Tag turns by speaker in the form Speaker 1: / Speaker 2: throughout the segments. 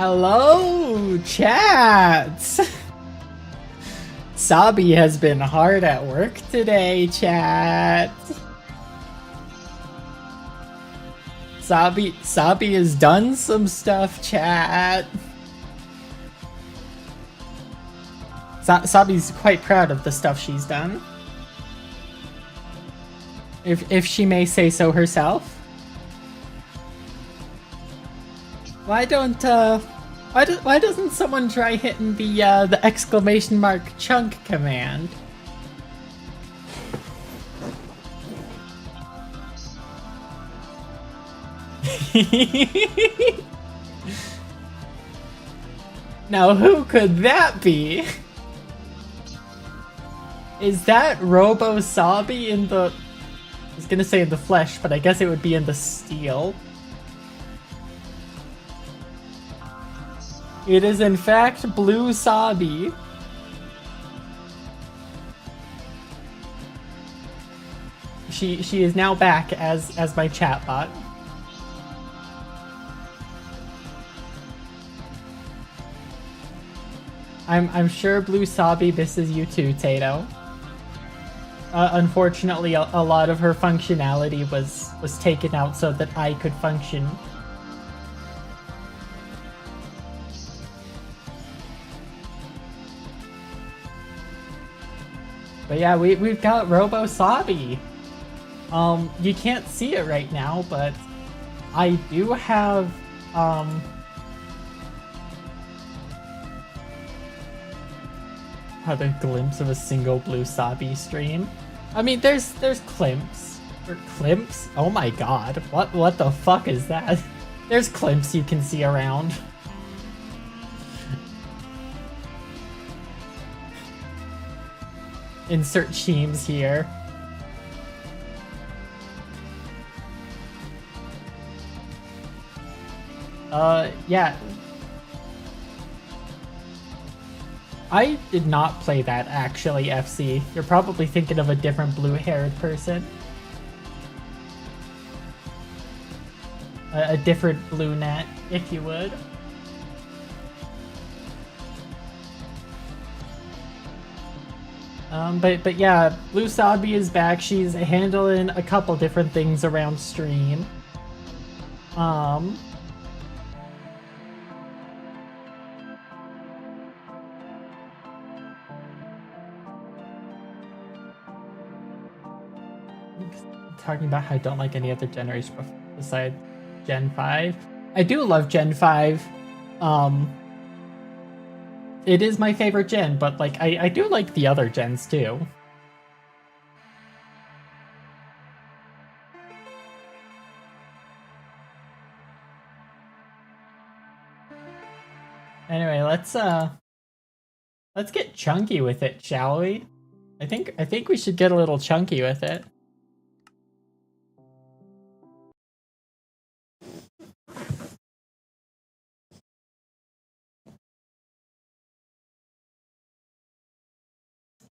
Speaker 1: Hello, chat! Sabi has been hard at work today, chat. Sabi has done some stuff, chat. Sabi's quite proud of the stuff she's done. If she may say so herself. Why doesn't someone try hitting the exclamation mark chunk command? Now who could that be? Is that Robo Sabi in the... I was gonna say in the flesh, but I guess it would be in the steel. It is in fact Blue Sabi. She is now back as my chatbot. I'm sure Blue Sabi misses you too, Tato. Unfortunately, a lot of her functionality was taken out so that I could function. But yeah, we've got Robo Sabi. You can't see it right now, but I do have a glimpse of a single Blue Sabi stream. I mean, there's clips. Or clips? Oh my god, what the fuck is that? There's clips you can see around. Insert teams here. Yeah. I did not play that, actually, FC. You're probably thinking of a different blue-haired person. A different blue net, if you would. But yeah, Blue Sabi is back. She's handling a couple different things around stream. Talking about how I don't like any other generation besides Gen 5. I do love Gen 5. It is my favorite gen, but like I do like the other gens too. Anyway, let's get chunky with it, shall we? I think we should get a little chunky with it.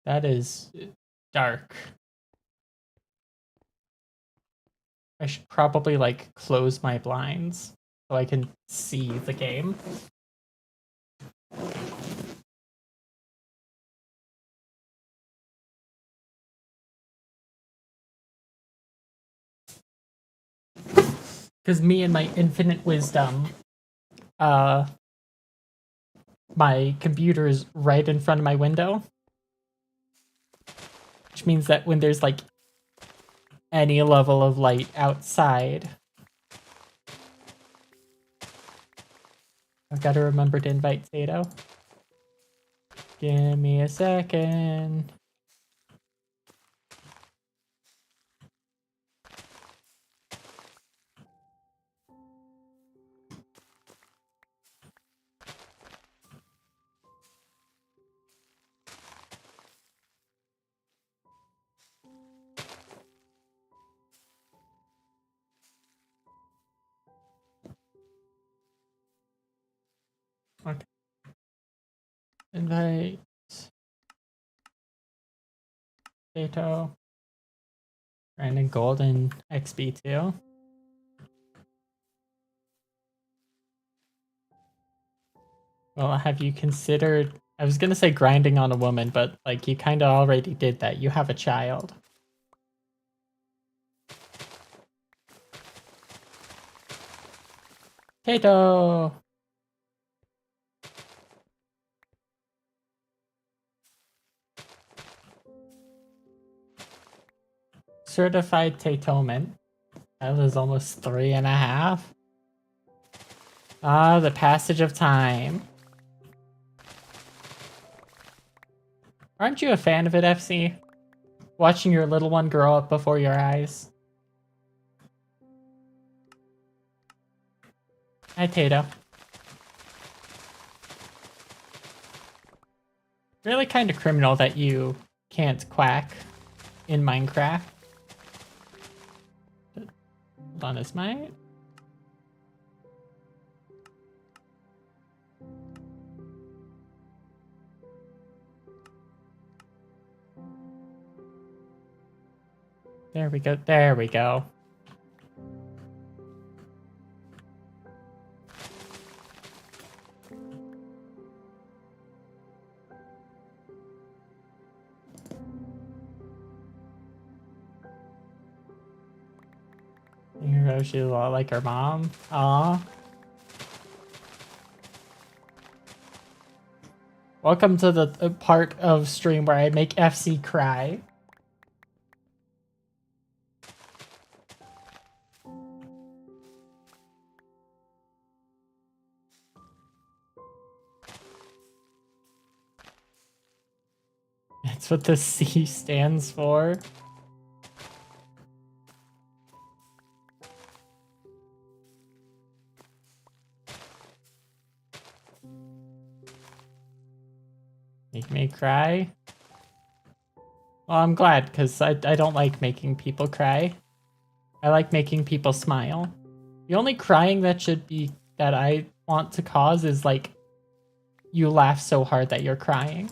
Speaker 1: That is dark. I should probably like close my blinds so I can see the game. Because me and my infinite wisdom, my computer is right in front of my window. Which means that when there's like any level of light outside, I've got to remember to invite Sato. Give me a second. Okay. Invite Sato. Brandon Golden XB2. Well, have you considered... I was gonna say grinding on a woman, but like you kind of already did that. You have a child. Kato! Certified Tatoman. That was almost 3.5. Ah, the passage of time. Aren't you a fan of it, FC? Watching your little one grow up before your eyes. Hi, Tato. Really kind of criminal that you can't quack in Minecraft. Hold on, is my... There we go, there we go. She's a lot like her mom. Aw. Welcome to the part of stream where I make FC cry. That's what the C stands for. Make me cry? Well, I'm glad, because I don't like making people cry. I like making people smile. The only crying that I want to cause is like, you laugh so hard that you're crying.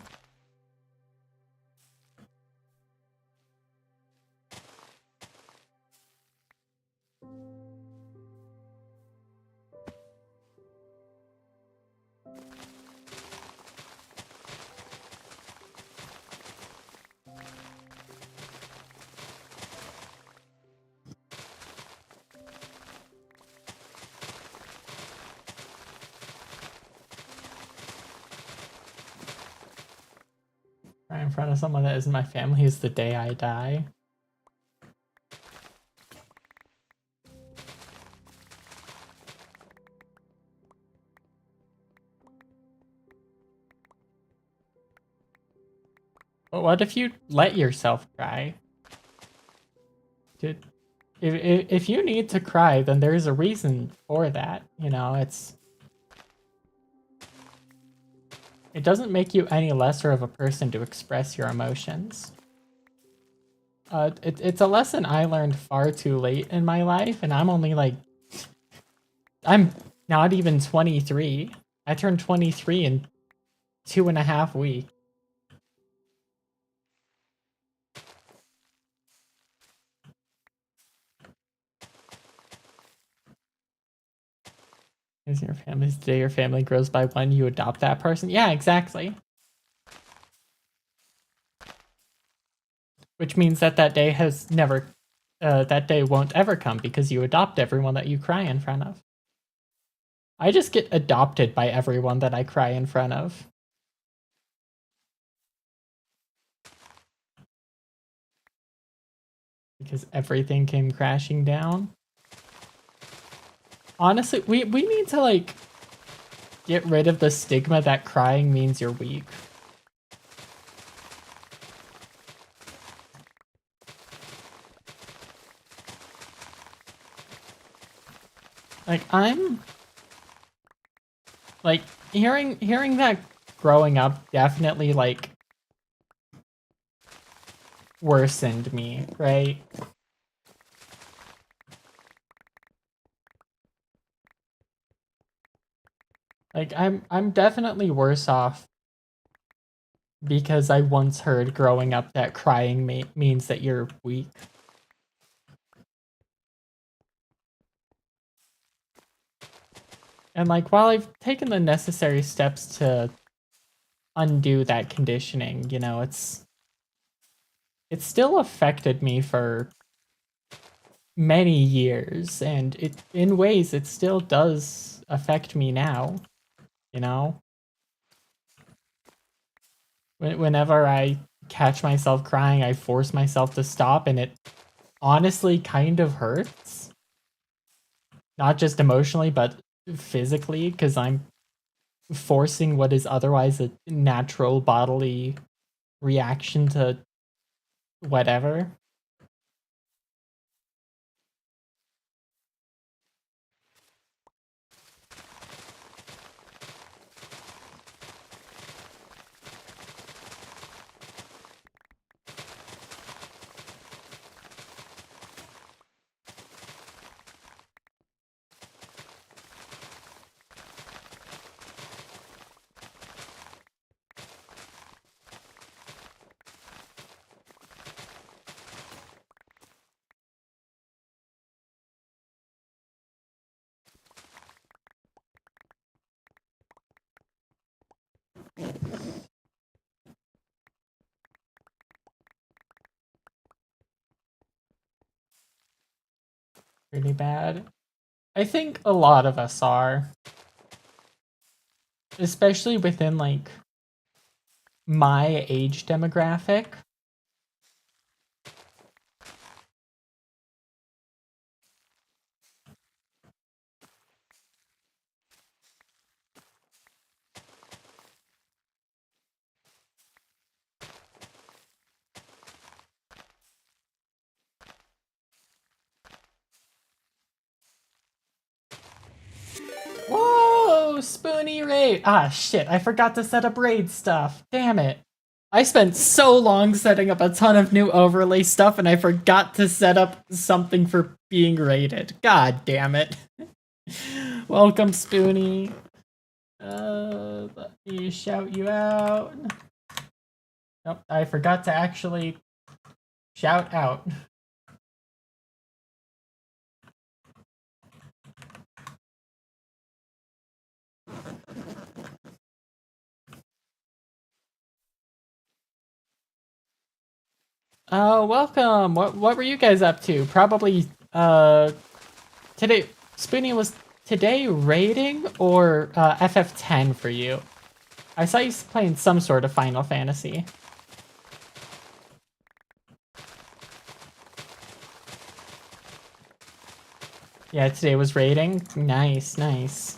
Speaker 1: Cry in front of someone that isn't my family is the day I die. But what if you let yourself cry? Dude, if you need to cry, then there's a reason for that. You know, it doesn't make you any lesser of a person to express your emotions. It's a lesson I learned far too late in my life, and I'm only like... I'm not even 23. I turned 23 in 2.5 weeks. Is your family's day your family grows by one, you adopt that person? Yeah, exactly. Which means that day has never, that day won't ever come because you adopt everyone that you cry in front of. I just get adopted by everyone that I cry in front of. Because everything came crashing down. Honestly, we need to like get rid of the stigma that crying means you're weak. Like I'm like hearing that growing up definitely like worsened me, right? Like I'm definitely worse off because I once heard growing up that crying means that you're weak. And like, while I've taken the necessary steps to undo that conditioning, you know, it's still affected me for many years, and in ways it still does affect me now, you know? Whenever I catch myself crying, I force myself to stop, and it honestly kind of hurts. Not just emotionally, but physically, because I'm forcing what is otherwise a natural bodily reaction to whatever. Pretty bad. I think a lot of us are, especially within like my age demographic. Whoa, Spoonie raid. Ah, shit, I forgot to set up raid stuff. Damn it. I spent so long setting up a ton of new overlay stuff, and I forgot to set up something for being raided. God damn it. Welcome, Spoonie. Let me shout you out. Nope, I forgot to actually shout out. Welcome. What were you guys up to? Probably today. Spoonie, was today raiding or FF10 for you? I saw you playing some sort of Final Fantasy. Yeah, today was raiding. Nice, nice.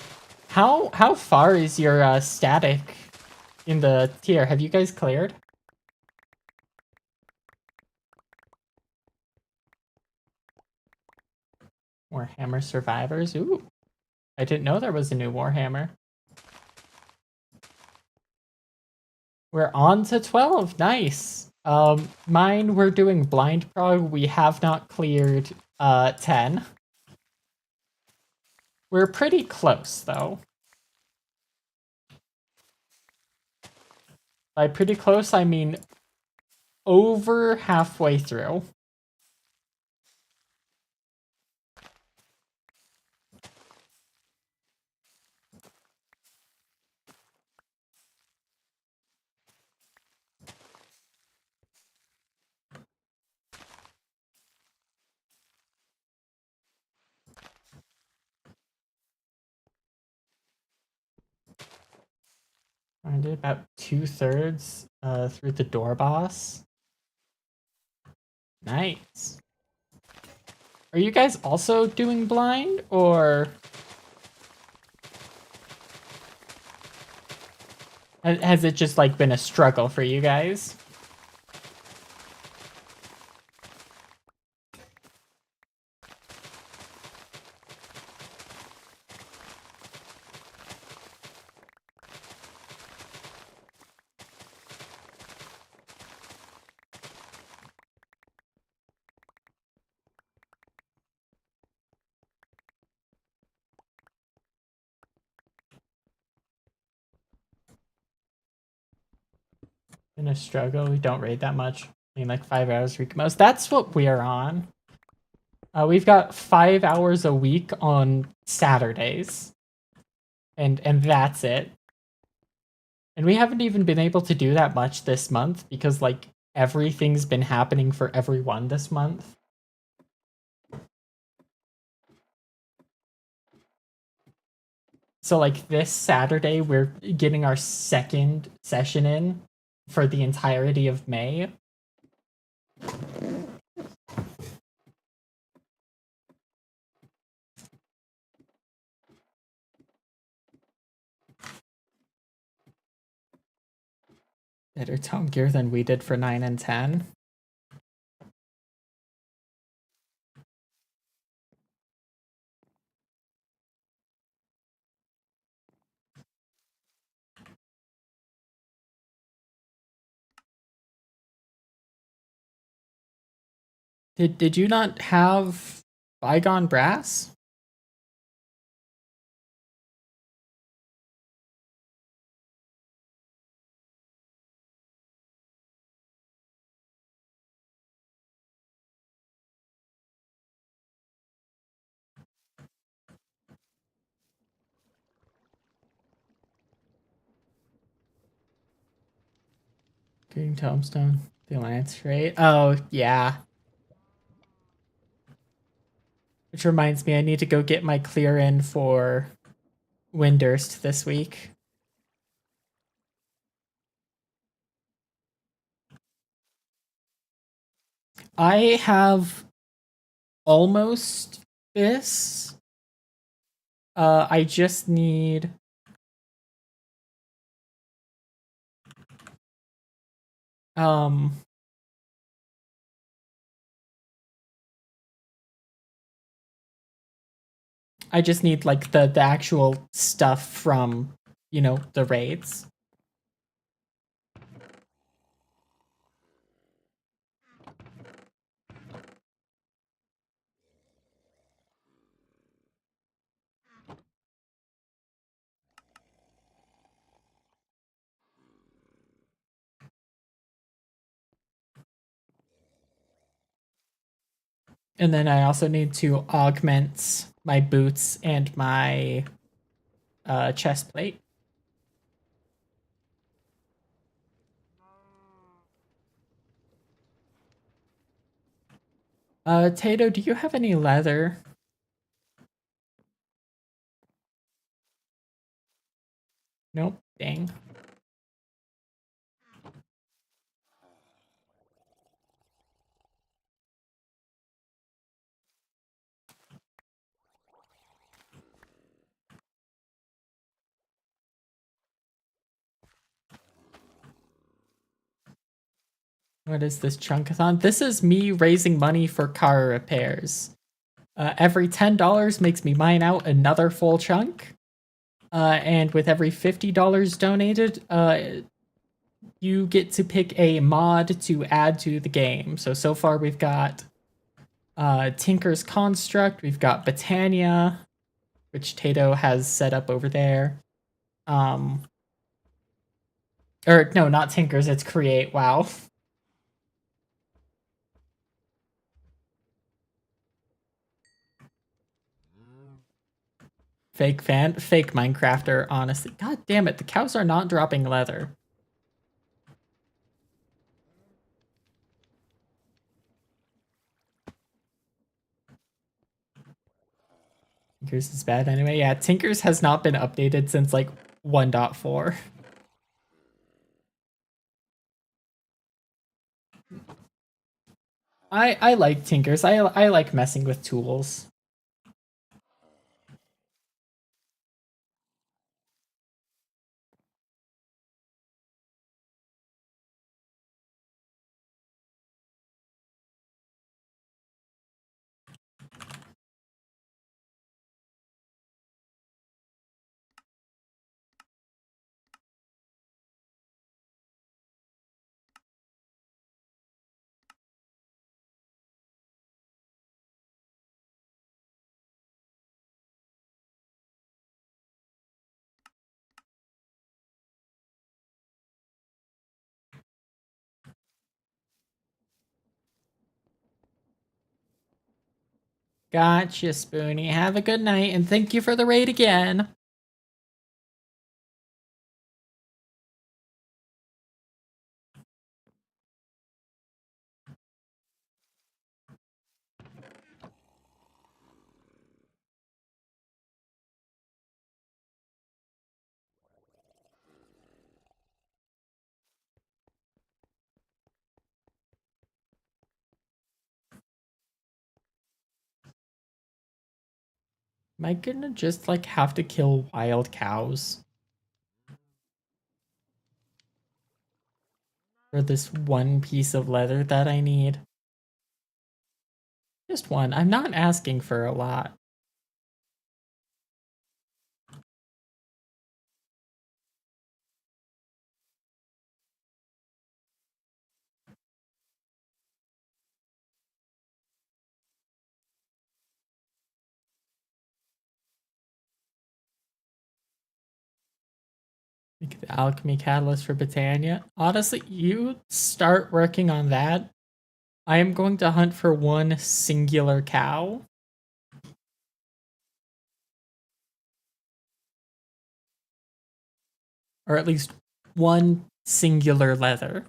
Speaker 1: How far is your static in the tier? Have you guys cleared? Warhammer Survivors. Ooh, I didn't know there was a new Warhammer. We're on to 12. Nice. Mine, we're doing blind prog. We have not cleared 10. We're pretty close though. By pretty close, I mean over halfway through. I did about 2/3 through the door boss. Nice. Are you guys also doing blind, or has it just like been a struggle for you guys? Been a struggle. We don't raid that much. I mean, like 5 hours a week most. That's what we're on. We've got 5 hours a week on Saturdays. and that's it. And we haven't even been able to do that much this month because like everything's been happening for everyone this month. So like this Saturday we're getting our second session in for the entirety of May. Better tone gear than we did for 9 and 10. Did you not have Bygone Brass? Green Tombstone, the Alliance Trade. Oh, yeah. Which reminds me, I need to go get my clear in for Windurst this week. I have almost this. I just need um I just need like the actual stuff from, you know, the raids. And then I also need to augment my boots and my chest plate. Tato, do you have any leather? Nope. Dang. What is this chunkathon? This is me raising money for car repairs. Every $10 makes me mine out another full chunk. And with every $50 donated, you get to pick a mod to add to the game. So far we've got Tinker's Construct, we've got Botania, which Tato has set up over there. Or no, not Tinker's, it's Create, wow. Fake fan, fake Minecrafter, honestly. God damn it, the cows are not dropping leather. Tinker's is bad anyway. Yeah, Tinker's has not been updated since like 1.4. I like Tinker's. I like messing with tools. Gotcha, Spoonie. Have a good night, and thank you for the raid again. Am I gonna just like have to kill wild cows for this one piece of leather that I need? Just one. I'm not asking for a lot. Make the alchemy catalyst for Britannia. Honestly, you start working on that. I am going to hunt for one singular cow. Or at least one singular leather.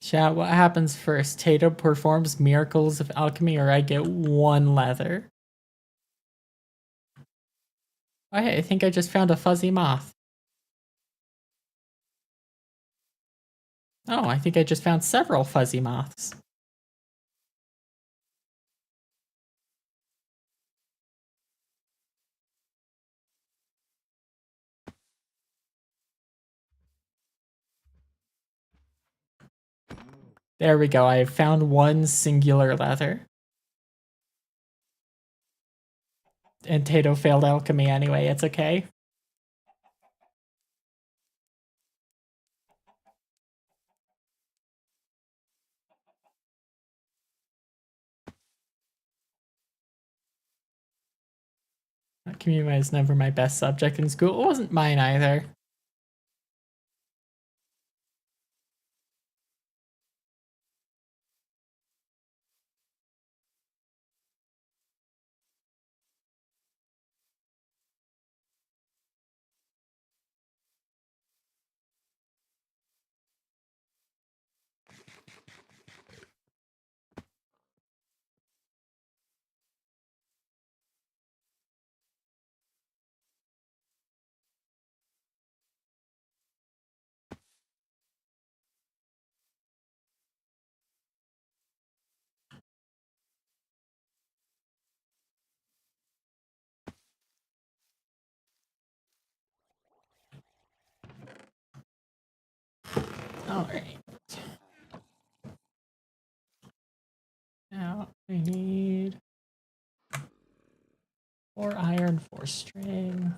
Speaker 1: Chat, what happens first? Tato performs miracles of alchemy, or I get one leather? Oh, hey, I think I just found a fuzzy moth. Oh, I think I just found several fuzzy moths. There we go. I have found one singular leather. And Tato failed alchemy anyway. It's okay. Community is never my best subject in school. It wasn't mine either. All right. Now I need 4 iron, 4 string.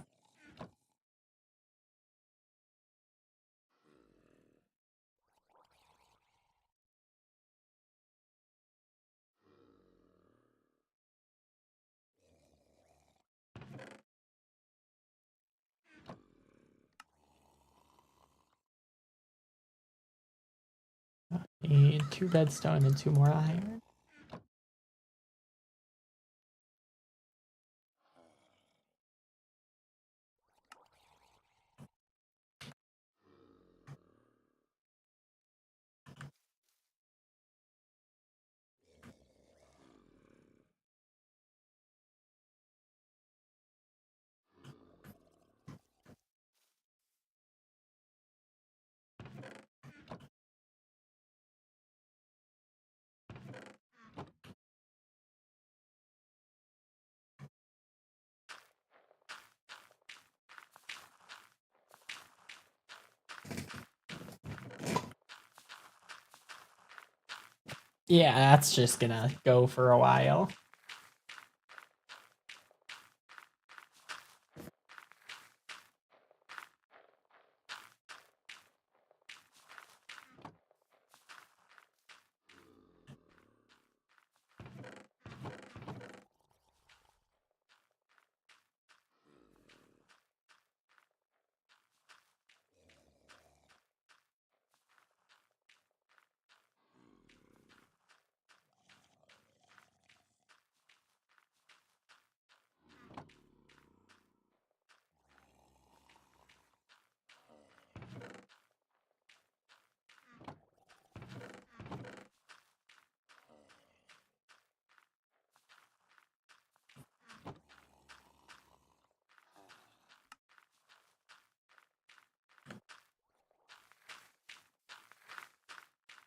Speaker 1: Need 2 redstone and 2 more iron. Yeah, that's just gonna go for a while.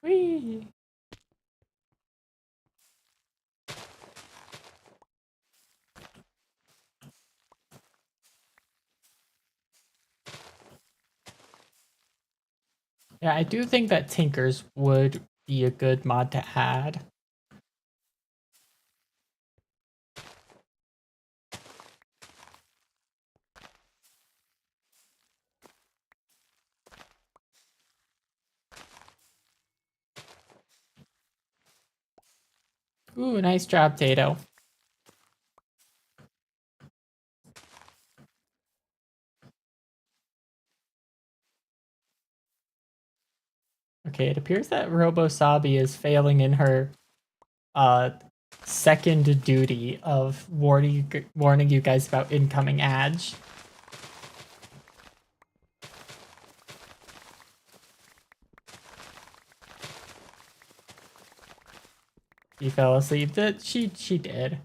Speaker 1: Whee! Yeah, I do think that Tinkers would be a good mod to add. Ooh, nice job, Tato. Okay, it appears that Robosabi is failing in her second duty of warning you guys about incoming ads. She fell asleep. She did.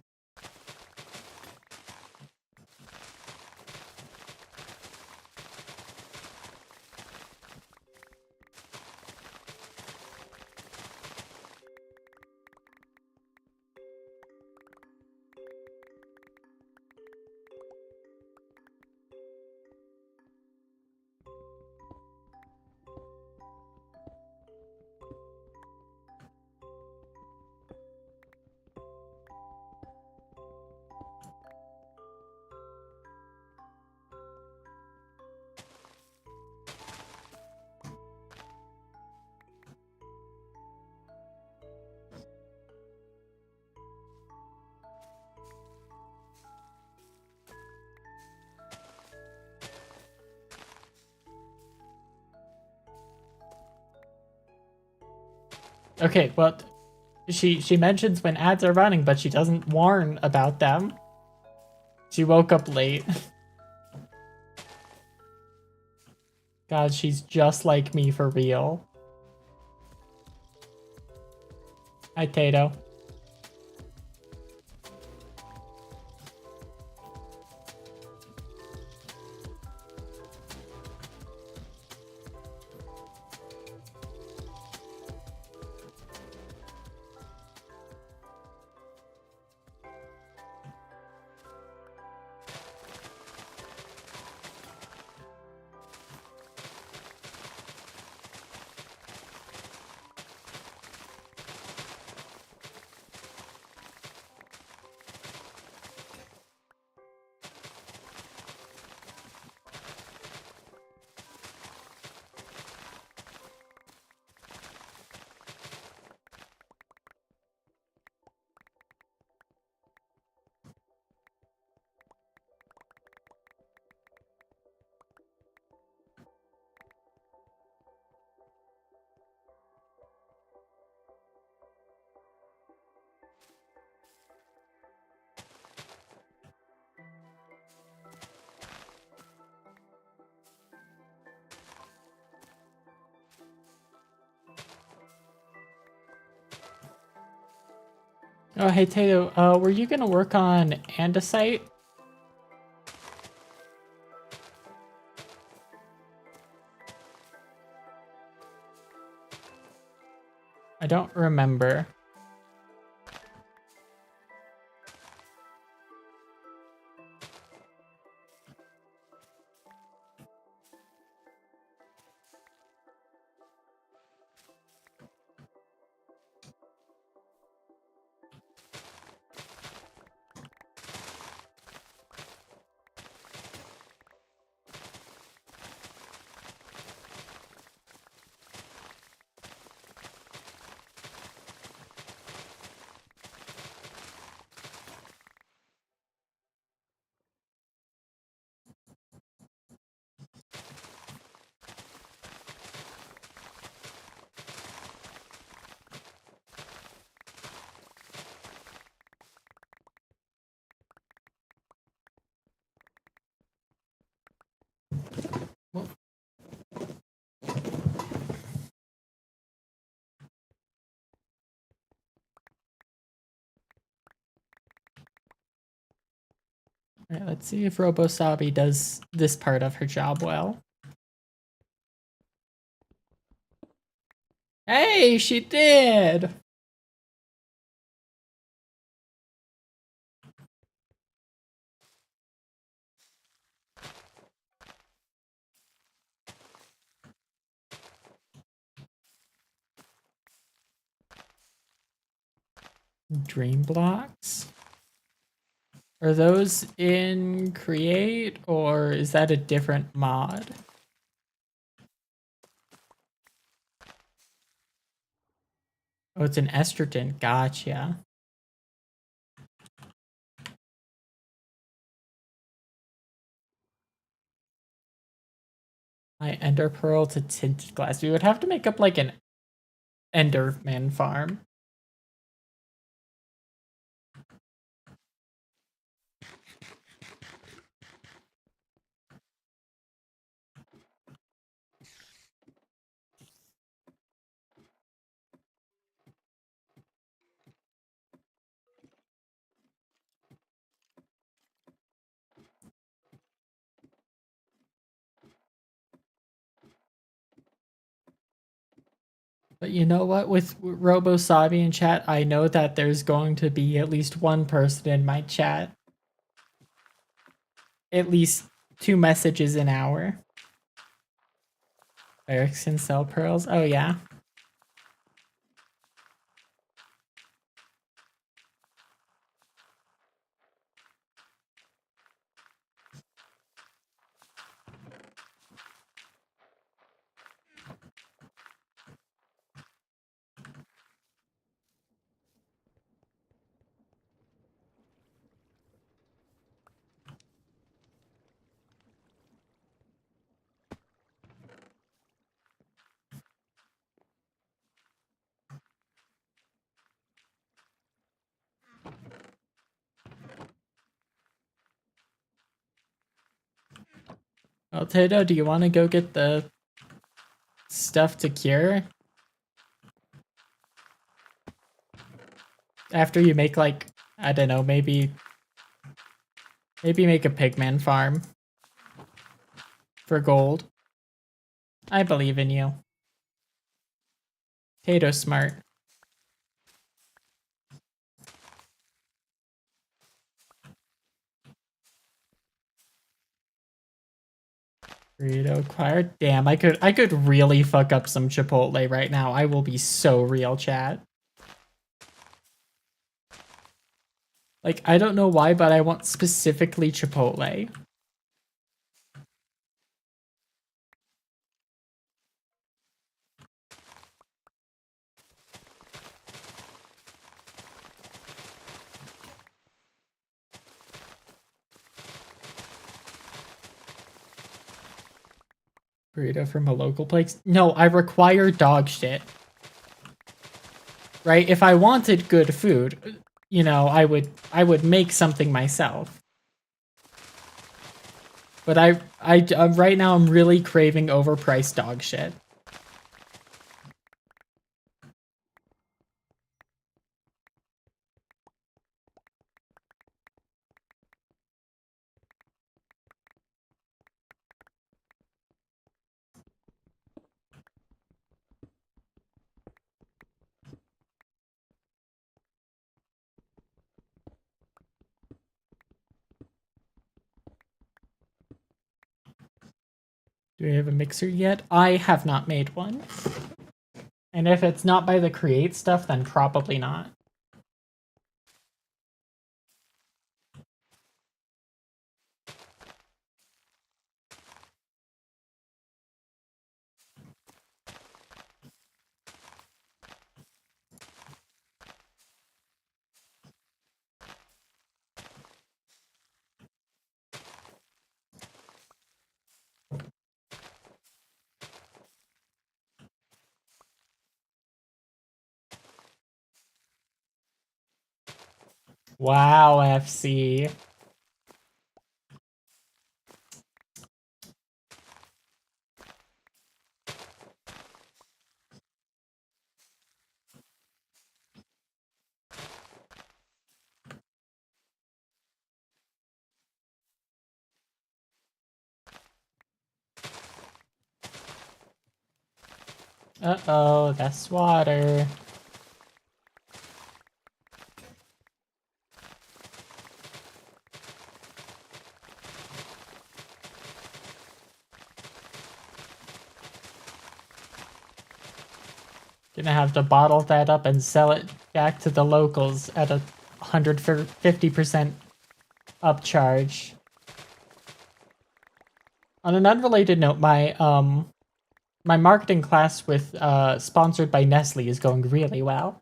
Speaker 1: Okay, well, she mentions when ads are running, but she doesn't warn about them. She woke up late. God, she's just like me for real. Hi, Tato. Oh, hey, Tato, were you gonna work on andesite? I don't remember. All right, let's see if Robosabi does this part of her job well. Hey, she did! Dream blocks? Are those in Create, or is that a different mod? Oh, it's an estrogen. Gotcha. My ender pearl to tinted glass. We would have to make up like an enderman farm. But you know what? With RoboSabi in chat, I know that there's going to be at least one person in my chat. At least 2 messages an hour. Erickson sell pearls? Oh, yeah. Well, Tato, do you want to go get the stuff to cure? After you make, like, I don't know, maybe make a pigman farm for gold. I believe in you. Tato's smart. Burrito acquired. Damn, I could really fuck up some Chipotle right now. I will be so real, chat. Like, I don't know why, but I want specifically Chipotle. Burrito from a local place. No, I require dog shit. Right? If I wanted good food, you know, I would make something myself. But right now I'm really craving overpriced dog shit. Do we have a mixer yet? I have not made one. And if it's not by the create stuff, then probably not. Wow, FC. Uh-oh, that's water. Gonna have to bottle that up and sell it back to the locals at a 150% upcharge. On an unrelated note, my marketing class with sponsored by Nestle is going really well.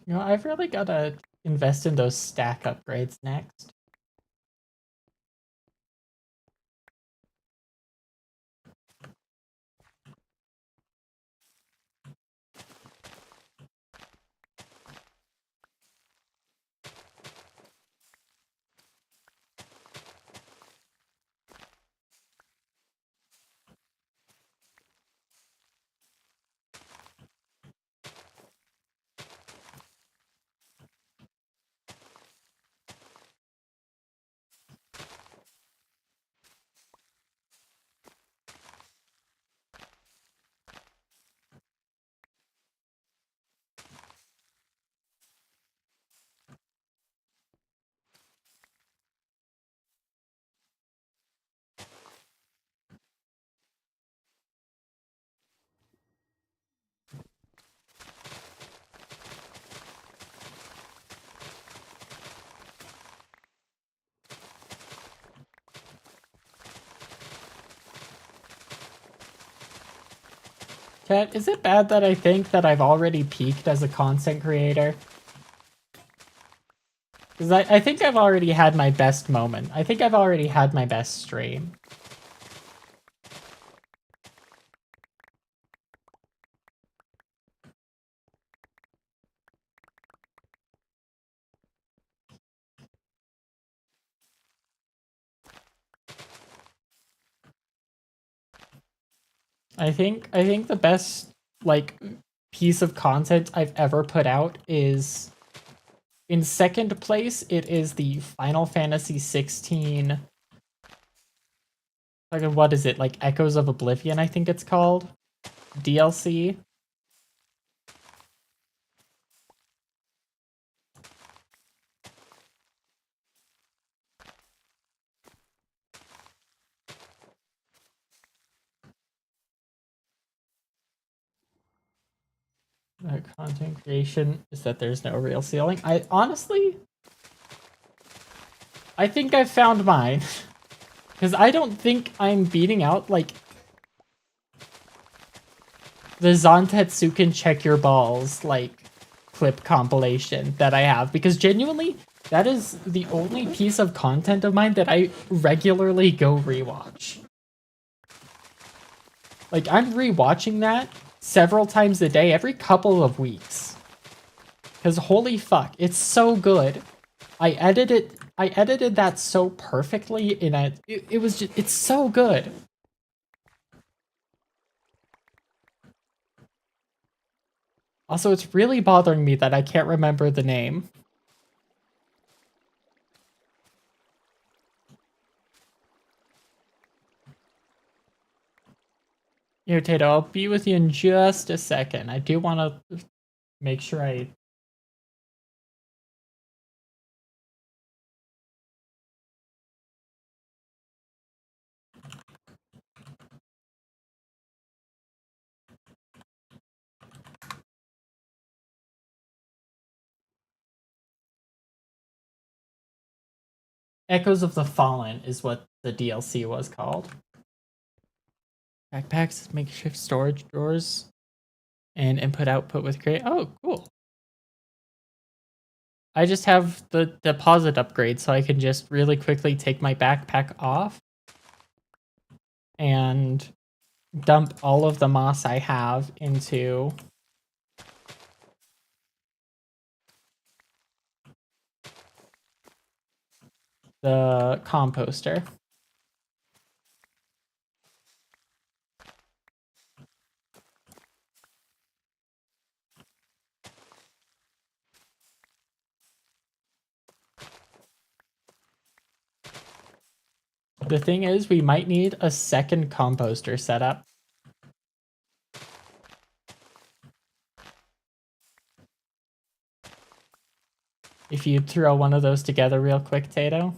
Speaker 1: You know, I've really gotta invest in those stack upgrades next. Chat, is it bad that I think that I've already peaked as a content creator? Because I think I've already had my best moment. I think I've already had my best stream. I think the best like piece of content I've ever put out is in second place. It is the Final Fantasy 16. Like what is it? Like Echoes of Oblivion, I think it's called. DLC. Content creation is that there's no real ceiling. I honestly, I think I've found mine. Because I don't think I'm beating out, like, the Zantetsuken Check Your Balls, like, clip compilation that I have. Because genuinely, that is the only piece of content of mine that I regularly go rewatch. Like, I'm rewatching that several times a day, every couple of weeks. Because holy fuck, it's so good. I edit it I edited that so perfectly, and it was just, it's so good. Also, it's really bothering me that I can't remember the name. Here, Tato, I'll be with you in just a second. I do want to make sure I... Echoes of the Fallen is what the DLC was called. Backpacks, makeshift storage drawers, and input-output with crate. Oh, cool. I just have the deposit upgrade, so I can just really quickly take my backpack off and dump all of the moss I have into the composter. The thing is, we might need a second composter setup. If you throw one of those together real quick, Tato.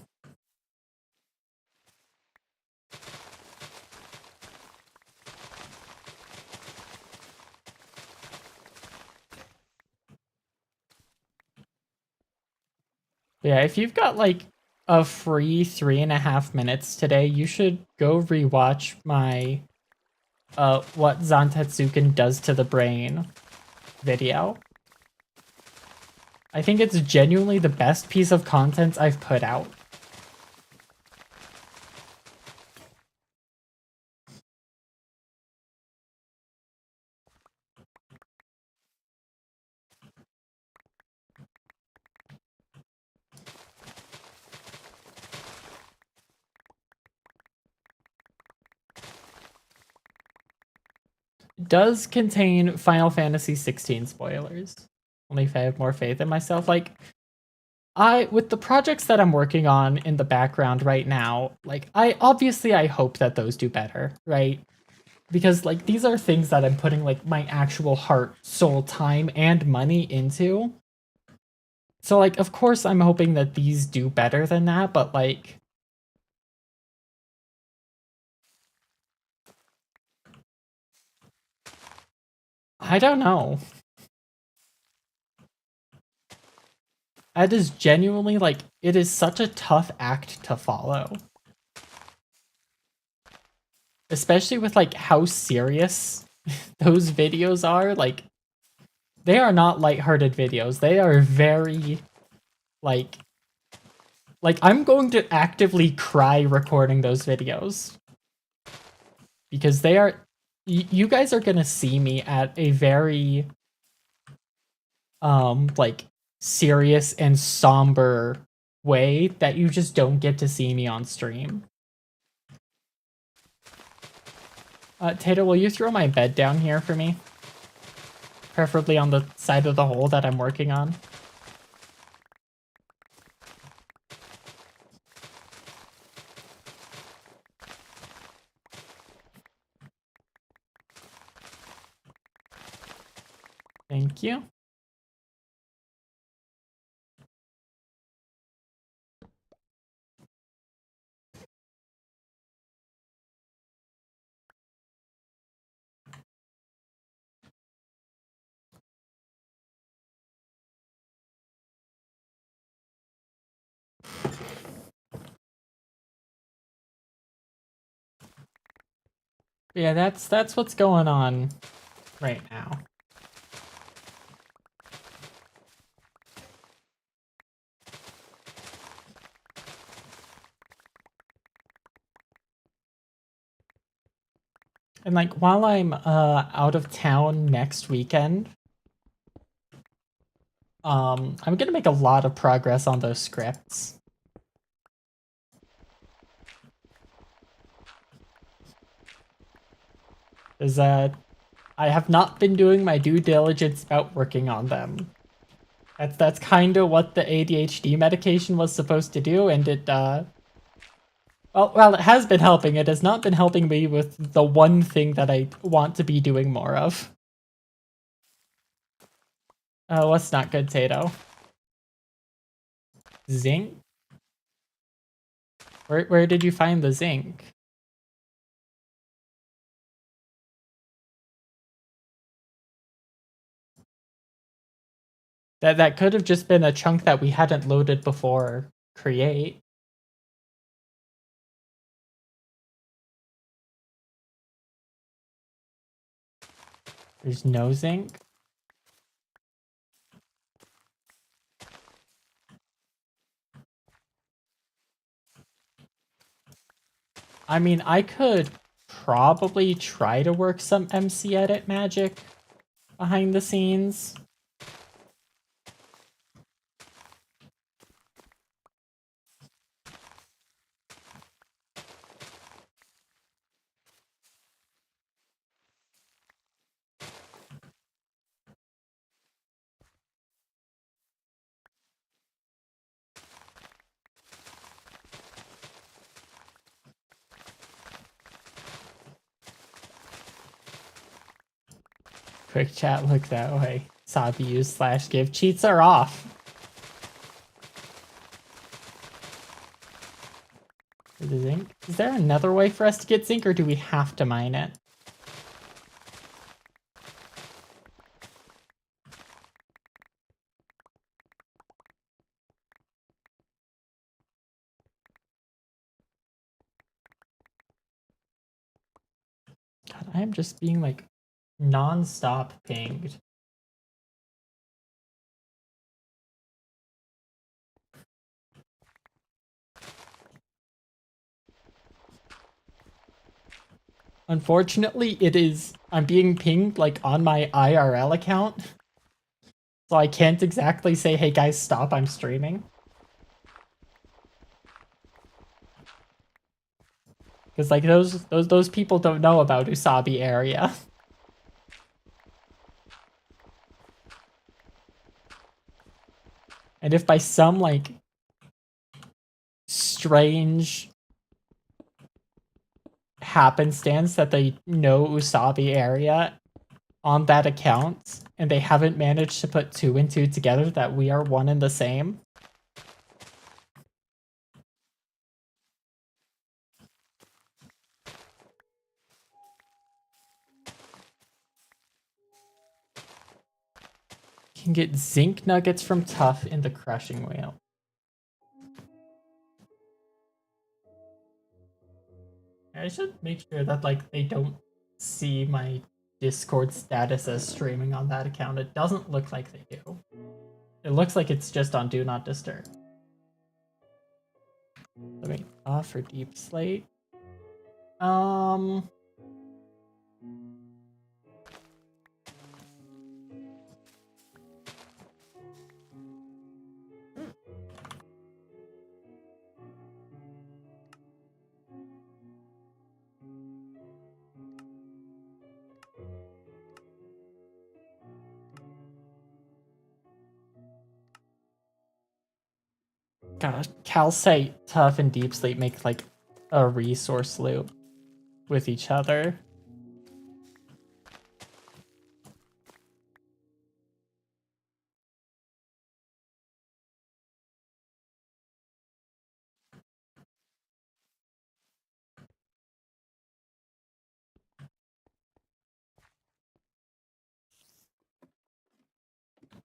Speaker 1: Yeah, if you've got like a free 3.5 minutes today, you should go rewatch my what Zantetsuken does to the brain video. I think it's genuinely the best piece of content I've put out. It does contain Final Fantasy 16 spoilers. Only if I have more faith in myself. Like, with the projects that I'm working on in the background right now, like, I hope that those do better, right? Because, like, these are things that I'm putting, like, my actual heart, soul, time, and money into. So, like, of course I'm hoping that these do better than that, but, like... I don't know. That is genuinely, like, it is such a tough act to follow. Especially with, like, how serious those videos are. Like, they are not lighthearted videos. They are very, like, I'm going to actively cry recording those videos. Because they are... You guys are gonna see me at a very, like, serious and somber way that you just don't get to see me on stream. Tato, will you throw my bed down here for me? Preferably on the side of the hole that I'm working on. Thank you. Yeah, that's what's going on right now. And, like, while I'm out of town next weekend, I'm gonna make a lot of progress on those scripts. Is I have not been doing my due diligence about working on them. That's kind of what the ADHD medication was supposed to do, and it well, it has been helping. It has not been helping me with the one thing that I want to be doing more of. What's not good, Tato? Zinc? Where did you find the zinc? That could have just been a chunk that we hadn't loaded before create. There's no zinc? I mean, I could probably try to work some MC edit magic behind the scenes. Quick chat, look that way. Sabi use slash give. Cheats are off. The zinc? Is there another way for us to get zinc, or do we have to mine it? God, I am just being like non-stop pinged. Unfortunately, I'm being pinged like on my IRL account. So I can't exactly say, hey guys, stop, I'm streaming. Because like those people don't know about Usabi Eria. And if by some like strange happenstance that they know Usabi Eria on that account and they haven't managed to put two and two together that we are one and the same. Can get zinc nuggets from Tough in the crushing wheel. I should make sure that like they don't see my Discord status as streaming on that account. It doesn't look like they do. It looks like it's just on Do Not Disturb. Let me off for Deep Slate. God, Calcite, Tough, and Deep Slate make like a resource loop with each other.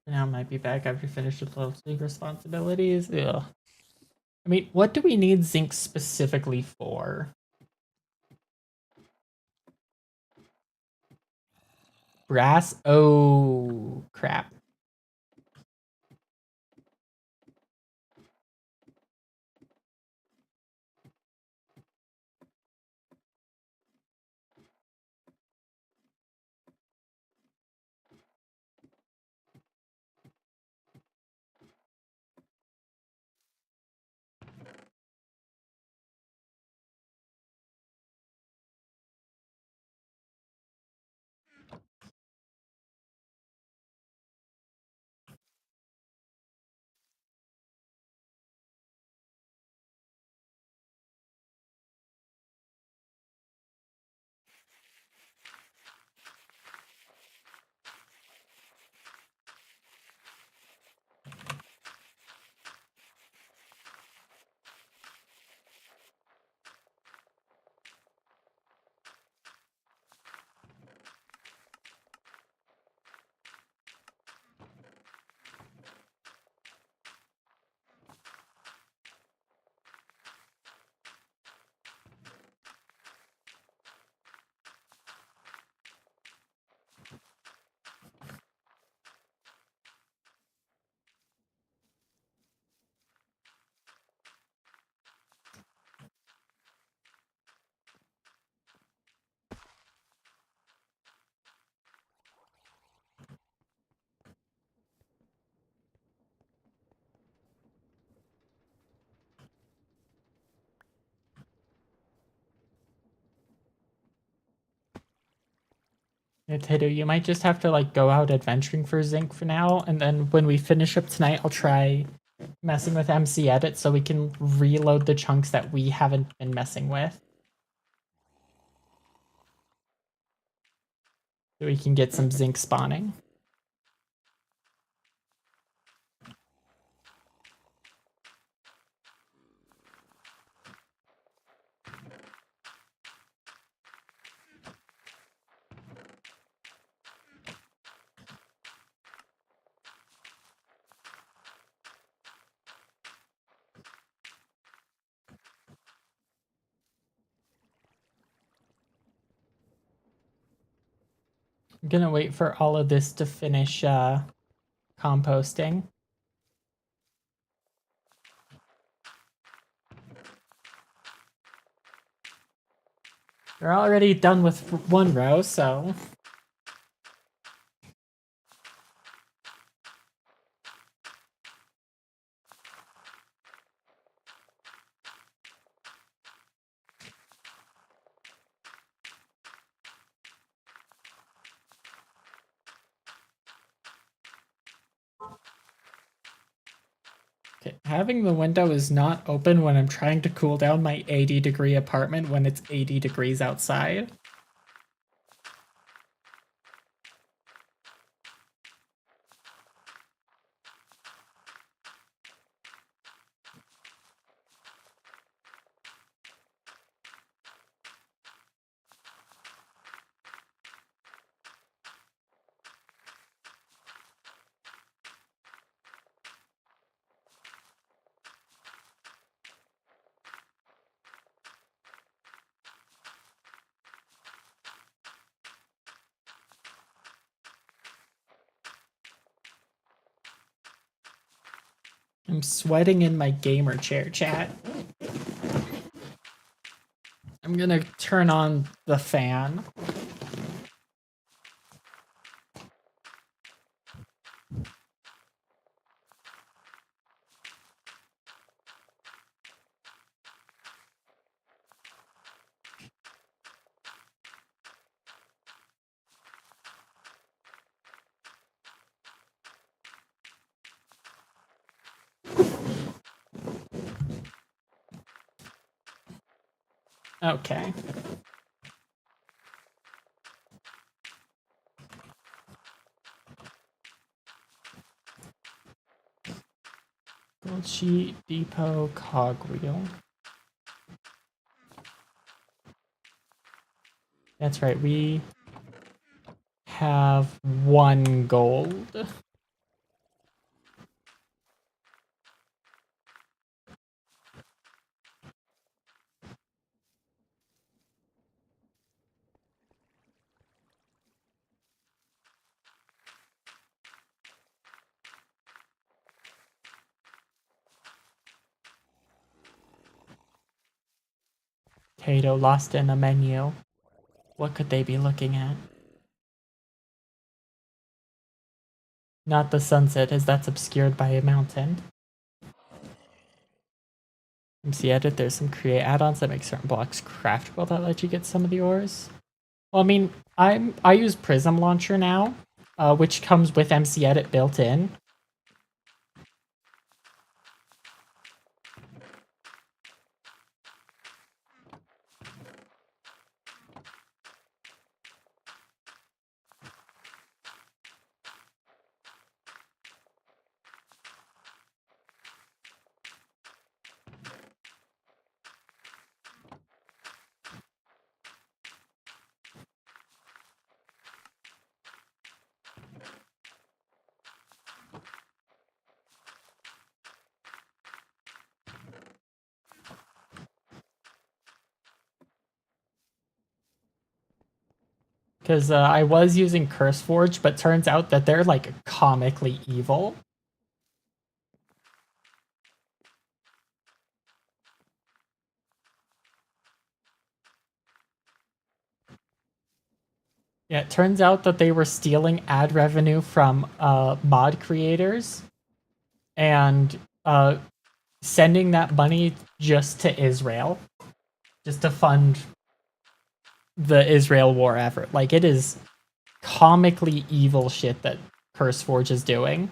Speaker 1: Now I might be back after finished with low sleep responsibilities. Ugh. I mean, what do we need zinc specifically for? Brass? Oh, crap. Yeah, Tato, you might just have to like go out adventuring for zinc for now, and then when we finish up tonight, I'll try messing with MC Edit so we can reload the chunks that we haven't been messing with. So we can get some zinc spawning. I'm gonna wait for all of this to finish composting. We're already done with one row, so okay. Having the window is not open when I'm trying to cool down my 80-degree apartment when it's 80 degrees outside. I'm sweating in my gamer chair, chat. I'm gonna turn on the fan. Okay. Gold sheet, depot, cogwheel. That's right, we have 1 gold. Tato lost in a menu. What could they be looking at? Not the sunset, as that's obscured by a mountain. MC Edit, there's some create add-ons that make certain blocks craftable that let you get some of the ores. Well, I mean, I use Prism Launcher now, which comes with MC Edit built in. Because I was using CurseForge, but turns out that they're like comically evil. Yeah, it turns out that they were stealing ad revenue from mod creators and sending that money just to Israel, just to fund the Israel war effort. Like, it is comically evil shit that CurseForge is doing.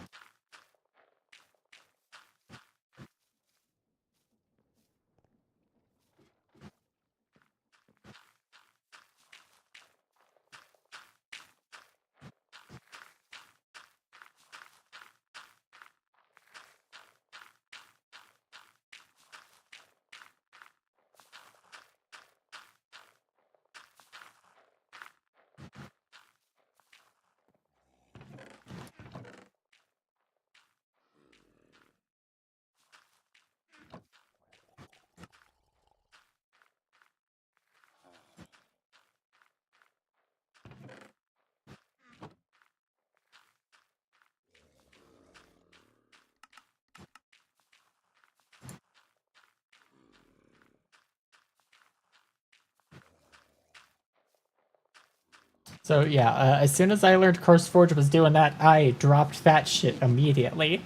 Speaker 1: So yeah, as soon as I learned CurseForge was doing that, I dropped that shit immediately.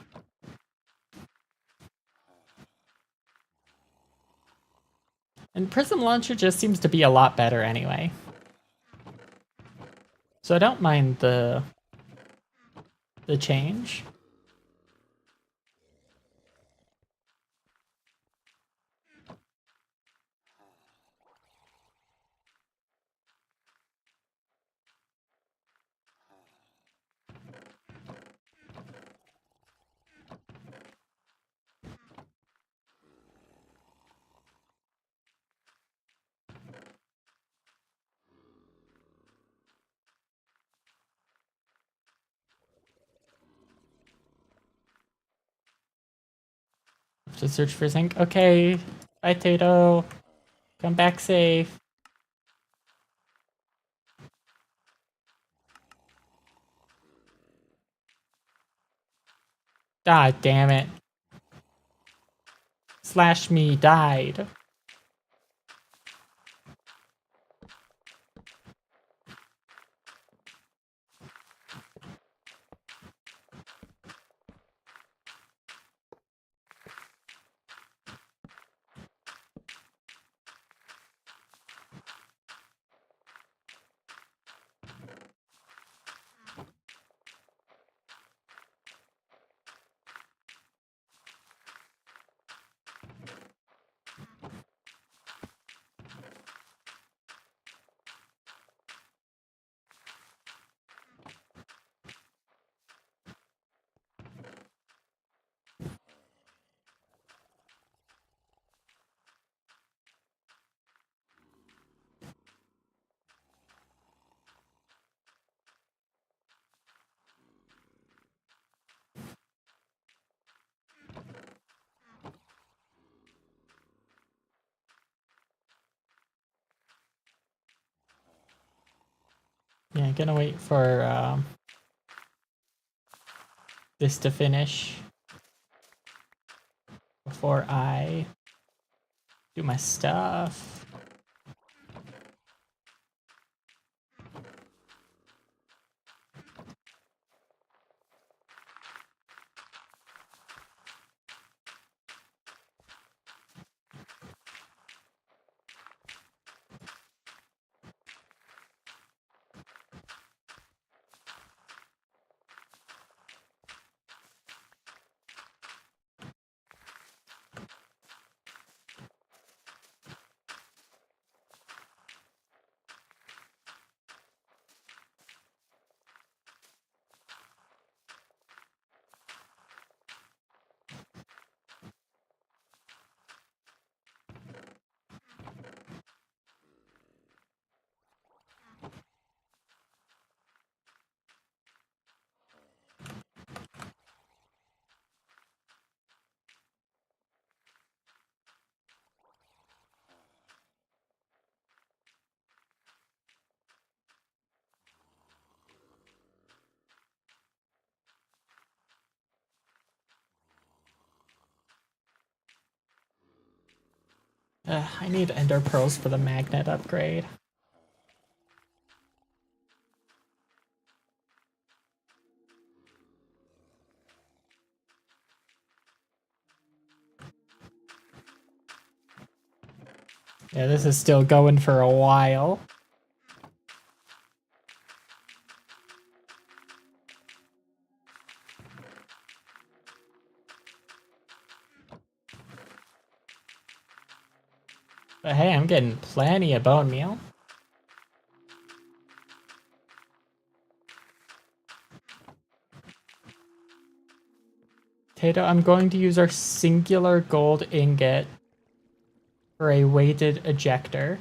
Speaker 1: And Prism Launcher just seems to be a lot better anyway. So I don't mind the change. To search for zinc. Okay, bye Tato. Come back safe. God damn it. Slash me died. Yeah, gonna wait for this to finish before I do my stuff. I need ender pearls for the magnet upgrade. Yeah, this is still going for a while. But hey, I'm getting plenty of bone meal. Tato, I'm going to use our singular gold ingot for a weighted ejector.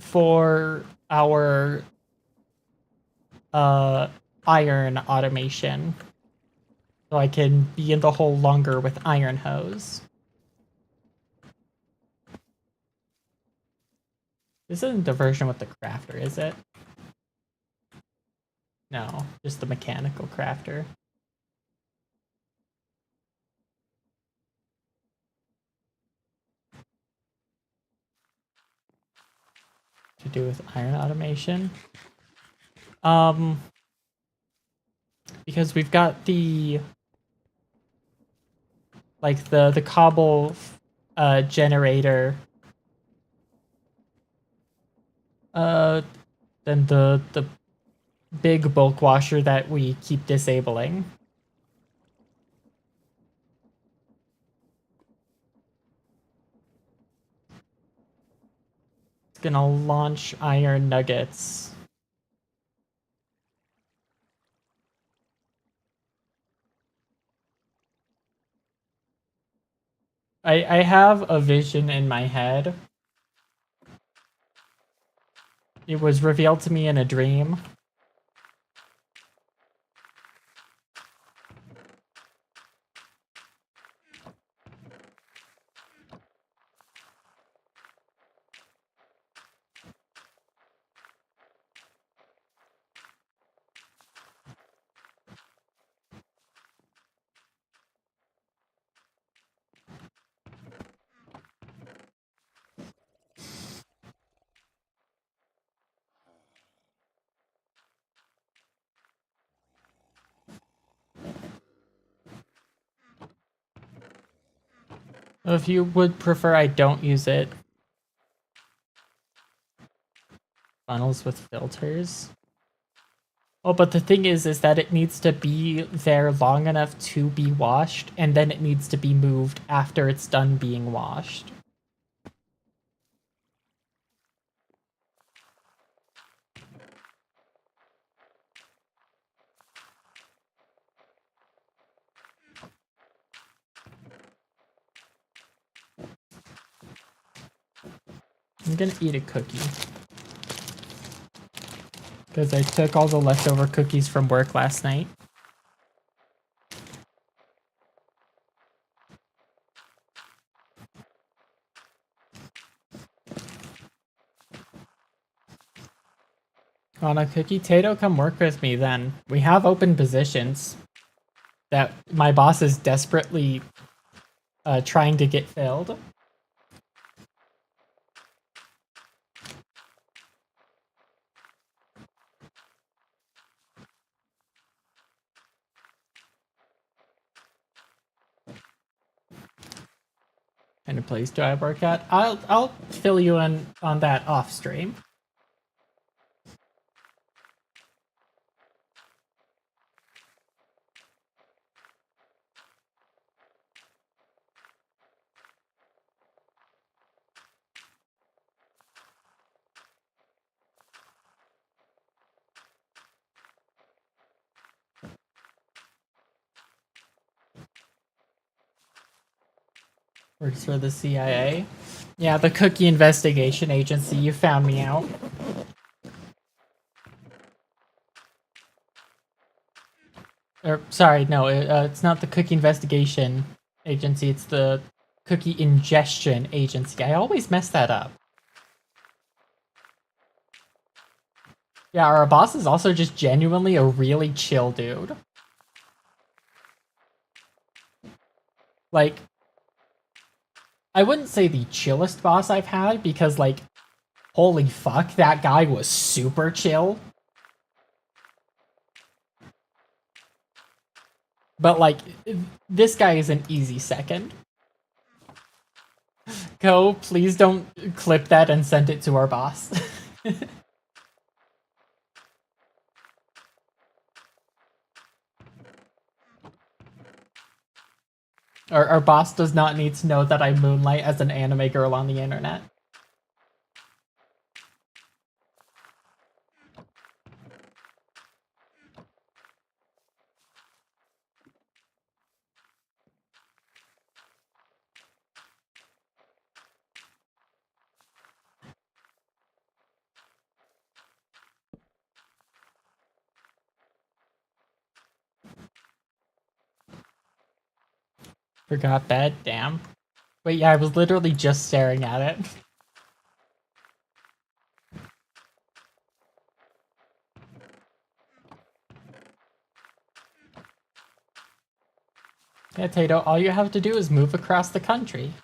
Speaker 1: For our iron automation, so I can be in the hole longer with iron hose. This isn't the version with the crafter, is it? No, just the mechanical crafter. To do with iron automation. Because we've got the the cobble generator. Then the big bulk washer that we keep disabling. It's gonna launch iron nuggets. I have a vision in my head. It was revealed to me in a dream. If you would prefer I don't use it. Funnels with filters. Oh, but the thing is that it needs to be there long enough to be washed, and then it needs to be moved after it's done being washed. I'm gonna eat a cookie. Because I took all the leftover cookies from work last night. On a cookie, Tato, come work with me then. We have open positions that my boss is desperately trying to get filled. Kind of place do I work at? I'll fill you in on that off stream. Works for the CIA. Yeah, the Cookie Investigation Agency. You found me out. Or sorry, no, it's not the Cookie Investigation Agency. It's the Cookie Ingestion Agency. I always mess that up. Yeah, our boss is also just genuinely a really chill dude. Like, I wouldn't say the chillest boss I've had because, like, holy fuck, that guy was super chill. But, like, this guy is an easy second. Go, please don't clip that and send it to our boss. Our boss does not need to know that I moonlight as an anime girl on the internet. Forgot bed? Damn. Wait, yeah, I was literally just staring at it. Yeah, Tato, all you have to do is move across the country.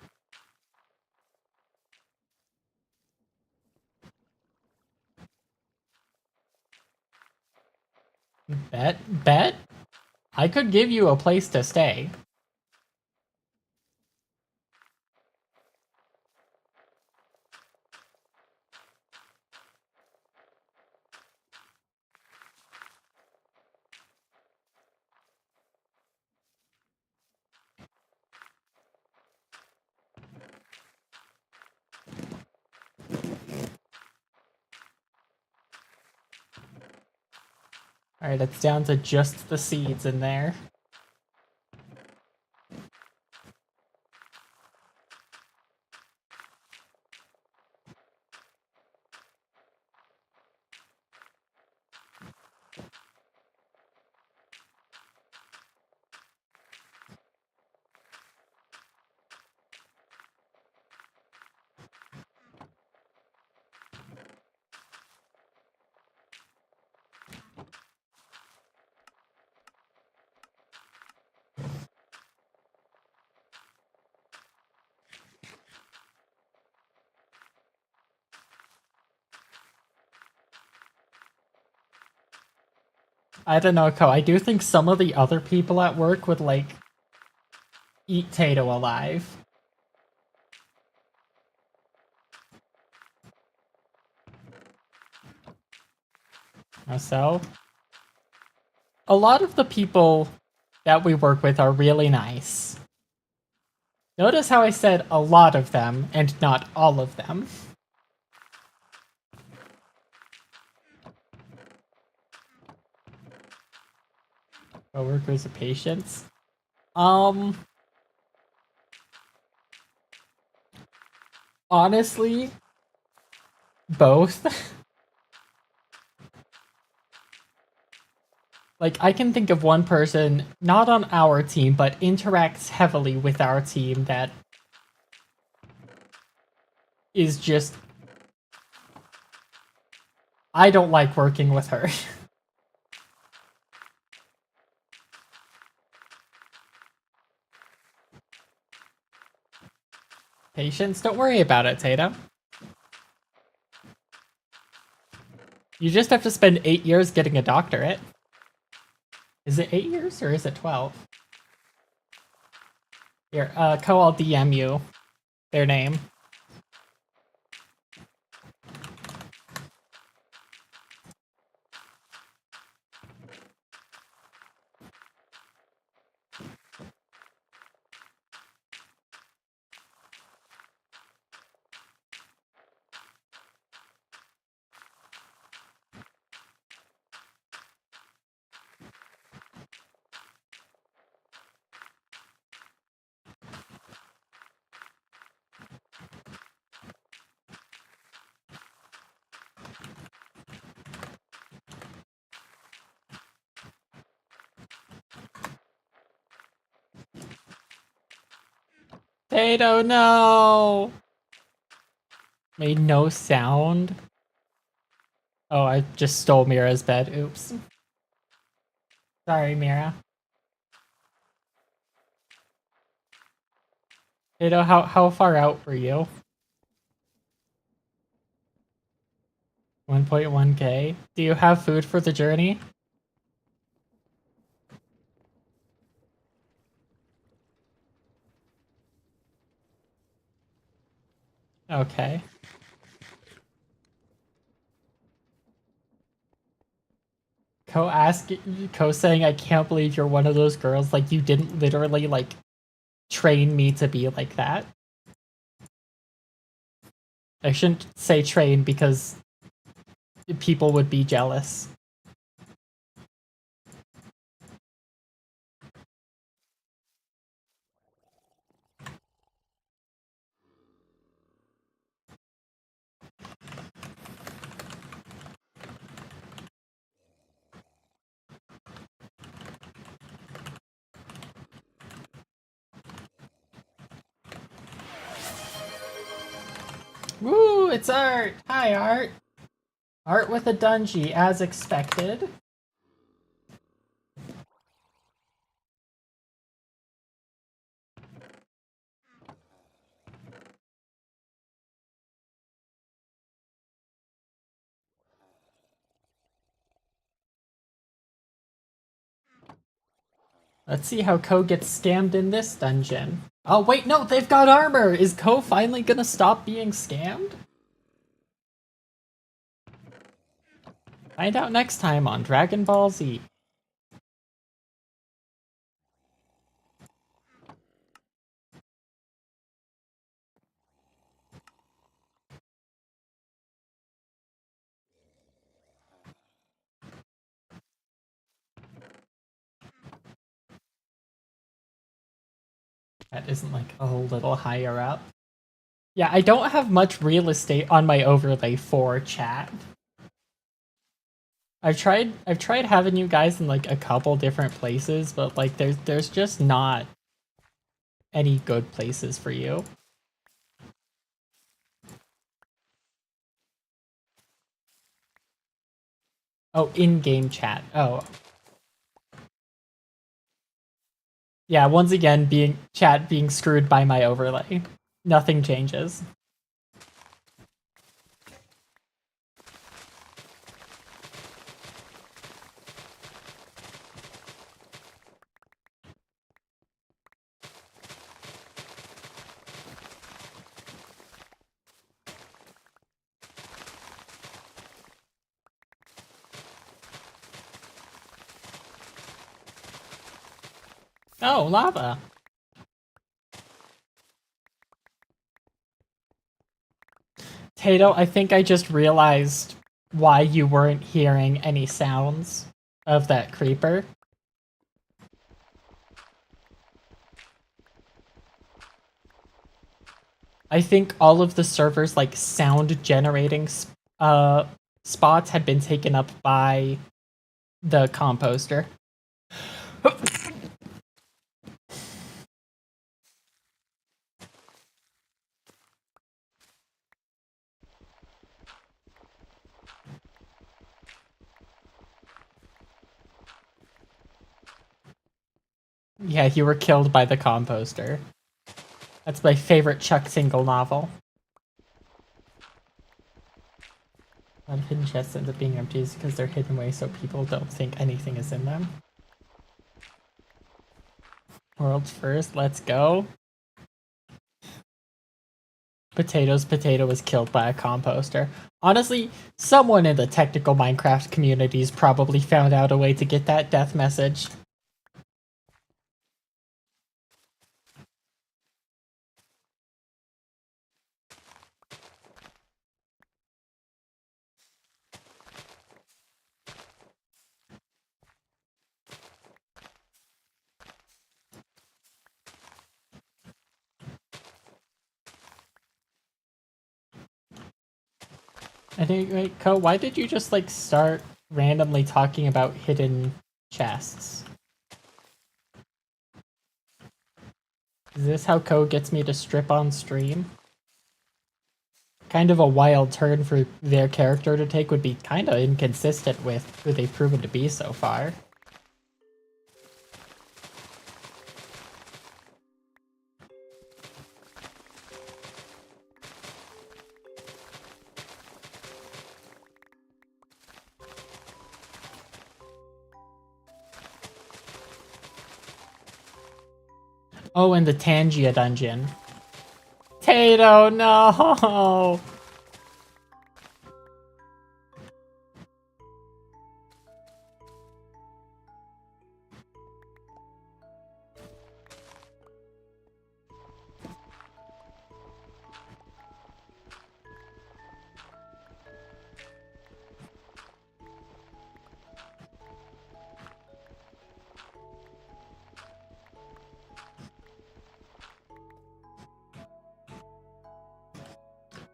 Speaker 1: Bet? I could give you a place to stay. Alright, it's down to just the seeds in there. I don't know, Ko. I do think some of the other people at work would, like, eat Tato alive. So, a lot of the people that we work with are really nice. Notice how I said a lot of them and not all of them. Coworkers or patients? Honestly, both. Like, I can think of one person, not on our team, but interacts heavily with our team that is just... I don't like working with her. Patience? Don't worry about it, Tato. You just have to spend 8 years getting a doctorate. Is it 8 years or is it 12? Here, Ko, I'll DM you their name. Tato, no! Made no sound. Oh, I just stole Mira's bed. Oops. Sorry, Mira. Tato, how far out were you? 1.1k. Do you have food for the journey? Okay. Ko saying, I can't believe you're one of those girls, like you didn't literally, like, train me to be like that. I shouldn't say train because people would be jealous. Woo, it's Art! Hi, Art! Art with a dungeon, as expected. Let's see how Ko gets scammed in this dungeon. Oh wait, no, they've got armor! Is Ko finally gonna stop being scammed? Find out next time on Dragon Ball Z. That isn't like a little higher up. Yeah, I don't have much real estate on my overlay for chat. I've tried having you guys in like a couple different places, but like there's just not any good places for you. Oh, in-game chat. Oh. Yeah, once again chat being screwed by my overlay. Nothing changes. Oh, lava. Tato, I think I just realized why you weren't hearing any sounds of that creeper. I think all of the servers like sound generating spots had been taken up by the composter. Yeah, you were killed by the composter. That's my favorite Chuck Single novel. A lot of hidden chests end up being empty because they're hidden away so people don't think anything is in them. World's first, let's go. Potato was killed by a composter. Honestly, someone in the technical Minecraft communities probably found out a way to get that death message. Anyway, Ko, why did you just like start randomly talking about hidden chests? Is this how Ko gets me to strip on stream? Kind of a wild turn for their character to take would be kind of inconsistent with who they've proven to be so far. Oh, and the Tangia dungeon. Tato, no!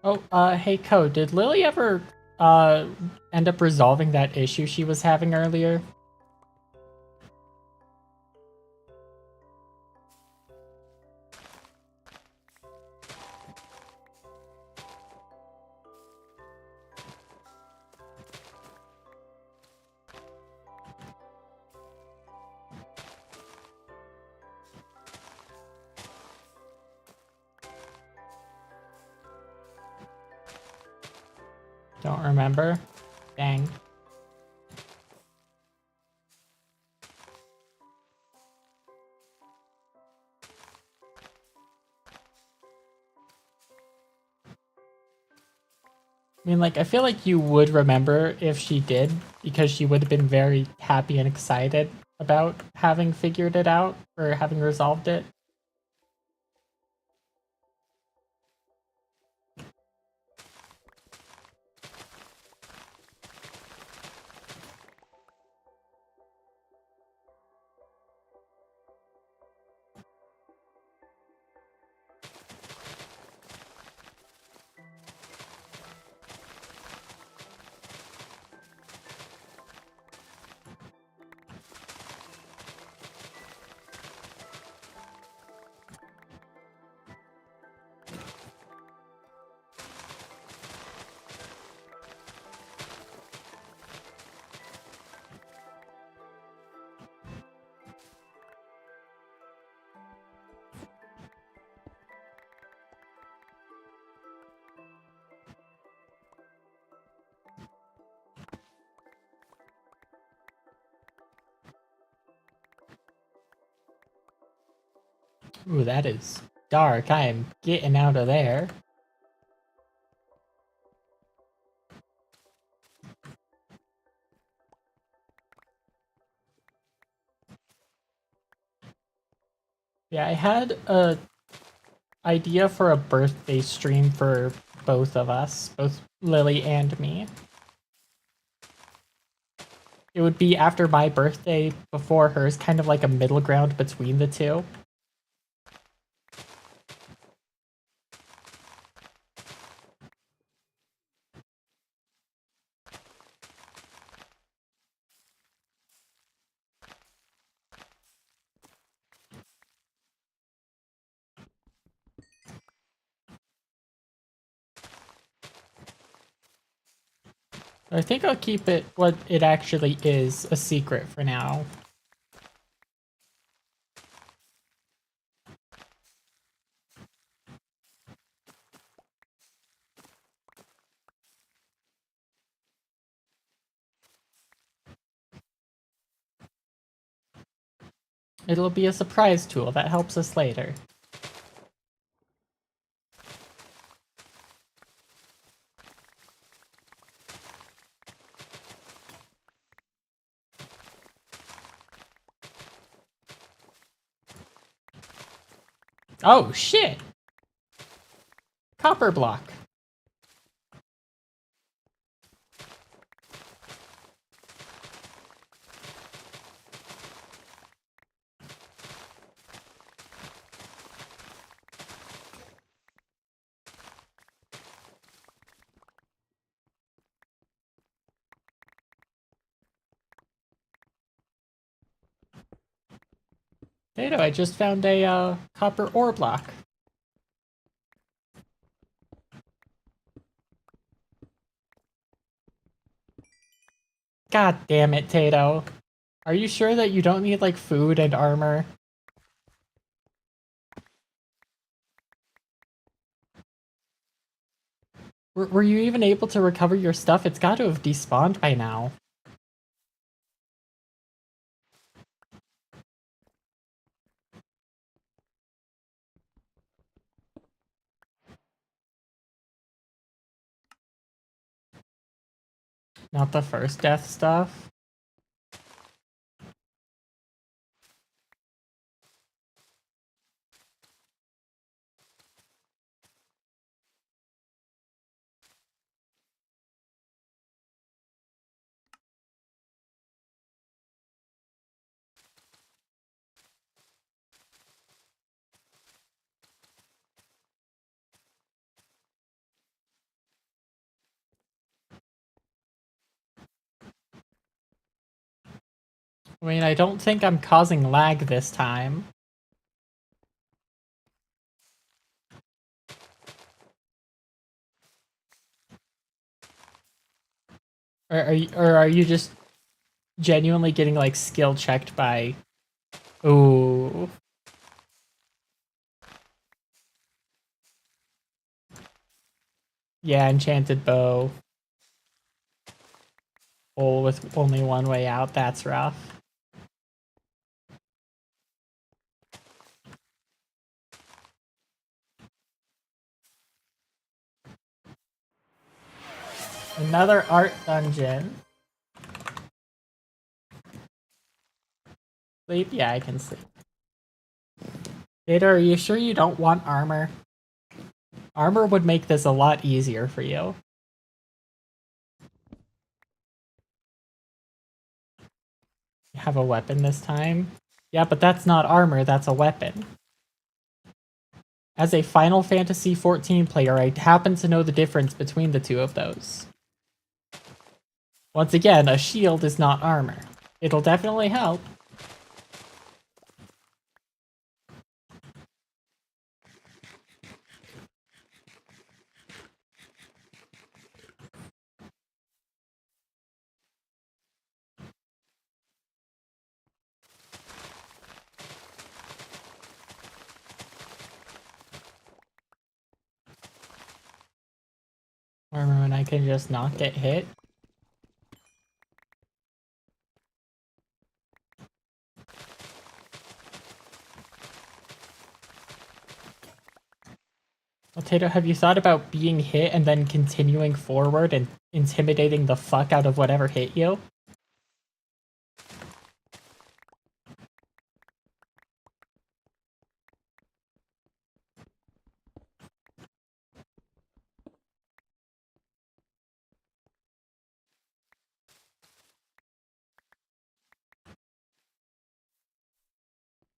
Speaker 1: Oh, hey, Ko, did Lily ever, end up resolving that issue she was having earlier? Don't remember? Dang. I mean, like, I feel like you would remember if she did, because she would have been very happy and excited about having figured it out, or having resolved it. Ooh, that is dark. I am getting out of there. Yeah, I had a idea for a birthday stream for both of us, both Lily and me. It would be after my birthday, before hers, kind of like a middle ground between the two. I think I'll keep it what it actually is, a secret for now. It'll be a surprise tool that helps us later. Oh, shit! Copper block. Tato, I just found a copper ore block. God damn it, Tato. Are you sure that you don't need, like, food and armor? Were you even able to recover your stuff? It's got to have despawned by now. Not the first death stuff. I mean, I don't think I'm causing lag this time. Or are you just genuinely getting like skill checked by? Ooh. Yeah, enchanted bow. Hole with only one way out. That's rough. Another art dungeon. Sleep? Yeah, I can sleep. Data, are you sure you don't want armor? Armor would make this a lot easier for you. You have a weapon this time? Yeah, but that's not armor, that's a weapon. As a Final Fantasy XIV player, I happen to know the difference between the two of those. Once again, a shield is not armor. It'll definitely help. Armor when I can just not get hit. Well, Tato, have you thought about being hit and then continuing forward and intimidating the fuck out of whatever hit you?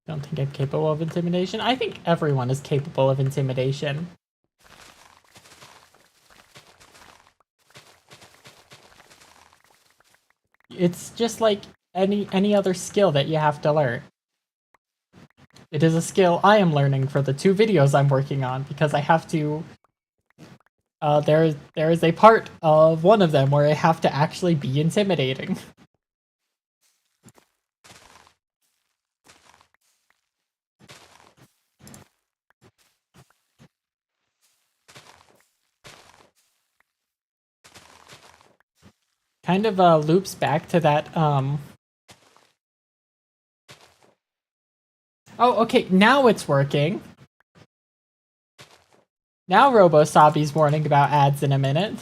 Speaker 1: Don't think I'm capable of intimidation. I think everyone is capable of intimidation. It's just like any other skill that you have to learn. It is a skill I am learning for the 2 videos I'm working on because I have to. There is a part of one of them where I have to actually be intimidating. Kind of loops back to that. Oh, okay. Now it's working. Now Robo-Sabi's warning about ads in a minute.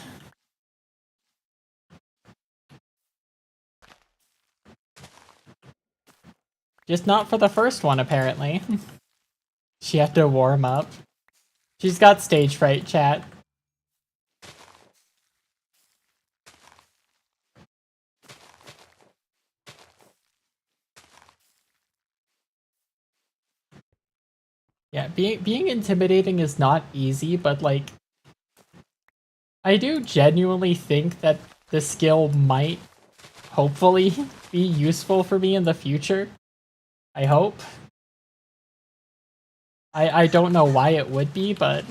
Speaker 1: Just not for the first one, apparently. She had to warm up. She's got stage fright, chat. Yeah, being intimidating is not easy, but like I do genuinely think that the skill might hopefully be useful for me in the future. I hope. I don't know why it would be, but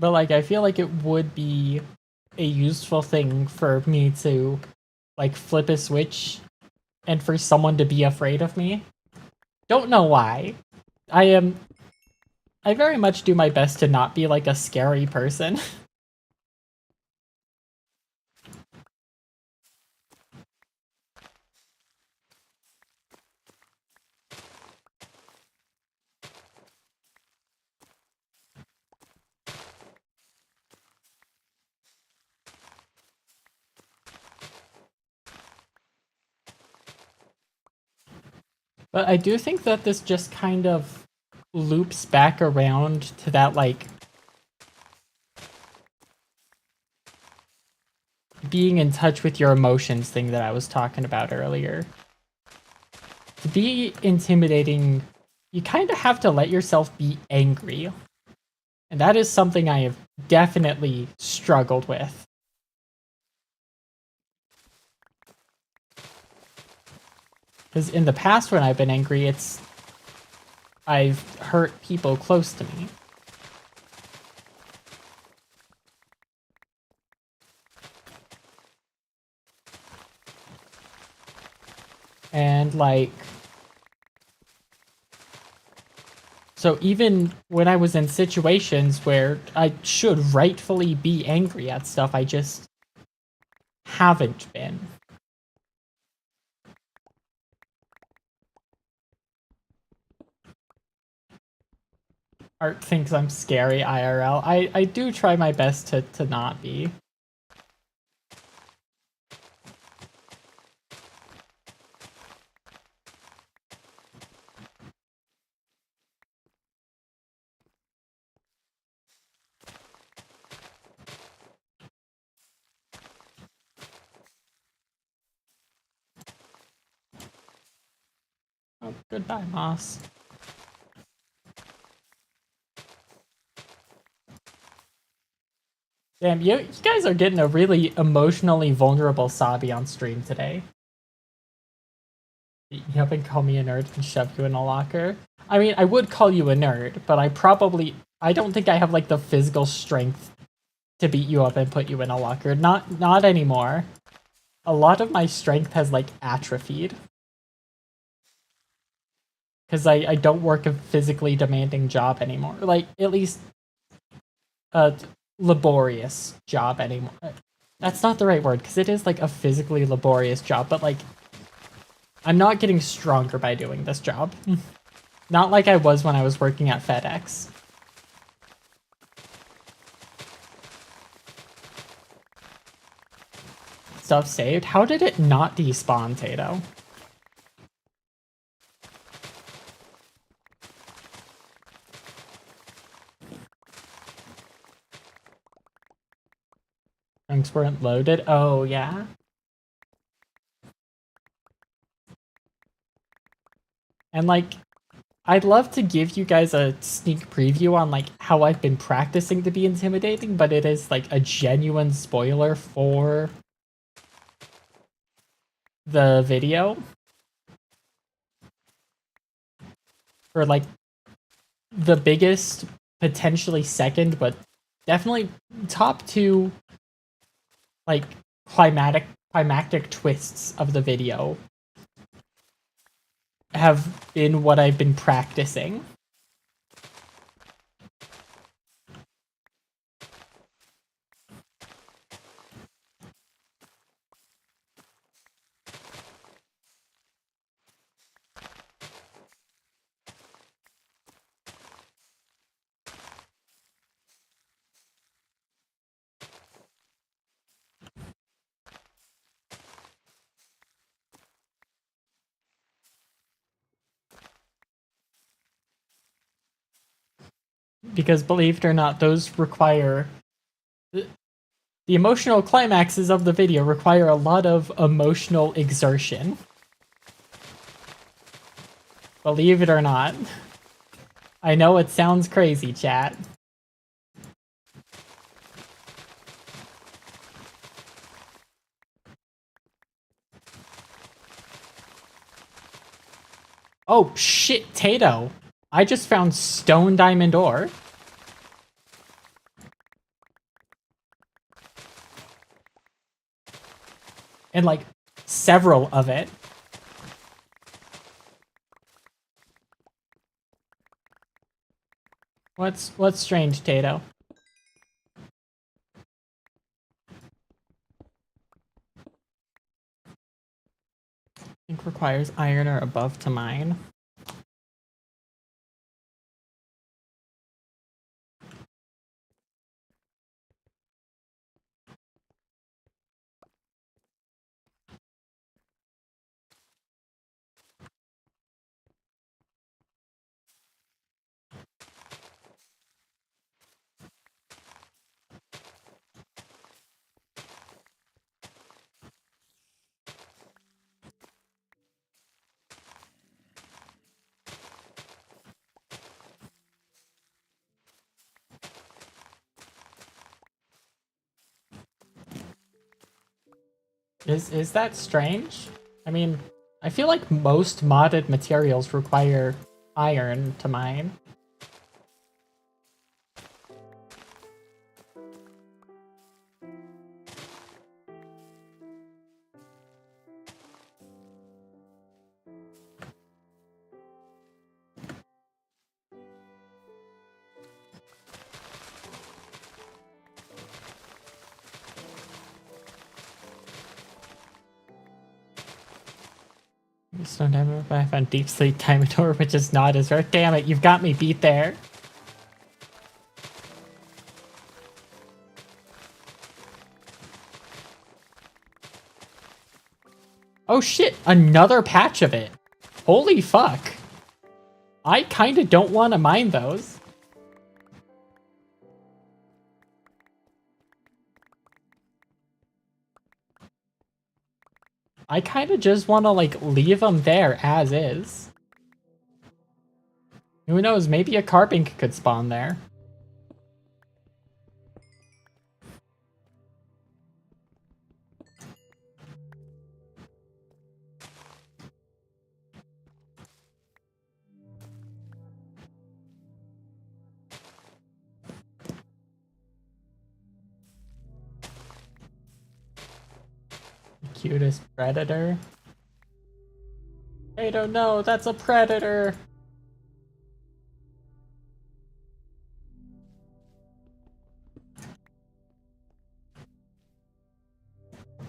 Speaker 1: like I feel like it would be a useful thing for me to like flip a switch and for someone to be afraid of me. Don't know why. I very much do my best to not be like a scary person. But I do think that this just kind of loops back around to that, like, being in touch with your emotions thing that I was talking about earlier. To be intimidating, you kind of have to let yourself be angry. And that is something I have definitely struggled with. Because in the past when I've been angry, I've hurt people close to me. And like, so even when I was in situations where I should rightfully be angry at stuff, I just haven't been. Art thinks I'm scary IRL. I do try my best to not be. Oh, goodbye, Moss. Damn, you guys are getting a really emotionally vulnerable Sabi on stream today. You haven't called me a nerd and shove you in a locker. I mean, I would call you a nerd, but I don't think I have like the physical strength to beat you up and put you in a locker. Not anymore. A lot of my strength has like atrophied. Because I don't work a physically demanding job anymore. Like, at least a laborious job anymore. That's not the right word, because it is like a physically laborious job, but like, I'm not getting stronger by doing this job. Not like I was when I was working at FedEx. Stuff saved? How did it not despawn, Tato? Chunks weren't loaded? Oh, yeah? And like, I'd love to give you guys a sneak preview on like how I've been practicing to be intimidating, but it is like a genuine spoiler for the video. For like the biggest, potentially second, but definitely top two like climactic twists of the video have been what I've been practicing. Because believe it or not, those require the emotional climaxes of the video require a lot of emotional exertion. Believe it or not. I know it sounds crazy, chat. Oh shit, Tato. I just found stone diamond ore. And like several of it. What's strange, Tato? I think requires iron or above to mine. Is that strange? I mean, I feel like most modded materials require iron to mine. Stone diamond, but I found deep sleep diamond ore, which is not as rare. Damn it, you've got me beat there. Oh shit, another patch of it. Holy fuck. I kinda don't want to mine those. I kinda just want to like leave them there as is. Who knows, maybe a carbink could spawn there. Cutest predator. I don't know, that's a predator.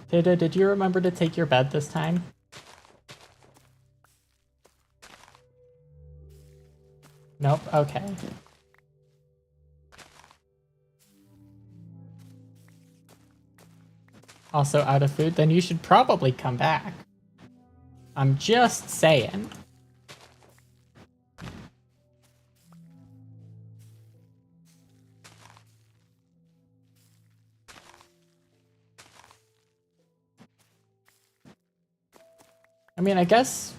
Speaker 1: Tata, did you remember to take your bed this time? Nope, okay. Also out of food, then you should probably come back. I'm just saying. I mean, I guess,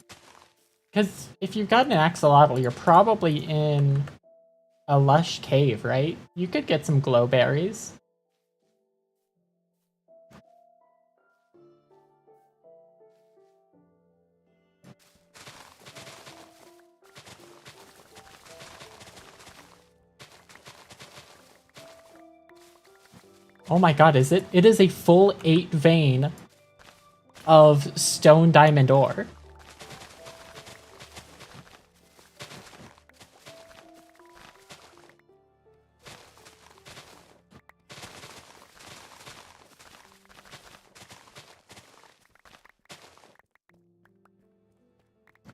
Speaker 1: because if you've got an axolotl, you're probably in a lush cave, right? You could get some glowberries. Oh my god, is it? It is a full 8 vein of stone diamond ore.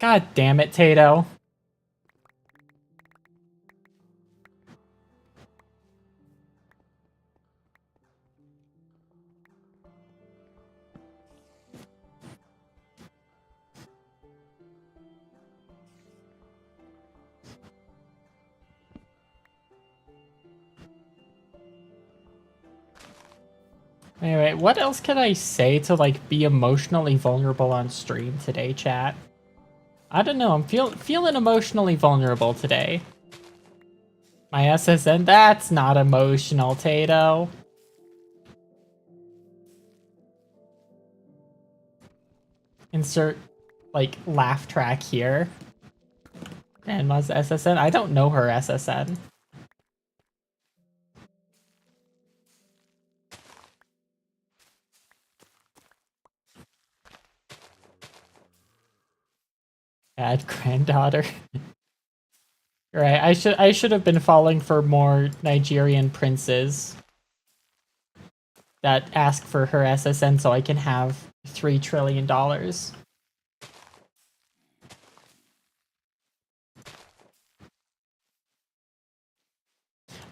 Speaker 1: God damn it, Tato. Anyway, what else can I say to like be emotionally vulnerable on stream today, chat? I don't know, I'm feeling emotionally vulnerable today. My SSN, that's not emotional, Tato. Insert, like, laugh track here. Grandma's SSN? I don't know her SSN. Bad granddaughter. Right, I should have been falling for more Nigerian princes that ask for her SSN so I can have $3 trillion.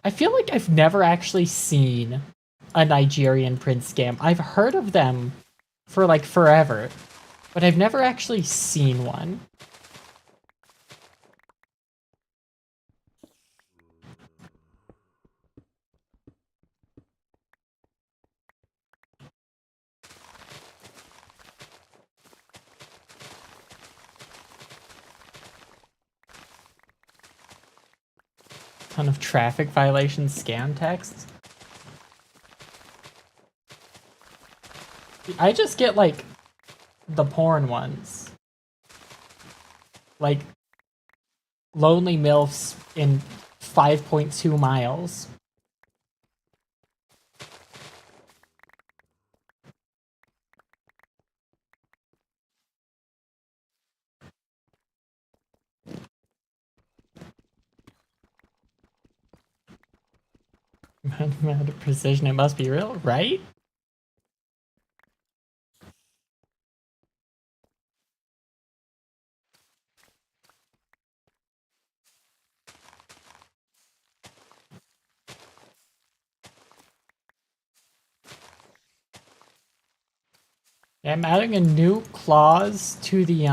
Speaker 1: I feel like I've never actually seen a Nigerian prince scam. I've heard of them for like forever, but I've never actually seen one. Ton of traffic violation scam texts. I just get like the porn ones. Like lonely MILFs in 5.2 miles. Amount of precision, it must be real, right? Yeah, I'm adding a new clause to the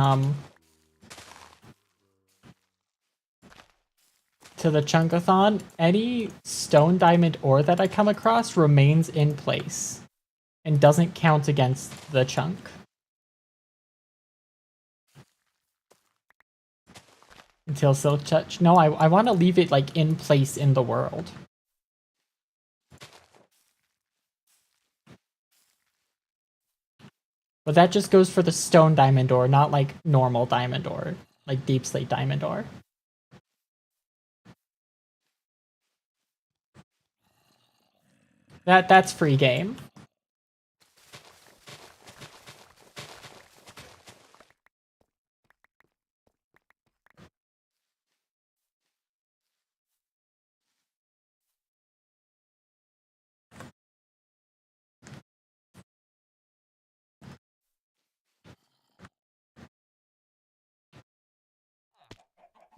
Speaker 1: Chunkathon. Any stone, diamond, ore that I come across remains in place and doesn't count against the chunk. Until silk touch. No, I want to leave it like in place in the world. But that just goes for the stone diamond ore, not like normal diamond ore, like deep slate diamond ore. That's free game.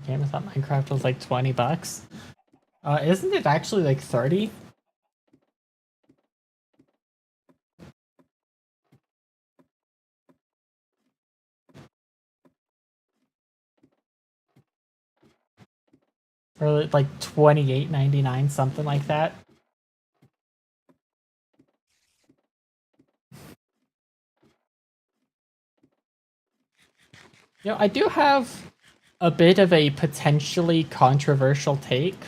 Speaker 1: Game, I thought Minecraft was like 20 bucks. Isn't it actually like 30? Or like 28.99, something like that. You know, I do have a bit of a potentially controversial take.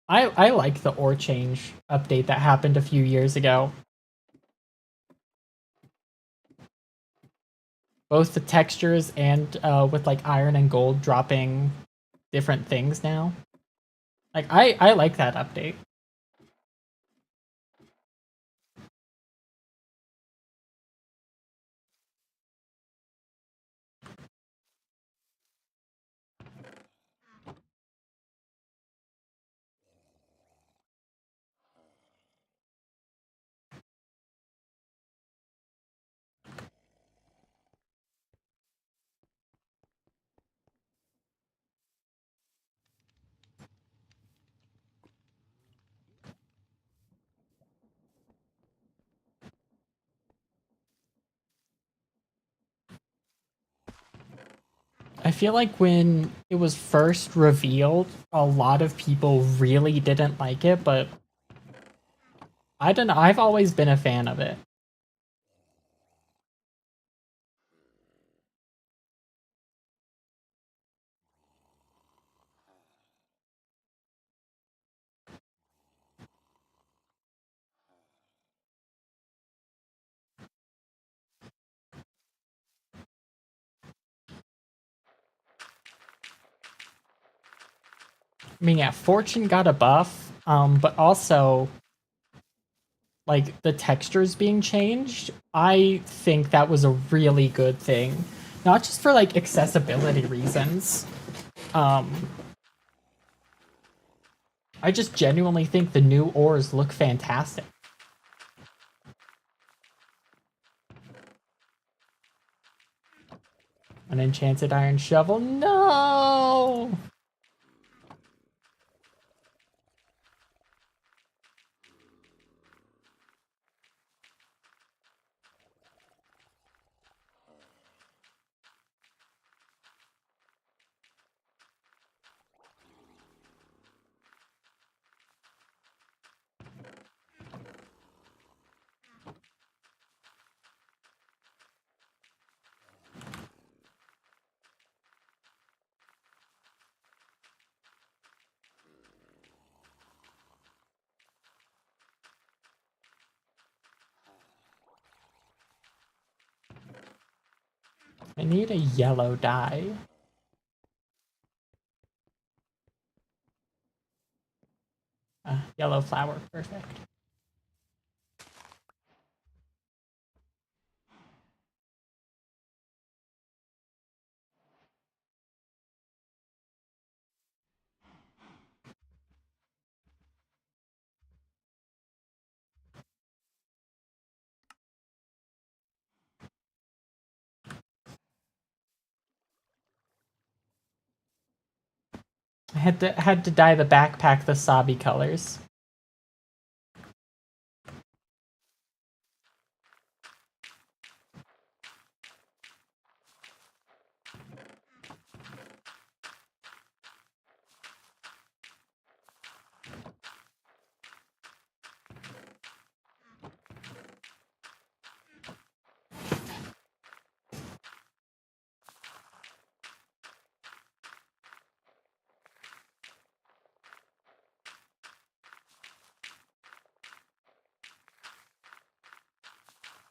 Speaker 1: I like the ore change update that happened a few years ago. Both the textures and with like iron and gold dropping different things now. Like I like that update. I feel like when it was first revealed, a lot of people really didn't like it, but I don't know. I've always been a fan of it. I mean, yeah, Fortune got a buff, but also like the textures being changed. I think that was a really good thing, not just for like accessibility reasons. Um, I just genuinely think the new ores look fantastic. An enchanted iron shovel? No! I need a yellow dye. Yellow flower, perfect. I had to dye the backpack the Usabi colors.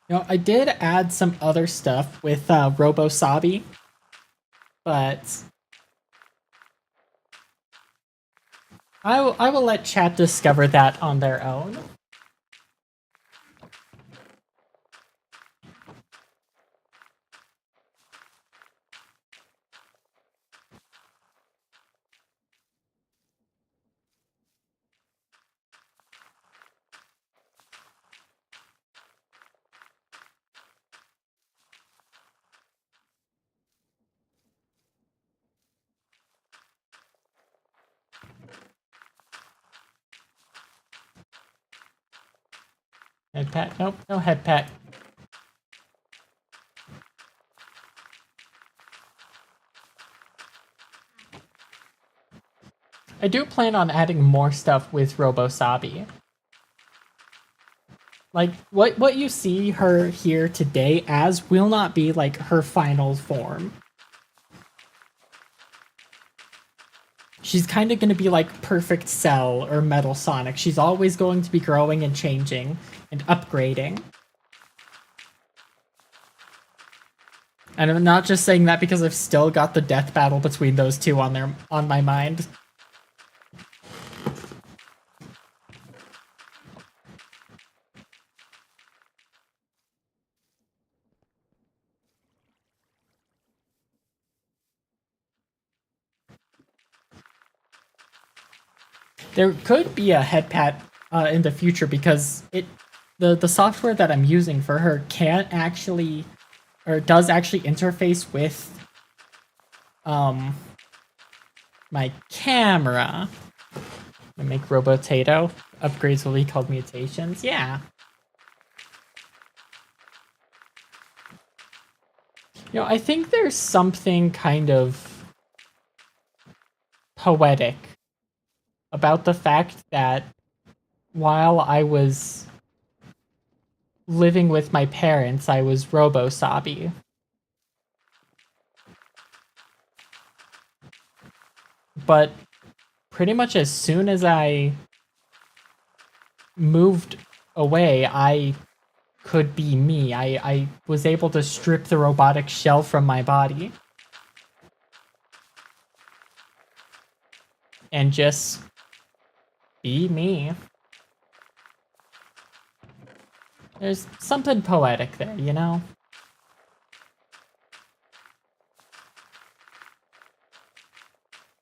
Speaker 1: You know, I did add some other stuff with Robo-Sabi, but I will let chat discover that on their own. Head pat? Nope, no head pat. I do plan on adding more stuff with Robo-Sabi. Like, what you see her here today as will not be, like, her final form. She's kind of going to be like Perfect Cell or Metal Sonic. She's always going to be growing and changing and upgrading. And I'm not just saying that because I've still got the death battle between those two on my mind. There could be a head pat in the future because the software that I'm using for her can't actually, or does actually interface with my camera. I make Robotato. Upgrades will be called mutations. Yeah. You know, I think there's something kind of poetic about the fact that while I was living with my parents, I was Robo-Sabi. But pretty much as soon as I moved away, I could be me. I was able to strip the robotic shell from my body. And just be me. There's something poetic there, you know?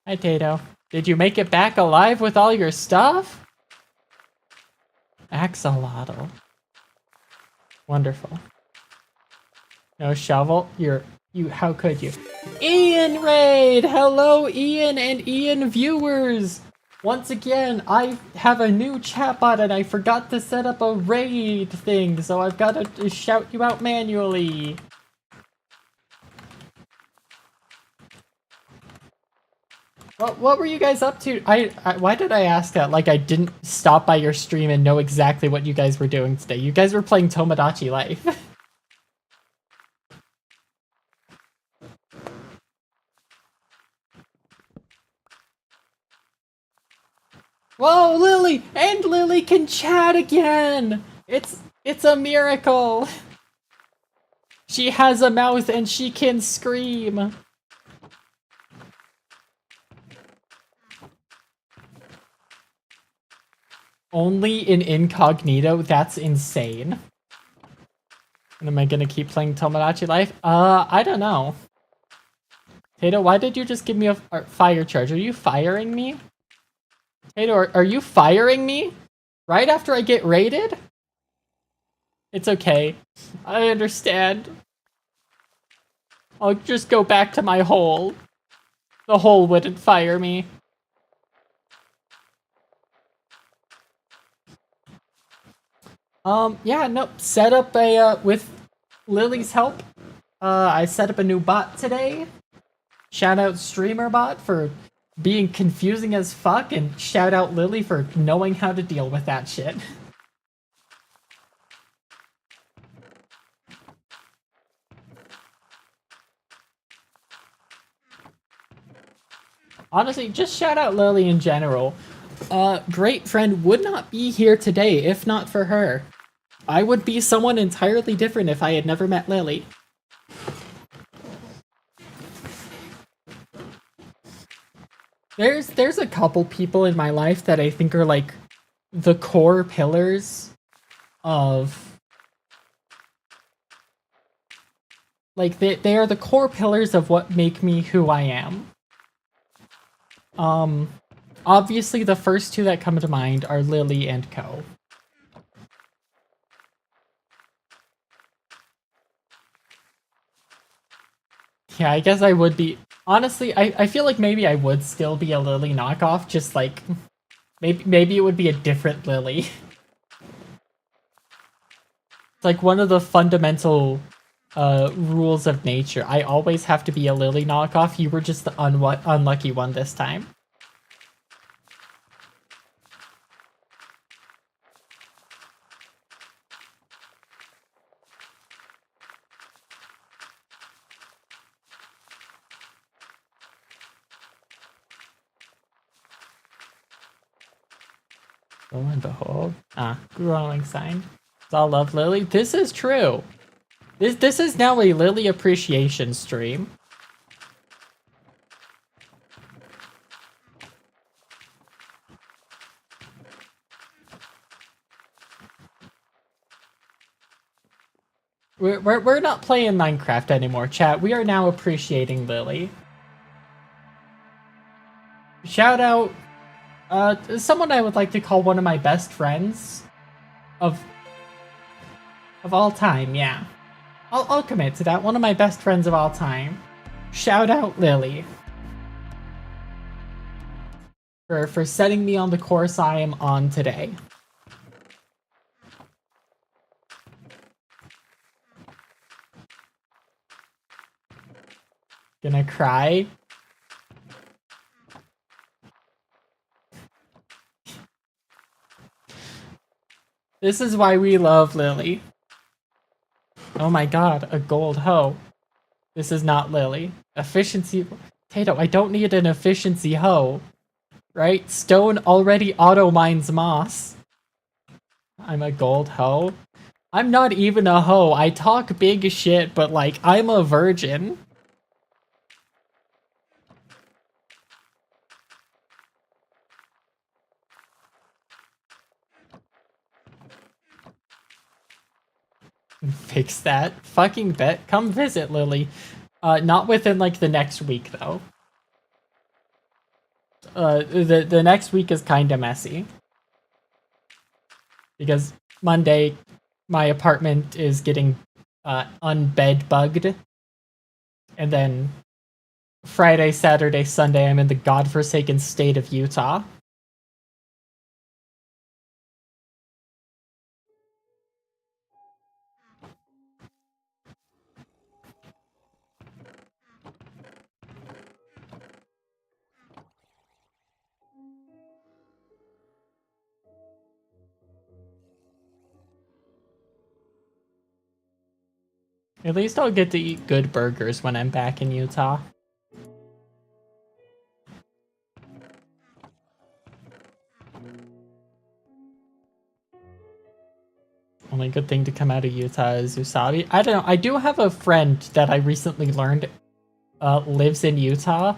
Speaker 1: Hi, Tato. Did you make it back alive with all your stuff? Axolotl. Wonderful. No shovel? How could you? Ian Raid! Hello, Ian and Ian viewers! Once again, I have a new chatbot and I forgot to set up a raid thing, so I've got to shout you out manually. What were you guys up to? Why did I ask that? Like I didn't stop by your stream and know exactly what you guys were doing today. You guys were playing Tomodachi Life. Whoa, Lily! And Lily can chat again! It's a miracle! She has a mouth and she can scream. Only in incognito? That's insane. And am I gonna keep playing Tomodachi Life? I don't know. Tato, why did you just give me a fire charge? Are you firing me? Tato, are you firing me? Right after I get raided? It's okay. I understand. I'll just go back to my hole. The hole wouldn't fire me. Yeah, no, set up a, with Lily's help, I set up a new bot today. Shout out StreamerBot for being confusing as fuck, and shout out Lily for knowing how to deal with that shit. Honestly, just shout out Lily in general. Great friend would not be here today if not for her. I would be someone entirely different if I had never met Lily. There's a couple people in my life that I think are like the core pillars of like they are the core pillars of what make me who I am. Obviously the first two that come to mind are Lily and Co. Yeah, I guess I would be. Honestly, I feel like maybe I would still be a Lily knockoff, just like maybe it would be a different Lily. It's like one of the fundamental rules of nature. I always have to be a Lily knockoff. You were just the unlucky one this time. Lo and behold. Growing sign. It's all love, Lily. This is true. This is now a Lily appreciation stream. We're not playing Minecraft anymore, chat. We are now appreciating Lily. Shout out someone I would like to call one of my best friends of all time, yeah. I'll commit to that. One of my best friends of all time. Shout out Lily. For setting me on the course I am on today. Gonna cry? This is why we love Lily. Oh my god, a gold hoe. This is not Lily. Efficiency... Tato, I don't need an efficiency hoe. Right? Stone already auto-mines moss. I'm a gold hoe? I'm not even a hoe. I talk big shit, but like, I'm a virgin. Fix that. Fucking bet. Come visit, Lily. Not within, like, the next week, though. The next week is kinda messy. Because Monday, my apartment is getting, unbed bugged. And then Friday, Saturday, Sunday, I'm in the godforsaken state of Utah. At least I'll get to eat good burgers when I'm back in Utah. Only good thing to come out of Utah is Usabi. I don't know. I do have a friend that I recently learned lives in Utah,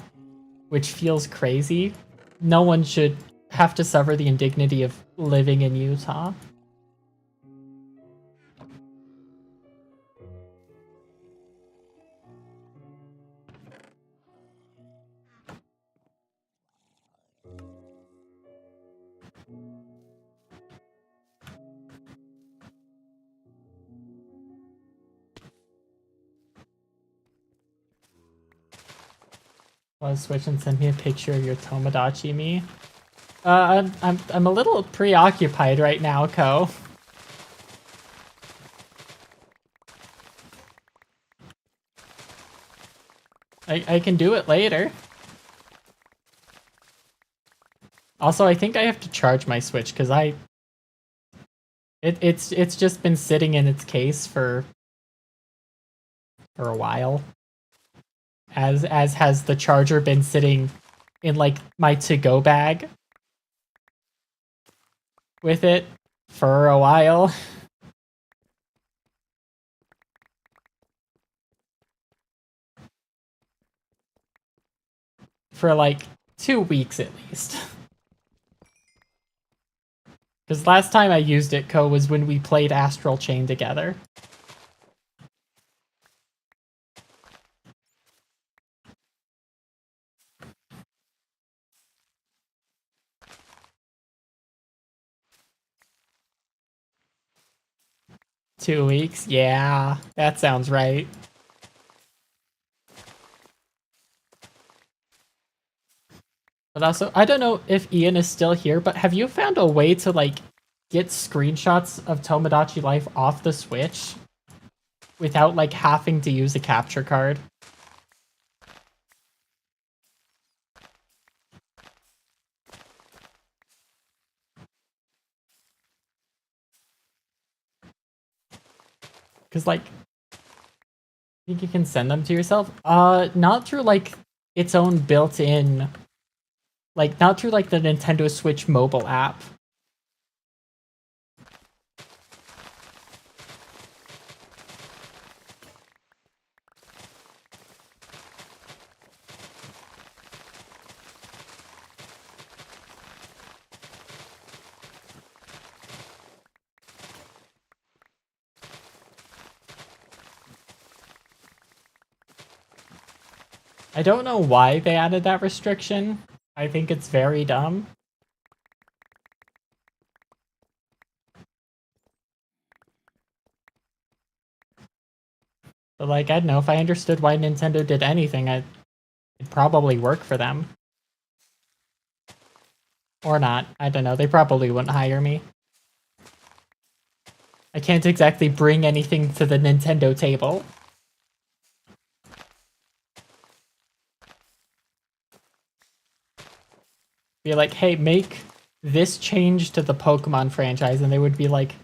Speaker 1: which feels crazy. No one should have to suffer the indignity of living in Utah. Want to switch and send me a picture of your Tomodachi me? I'm a little preoccupied right now, Ko. I can do it later. Also, I think I have to charge my Switch because it's just been sitting in its case for a while. As has the charger been sitting in like my to-go bag with it for a while. For like 2 weeks at least. Because last time I used it, Ko, was when we played Astral Chain together. Two weeks? Yeah, that sounds right. But also, I don't know if Ian is still here, but have you found a way to, like, get screenshots of Tomodachi Life off the Switch without, like, having to use a capture card? Because, like, I think you can send them to yourself? Not through, like, its own built-in... Like, not through, like, the Nintendo Switch mobile app. I don't know why they added that restriction. I think it's very dumb. But, like, I don't know, if I understood why Nintendo did anything, it'd probably work for them. Or not. I don't know. They probably wouldn't hire me. I can't exactly bring anything to the Nintendo table. Be like, hey, make this change to the Pokemon franchise, and they would be like,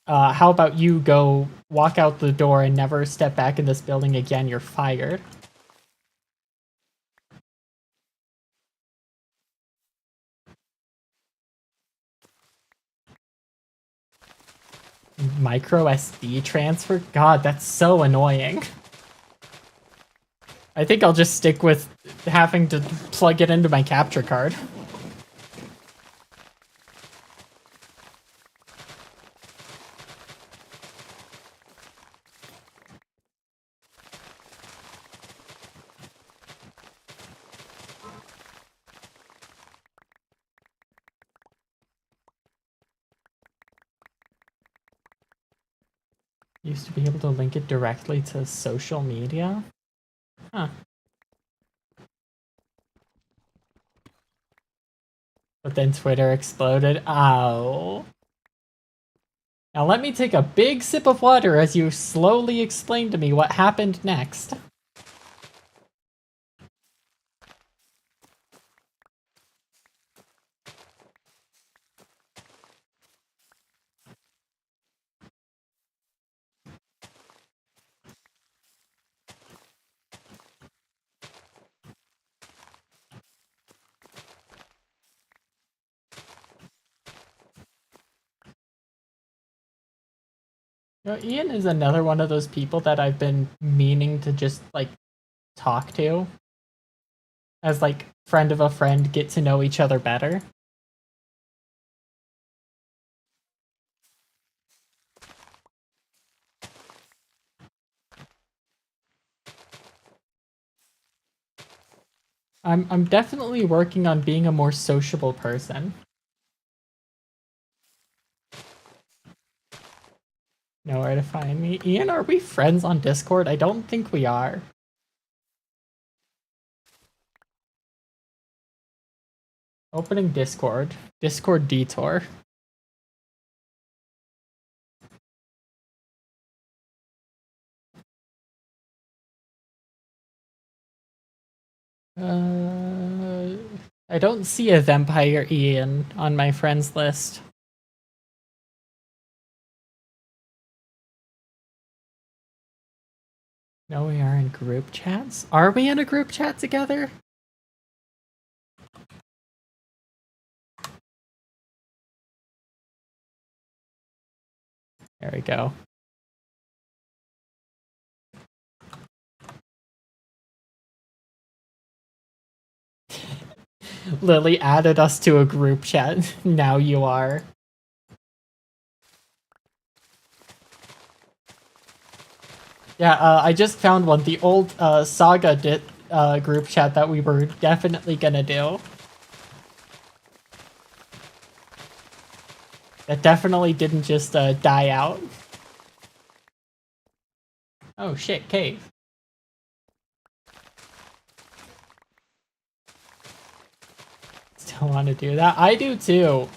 Speaker 1: how about you go walk out the door and never step back in this building again, you're fired. Micro SD transfer? God, that's so annoying. I think I'll just stick with having to plug it into my capture card. Used to be able to link it directly to social media? Huh. But then Twitter exploded. Ow. Now let me take a big sip of water as you slowly explain to me what happened next. You know, Ian is another one of those people that I've been meaning to just like talk to as like friend of a friend, get to know each other better. I'm definitely working on being a more sociable person. Know where to find me. Ian, are we friends on Discord? I don't think we are. Opening Discord. Discord detour. I don't see a vampire Ian on my friends list. No, we are in group chats? Are we in a group chat together? There we go. Lily added us to a group chat. Now you are. Yeah, I just found one. The old Saga group chat that we were definitely gonna do. That definitely didn't just die out. Oh shit, cave. Still want to do that? I do too.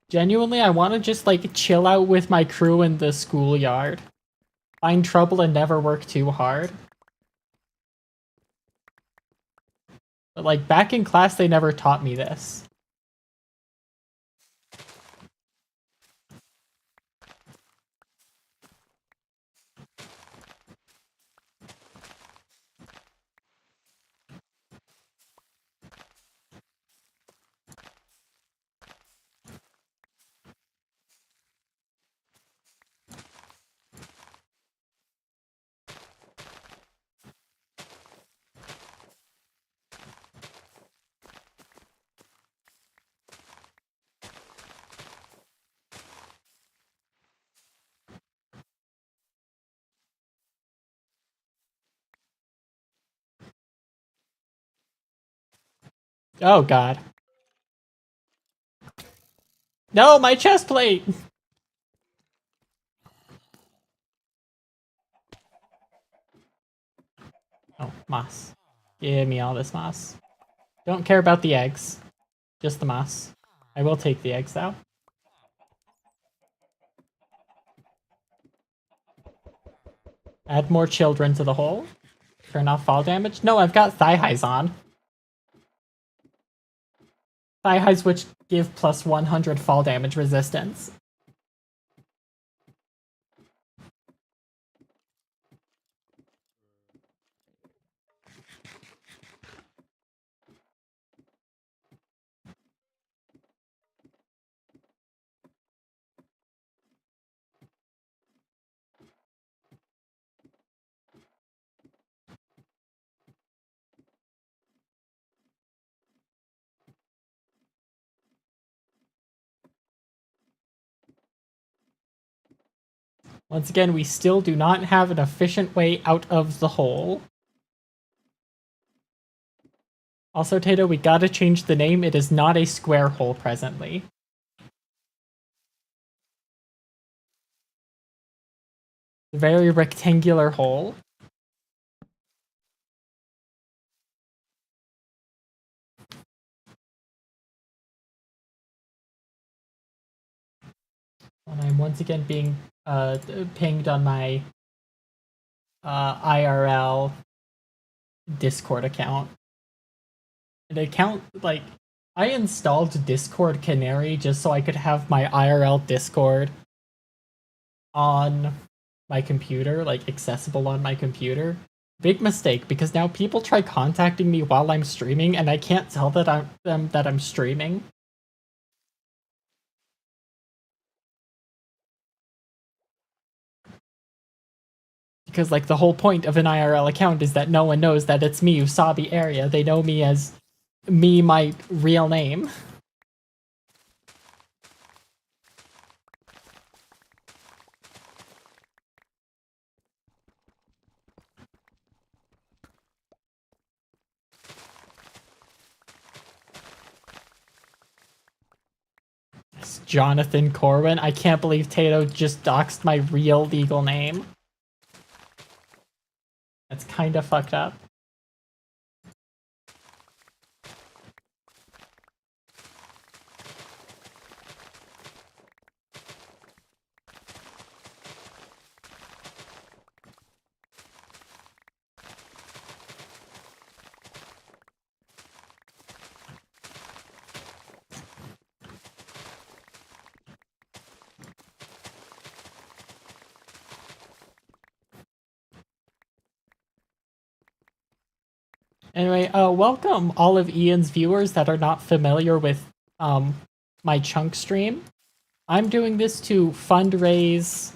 Speaker 1: Genuinely, I want to just like chill out with my crew in the schoolyard. Find trouble and never work too hard. But like back in class, they never taught me this. Oh god. No, my chest plate! Oh, moss. Give me all this moss. Don't care about the eggs. Just the moss. I will take the eggs though. Add more children to the hole. Turn off fall damage. No, I've got thigh highs on. Thigh highs which give plus 100 fall damage resistance. Once again, we still do not have an efficient way out of the hole. Also, Tato, we gotta change the name. It is not a square hole presently. A very rectangular hole. And I'm once again being pinged on my IRL Discord account. An account, like, I installed Discord Canary just so I could have my IRL Discord on my computer, like, accessible on my computer. Big mistake, because now people try contacting me while I'm streaming, and I can't tell that I'm streaming. Because, like, the whole point of an IRL account is that no one knows that it's me, Usabi Eria. They know me as me, my real name. It's Jonathan Corwin. I can't believe Tato just doxed my real legal name. That's kind of fucked up. Anyway, welcome all of Ian's viewers that are not familiar with my chunk stream. I'm doing this to fundraise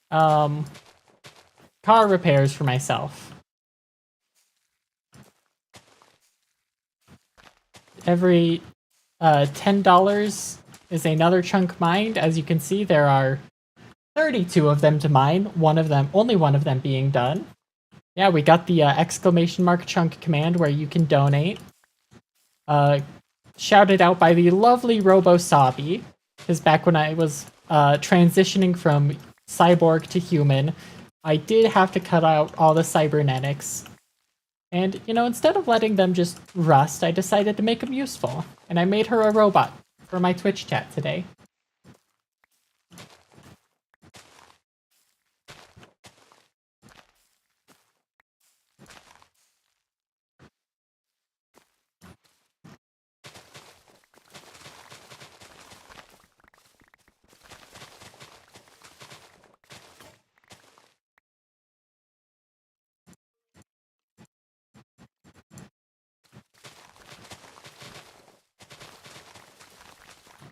Speaker 1: car repairs for myself. Every $10 is another chunk mined. As you can see, there are 32 of them to mine. Only one of them being done. Yeah, we got the exclamation mark chunk command where you can donate. Shouted out by the lovely Robo-Sabi, because back when I was transitioning from cyborg to human, I did have to cut out all the cybernetics. And, you know, instead of letting them just rust, I decided to make them useful. And I made her a robot for my Twitch chat today.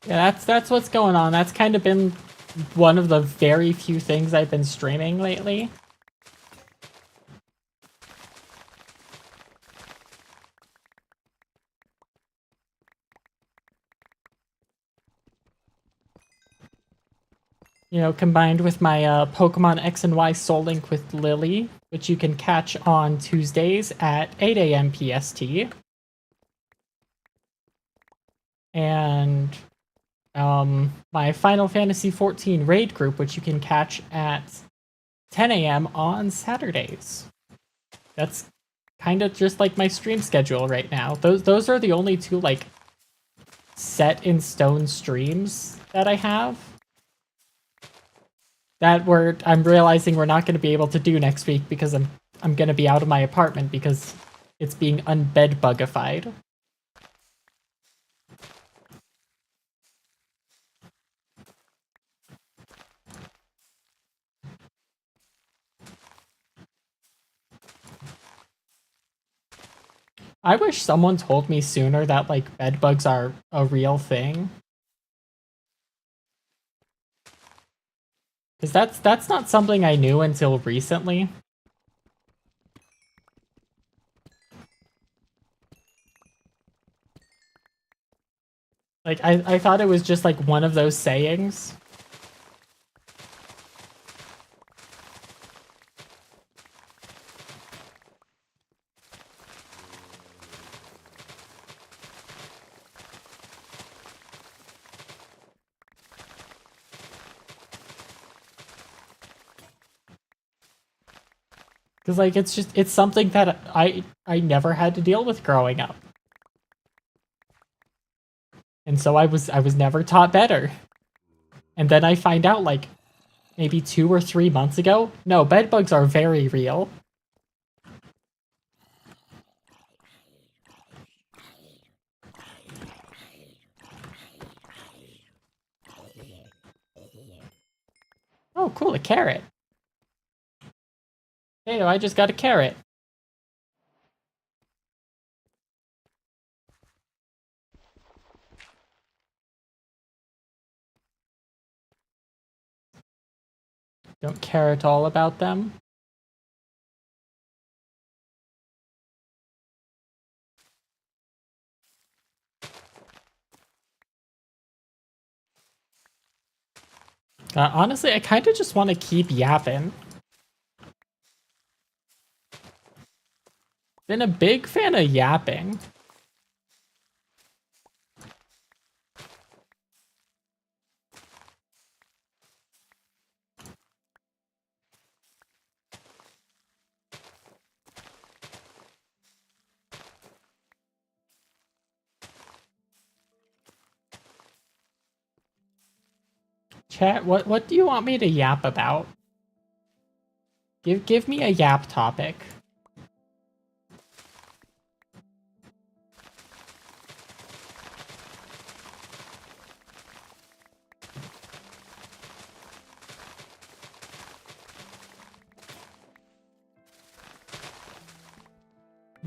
Speaker 1: Yeah, that's what's going on. That's kind of been one of the very few things I've been streaming lately. You know, combined with my Pokemon X and Y Soul Link with Lily, which you can catch on Tuesdays at 8 a.m. PST. And my Final Fantasy XIV raid group, which you can catch at 10 a.m. on Saturdays. That's kind of just like my stream schedule right now. Those are the only two like set in stone streams that I have. That I'm realizing we're not going to be able to do next week because I'm going to be out of my apartment because it's being unbedbugified. I wish someone told me sooner that like bedbugs are a real thing. Because that's not something I knew until recently. Like, I thought it was just like one of those sayings. Because like it's something that I never had to deal with growing up. And so I was never taught better. And then I find out like maybe 2 or 3 months ago, no, bedbugs are very real. Oh, cool, a carrot. Hey, I just got a carrot. Don't care at all about them. Honestly, I kind of just want to keep yapping. Been a big fan of yapping. Chat, what do you want me to yap about? Give me a yap topic.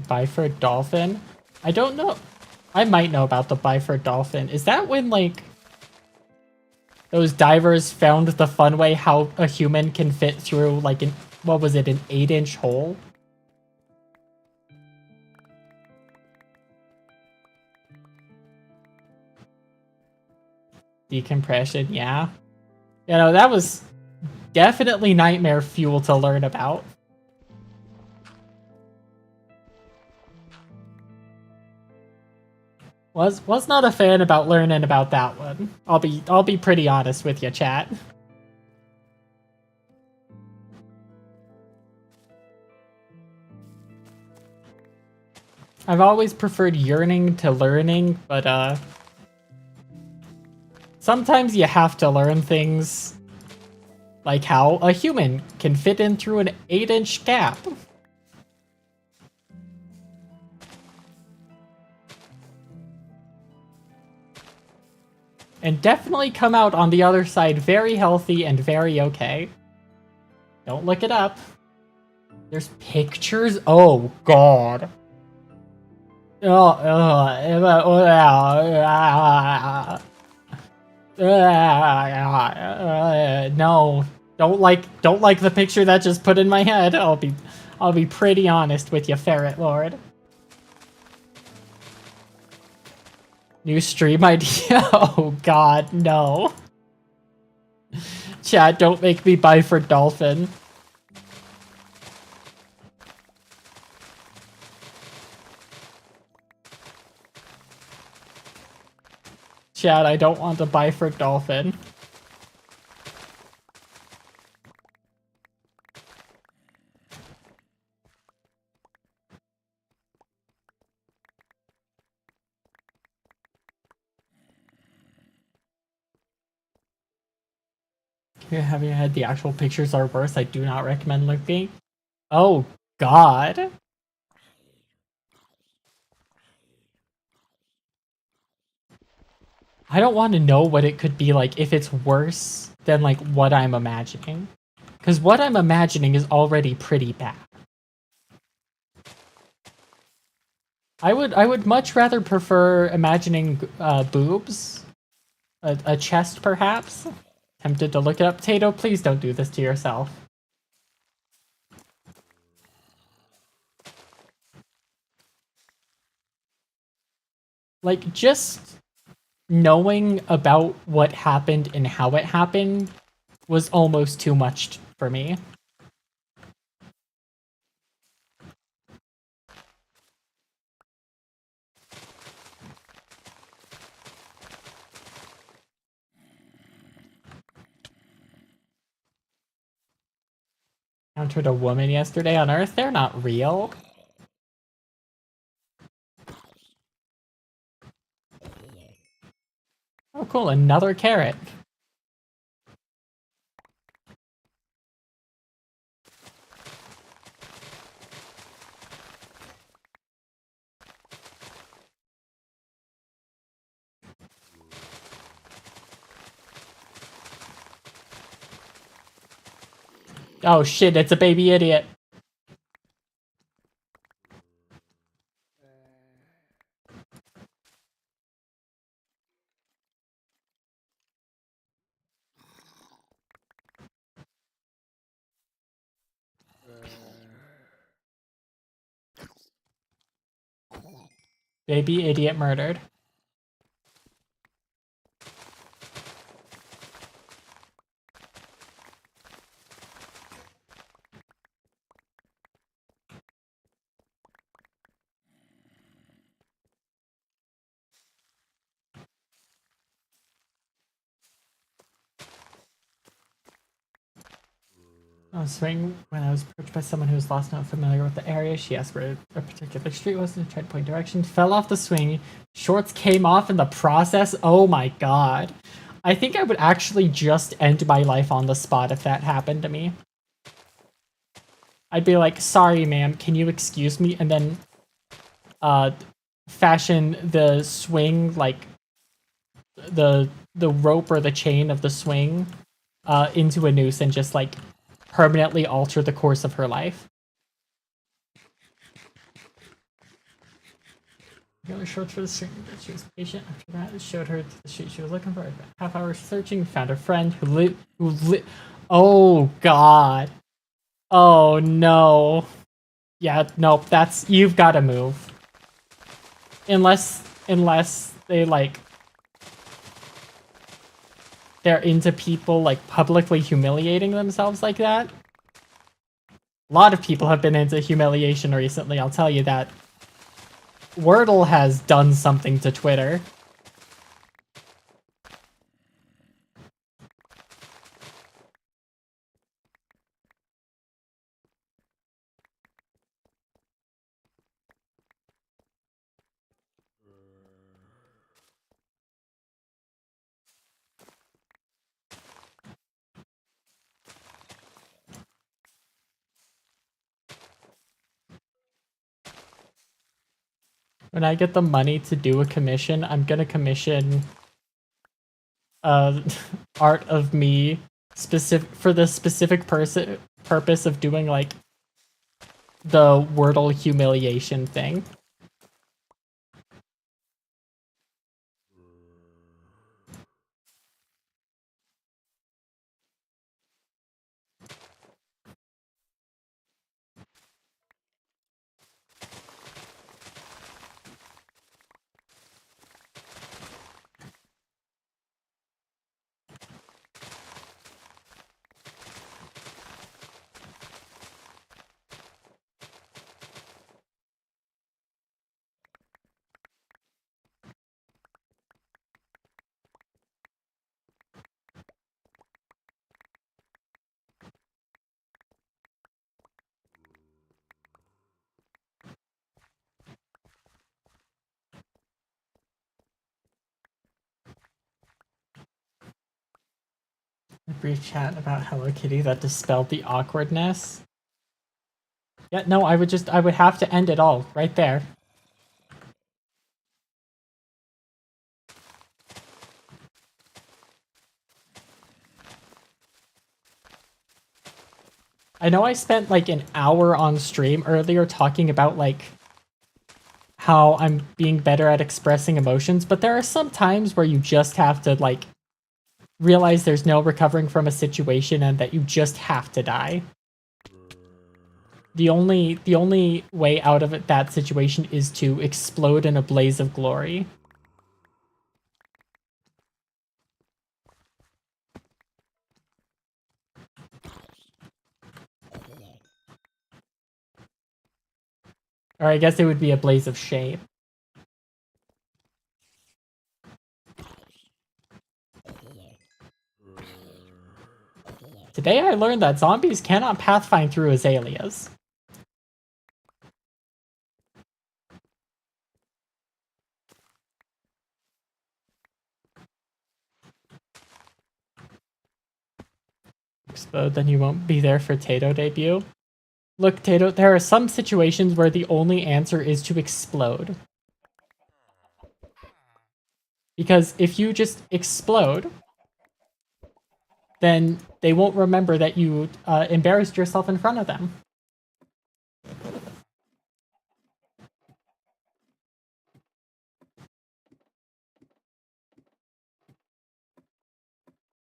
Speaker 1: Biford dolphin? I don't know. I might know about the Biford dolphin. Is that when, like, those divers found the fun way how a human can fit through, like, what was it, an 8-inch hole? Decompression, yeah. You know, that was definitely nightmare fuel to learn about. Was not a fan about learning about that one. I'll be pretty honest with you, chat. I've always preferred yearning to learning, but sometimes you have to learn things like how a human can fit in through an 8-inch gap. And definitely come out on the other side very healthy and very okay. Don't look it up. There's pictures? Oh, God. No. Don't like the picture that just put in my head. I'll be pretty honest with you, Ferret Lord. New stream idea? Oh God, no. Chat, don't make me buy for dolphin. Chat, I don't want to buy for dolphin. Have you had the actual pictures are worse? I do not recommend looking. Oh God. I don't want to know what it could be like if it's worse than like what I'm imagining. Because what I'm imagining is already pretty bad. I would much rather prefer imagining boobs. A chest, perhaps? Tempted to look it up. Tato, please don't do this to yourself. Like, just knowing about what happened and how it happened was almost too much for me. Encountered a woman yesterday on Earth. They're not real. Oh, cool. Another carrot. Oh shit, it's a baby idiot. Baby idiot murdered. On a swing, when I was approached by someone who was lost and not familiar with the area, she asked where a particular street was and tried to point direction. Fell off the swing. Shorts came off in the process. Oh my god. I think I would actually just end my life on the spot if that happened to me. I'd be like, sorry ma'am, can you excuse me? And then fashion the swing, like the rope or the chain of the swing into a noose and just like permanently alter the course of her life. Really short for the street, but she was patient. After that, it showed her to the street she was looking for. Half hour searching, found a friend who lived. Oh god. Oh no. Yeah, nope. That's, you've got to move. Unless they like, they're into people like publicly humiliating themselves like that. A lot of people have been into humiliation recently, I'll tell you that. Wordle has done something to Twitter. When I get the money to do a commission, I'm gonna commission art of me for the specific purpose of doing like the Wordle humiliation thing. A brief chat about Hello Kitty that dispelled the awkwardness. Yeah, no, I would have to end it all right there. I know I spent like an hour on stream earlier talking about like how I'm being better at expressing emotions, but there are some times where you just have to like realize there's no recovering from a situation and that you just have to die. The only way out of that situation is to explode in a blaze of glory. Or I guess it would be a blaze of shame. Today I learned that zombies cannot pathfind through azaleas. Explode, then you won't be there for Tato debut. Look, Tato, there are some situations where the only answer is to explode. Because if you just explode, then they won't remember that you embarrassed yourself in front of them.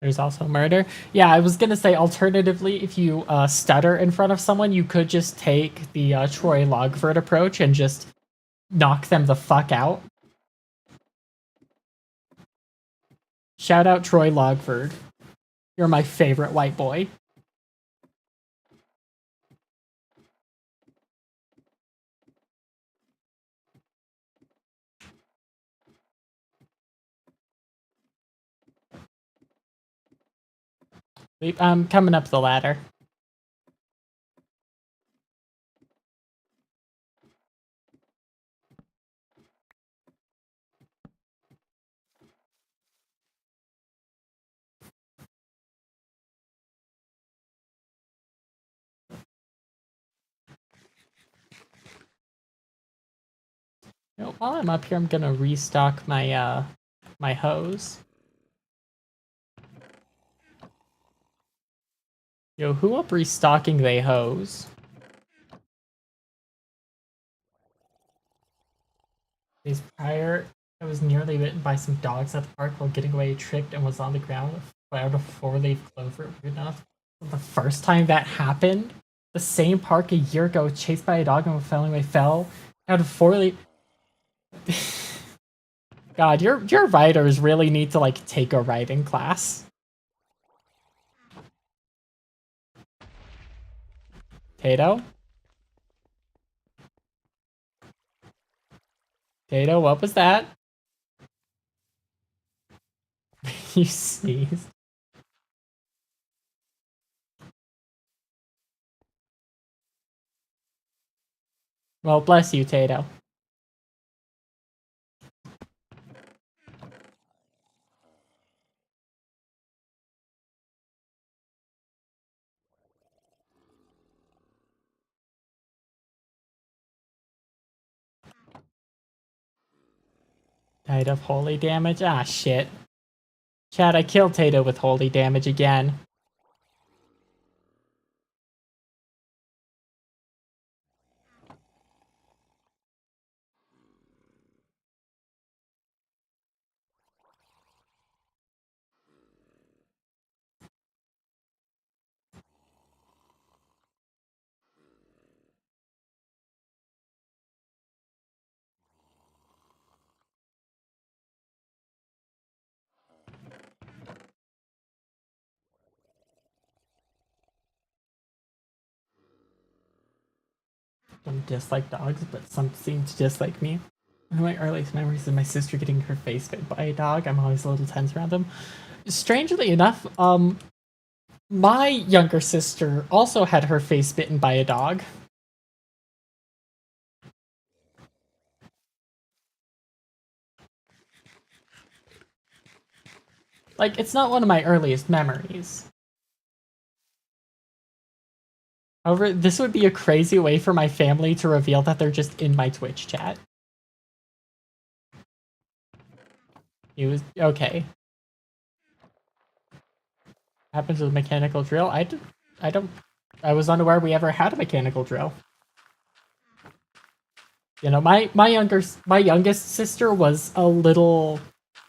Speaker 1: There's also murder. Yeah, I was gonna say, alternatively, if you stutter in front of someone, you could just take the Troy Logvert approach and just knock them the fuck out. Shout out Troy Logford. You're my favorite white boy. I'm coming up the ladder. You know, while I'm up here, I'm gonna restock my my hose. Yo, who up restocking they hose? Days prior, I was nearly bitten by some dogs at the park while getting away tripped and was on the ground without a four-leaf clover. Weird enough. The first time that happened, the same park a year ago, chased by a dog and falling away, fell out of four-leaf. God, your riders really need to like take a riding class. Tato? Tato, what was that? You sneezed. Well, bless you, Tato. Died of holy damage? Ah, shit. Chad, I killed Tato with holy damage again. Some dislike dogs, but some seem to dislike me. One of my earliest memories is my sister getting her face bit by a dog. I'm always a little tense around them. Strangely enough, my younger sister also had her face bitten by a dog. Like, it's not one of my earliest memories. However, this would be a crazy way for my family to reveal that they're just in my Twitch chat. He was okay. Happens with mechanical drill. I was unaware we ever had a mechanical drill. You know, my youngest sister was a little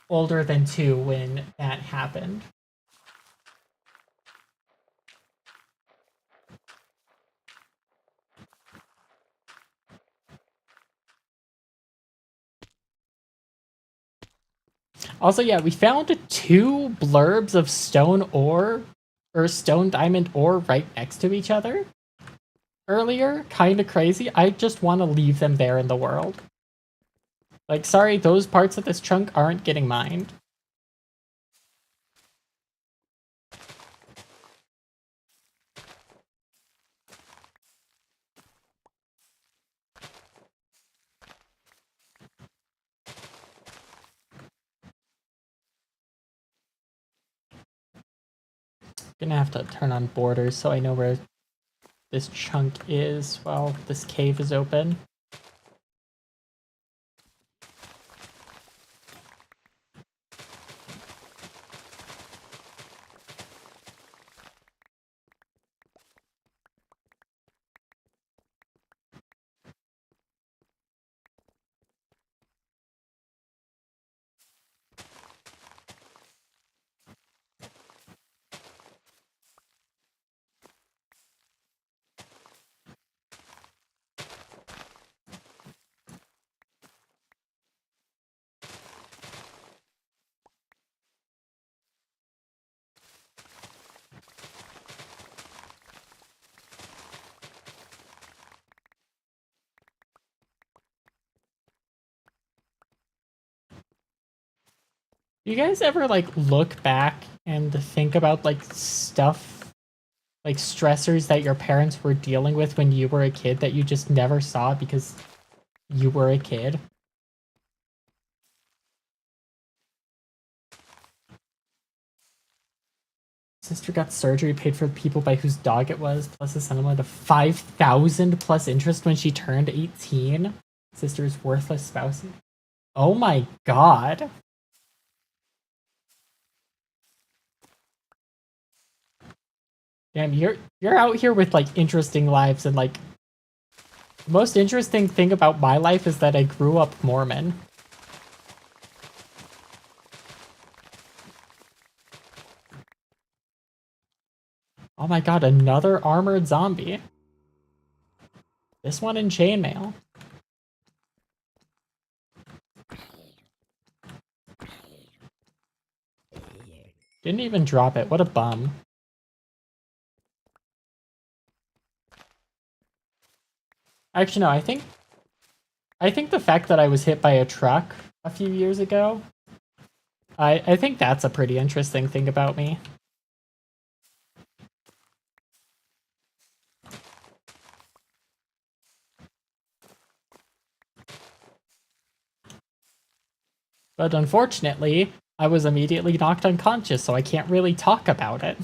Speaker 1: older than 2 when that happened. Also, yeah, we found 2 blurbs of stone ore or stone diamond ore right next to each other earlier. Kind of crazy. I just want to leave them there in the world. Like, sorry, those parts of this chunk aren't getting mined. Gonna have to turn on borders so I know where this chunk is while this cave is open. You guys ever like look back and think about like stuff, like stressors that your parents were dealing with when you were a kid that you just never saw because you were a kid? Sister got surgery paid for the people by whose dog it was, plus a settlement of 5,000 plus interest when she turned 18. Sister's worthless spouse. Oh my god. Damn, you're out here with like interesting lives, and like the most interesting thing about my life is that I grew up Mormon. Oh my god, another armored zombie. This one in chainmail. Didn't even drop it. What a bum. Actually, no, I think the fact that I was hit by a truck a few years ago, I think that's a pretty interesting thing about me. But unfortunately, I was immediately knocked unconscious, so I can't really talk about it.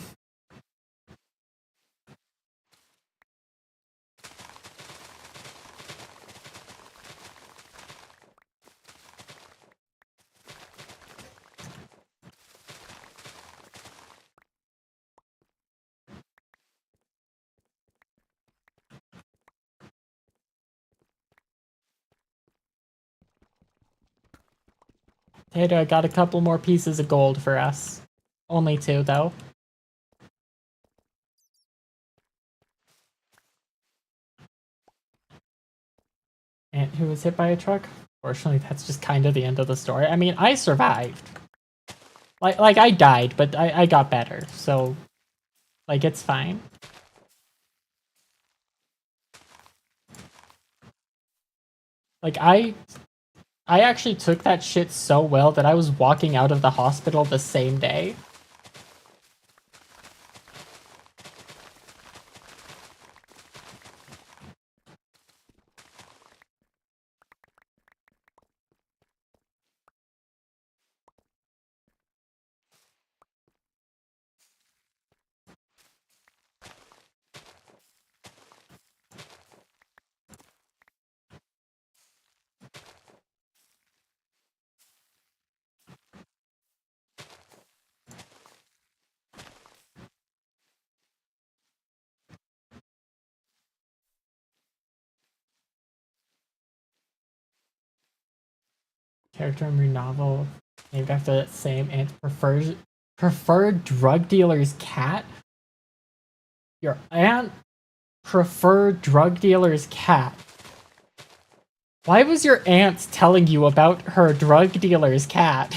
Speaker 1: Tato, I got a couple more pieces of gold for us. Only 2, though. And who was hit by a truck? Fortunately, that's just kind of the end of the story. I mean, I survived. Like I died, but I got better, so like it's fine. Like I actually took that shit so well that I was walking out of the hospital the same day. Character in your novel named after that same aunt preferred drug dealer's cat? Your aunt preferred drug dealer's cat. Why was your aunt telling you about her drug dealer's cat?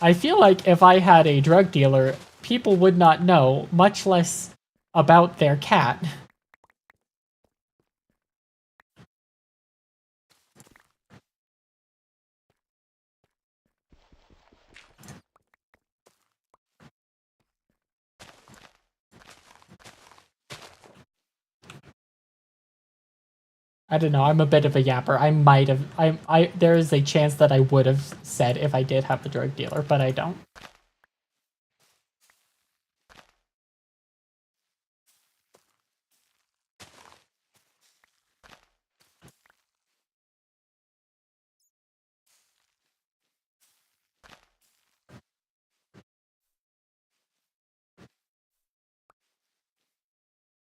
Speaker 1: I feel like if I had a drug dealer, people would not know, much less about their cat. I don't know, I'm a bit of a yapper. I might have there is a chance that I would have said if I did have the drug dealer, but I don't.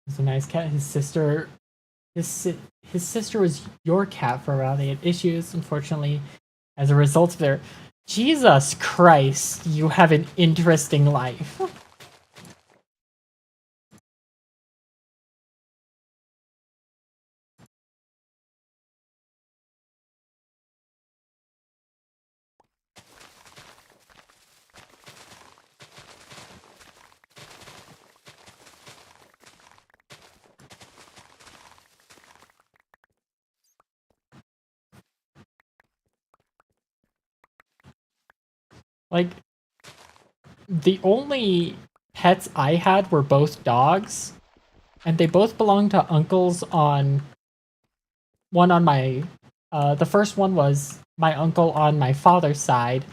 Speaker 1: It's a nice cat. His sister was your cat for a while. They had issues, unfortunately, as a result of their. Jesus Christ, you have an interesting life. Like, the only pets I had were both dogs, and they both belonged to uncles on... One on my... the first one was my uncle on my father's side.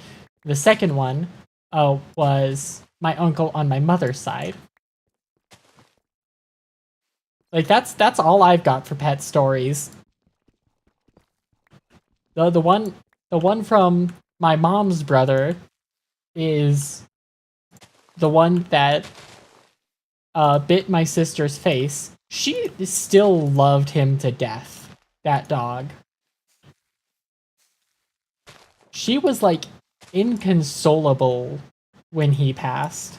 Speaker 1: The second one was my uncle on my mother's side. Like, that's all I've got for pet stories. The one from my mom's brother is the one that bit my sister's face. She still loved him to death, that dog. She was like inconsolable when he passed.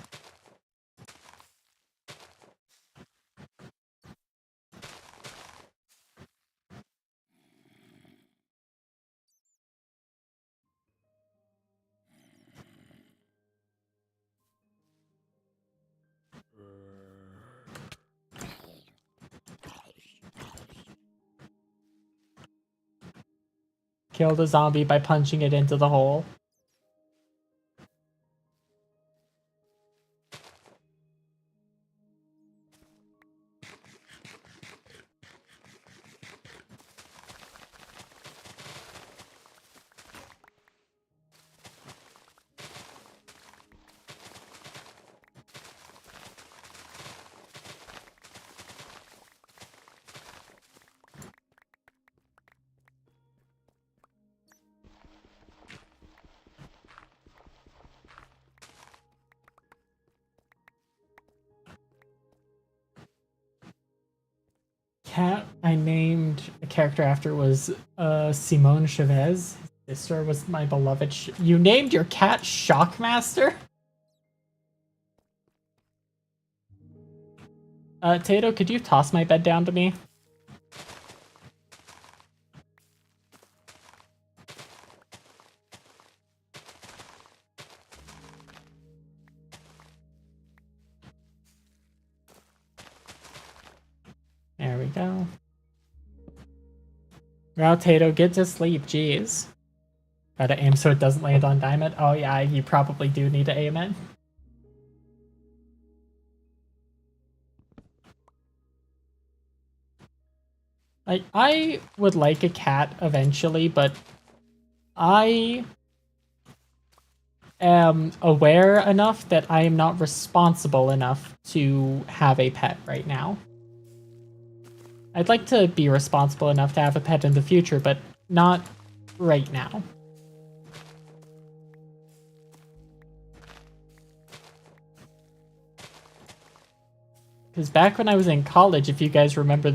Speaker 1: Kill the zombie by punching it into the hole. Cat I named a character after was Simone Chavez. His sister was my beloved. You named your cat Shockmaster? Tato, could you toss my bed down to me? There we go. Well, Tato, get to sleep, jeez. Gotta aim so it doesn't land on diamond. Oh yeah, you probably do need to aim it. Like, I would like a cat eventually, but I am aware enough that I am not responsible enough to have a pet right now. I'd like to be responsible enough to have a pet in the future, but not right now. Because back when I was in college, if you guys remember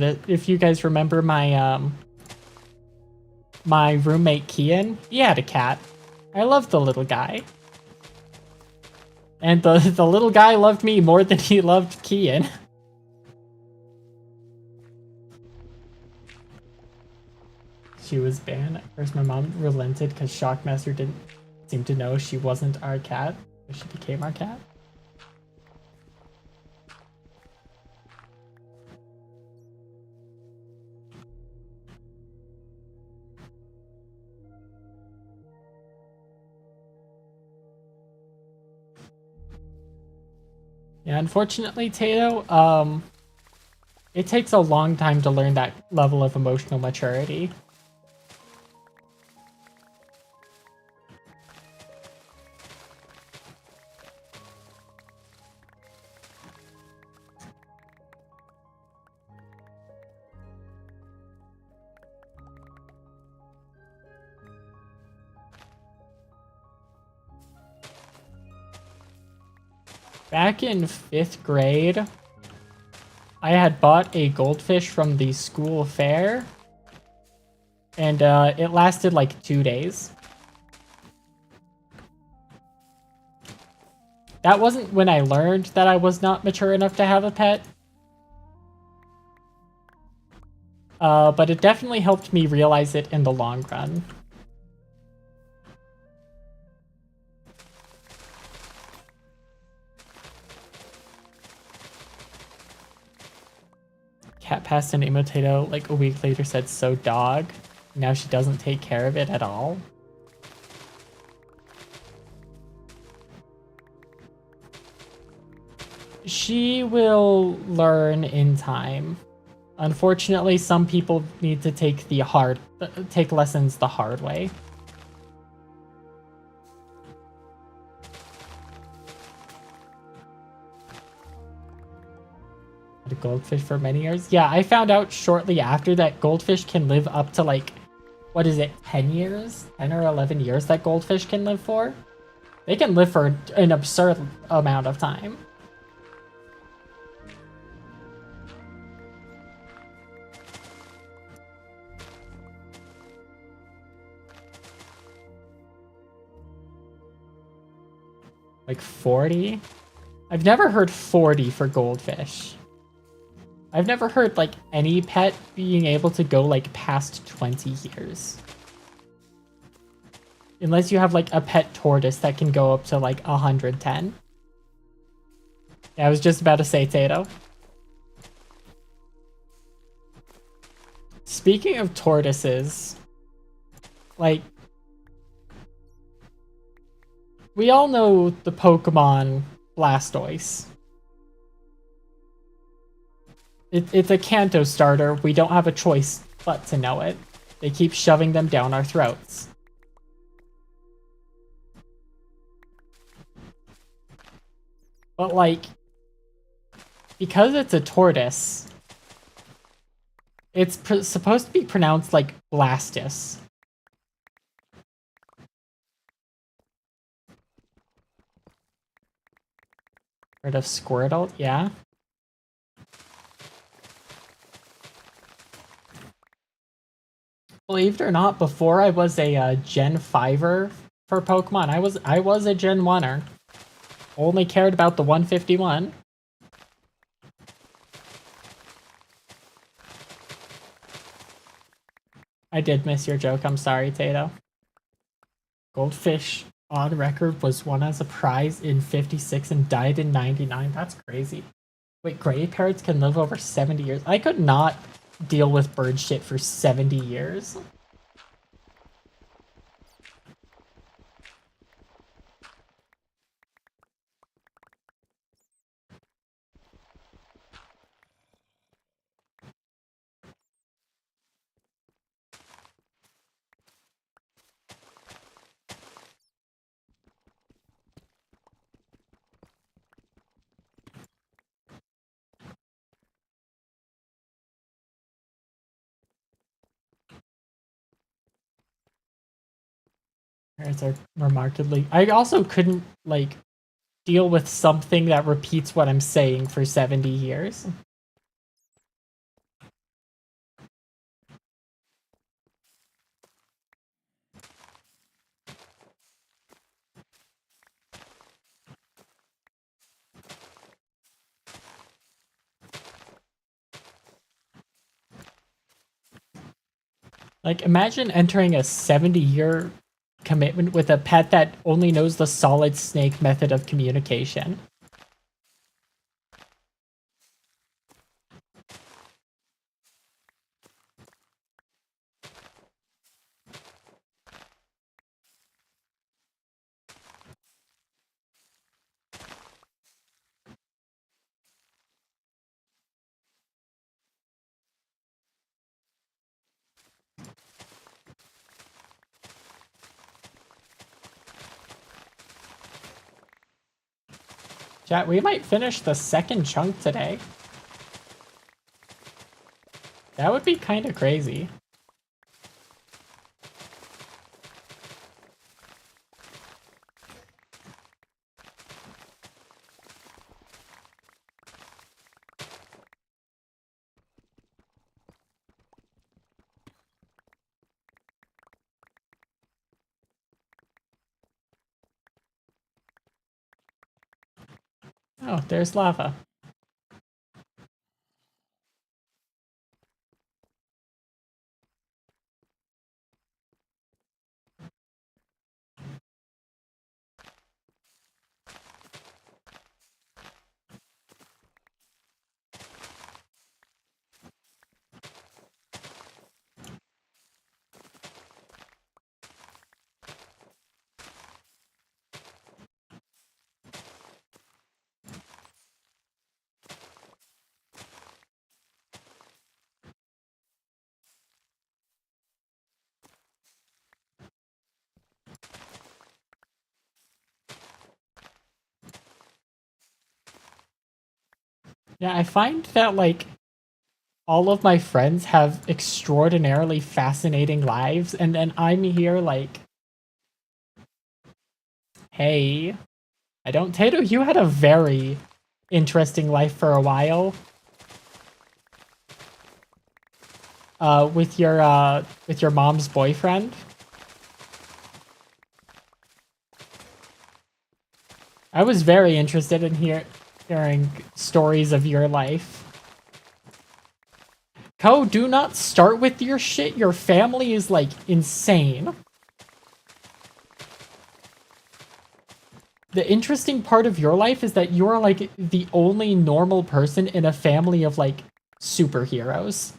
Speaker 1: my my roommate Kian, he had a cat. I loved the little guy. And the little guy loved me more than he loved Kian. She was banned. At first my mom relented because Shockmaster didn't seem to know she wasn't our cat. So she became our cat. Yeah, unfortunately, Tato, it takes a long time to learn that level of emotional maturity. Back in 5th grade, I had bought a goldfish from the school fair, and it lasted like 2 days. That wasn't when I learned that I was not mature enough to have a pet. But it definitely helped me realize it in the long run. Cat passed an emotato like a week later, said so dog. Now she doesn't take care of it at all. She will learn in time. Unfortunately, some people need to take lessons the hard way. A goldfish for many years? Yeah, I found out shortly after that goldfish can live up to like, what is it, 10 years? 10 or 11 years that goldfish can live for? They can live for an absurd amount of time. Like 40? I've never heard 40 for goldfish. I've never heard like any pet being able to go like past 20 years. Unless you have like a pet tortoise that can go up to like 110. Yeah, I was just about to say Tato. Speaking of tortoises, like, we all know the Pokemon Blastoise. It's a Kanto starter. We don't have a choice but to know it. They keep shoving them down our throats. But like, because it's a tortoise, it's supposed to be pronounced like Blastus. Rid of Squirtle, yeah. Believe it or not, before I was a Gen 5er for Pokemon, I was a Gen 1er. Only cared about the 151. I did miss your joke, I'm sorry, Tato. Goldfish on record was won as a prize in 56 and died in 99. That's crazy. Wait, gray parrots can live over 70 years? I could not deal with bird shit for 70 years. Parrots are remarkably... I also couldn't, like, deal with something that repeats what I'm saying for 70 years. Like, imagine entering a 70-year commitment with a pet that only knows the solid snake method of communication. Chat, we might finish the second chunk today. That would be kind of crazy. Oh, there's lava. Yeah, I find that, like, all of my friends have extraordinarily fascinating lives, and then I'm here like, hey, I don't. Tato, you had a very interesting life for a while. With your mom's boyfriend. I was very interested in hearing stories of your life. Ko, do not start with your shit. Your family is, like, insane. The interesting part of your life is that you're, like, the only normal person in a family of, like, superheroes.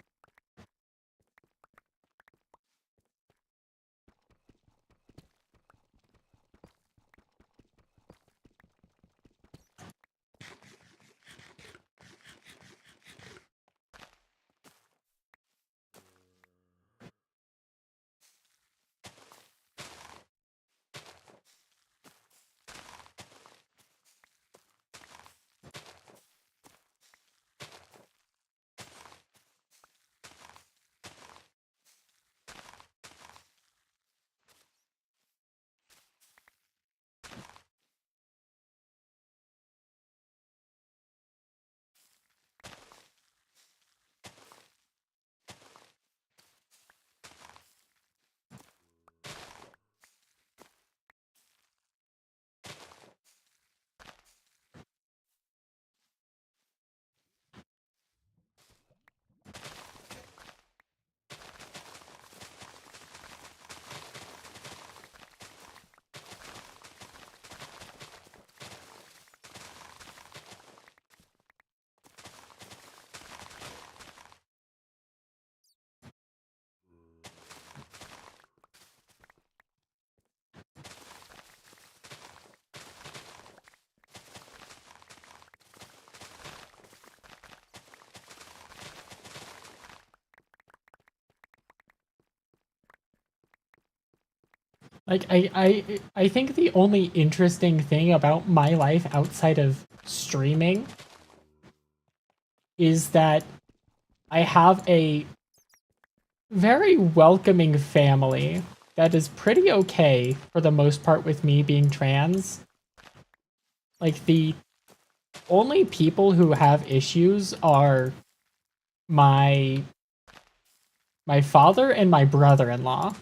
Speaker 1: Like, I think the only interesting thing about my life outside of streaming is that I have a very welcoming family that is pretty okay for the most part with me being trans. Like, the only people who have issues are my my father and my brother-in-law.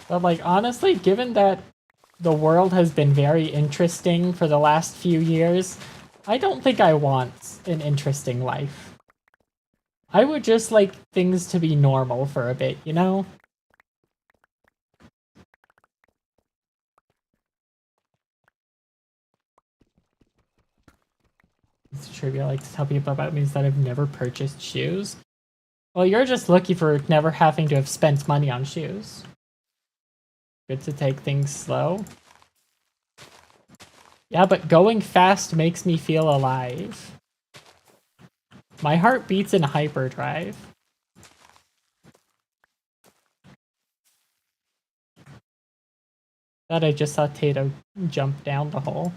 Speaker 1: But, like, honestly, given that the world has been very interesting for the last few years, I don't think I want an interesting life. I would just like things to be normal for a bit, you know? It's trivia. I like to tell people about means that I've never purchased shoes. Well, you're just lucky for never having to have spent money on shoes. Good to take things slow. Yeah, but going fast makes me feel alive. My heart beats in hyperdrive. Thought I just saw Tato jump down the hole.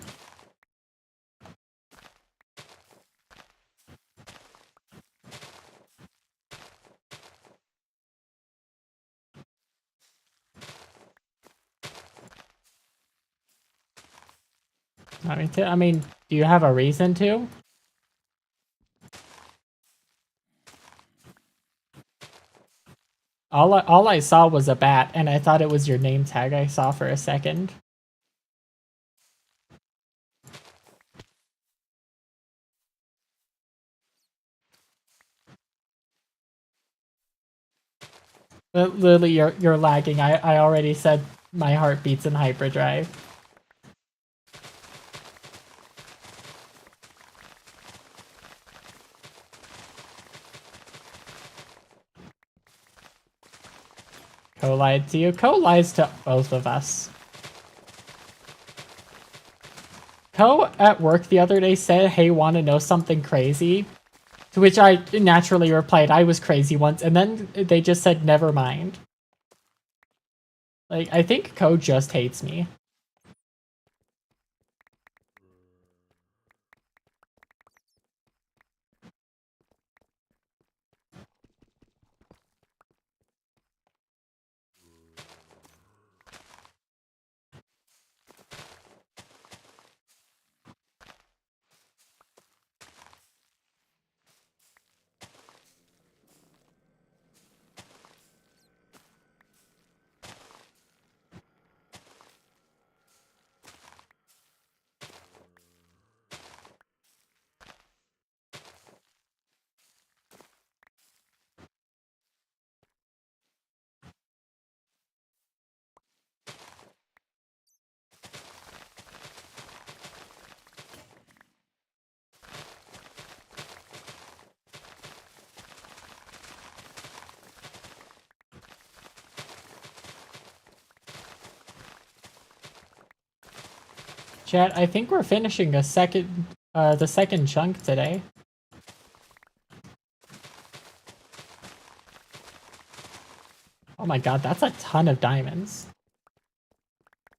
Speaker 1: I mean, do you have a reason to? All I saw was a bat, and I thought it was your name tag I saw for a second. But Lily, you're lagging. I already said my heart beats in hyperdrive. Co lied to you. Co lies to both of us. Co at work the other day said, "Hey, want to know something crazy?" To which I naturally replied, "I was crazy once," and then they just said, "Never mind." Like, I think Co just hates me. Chat, I think we're finishing the second chunk today. Oh my god, that's a ton of diamonds.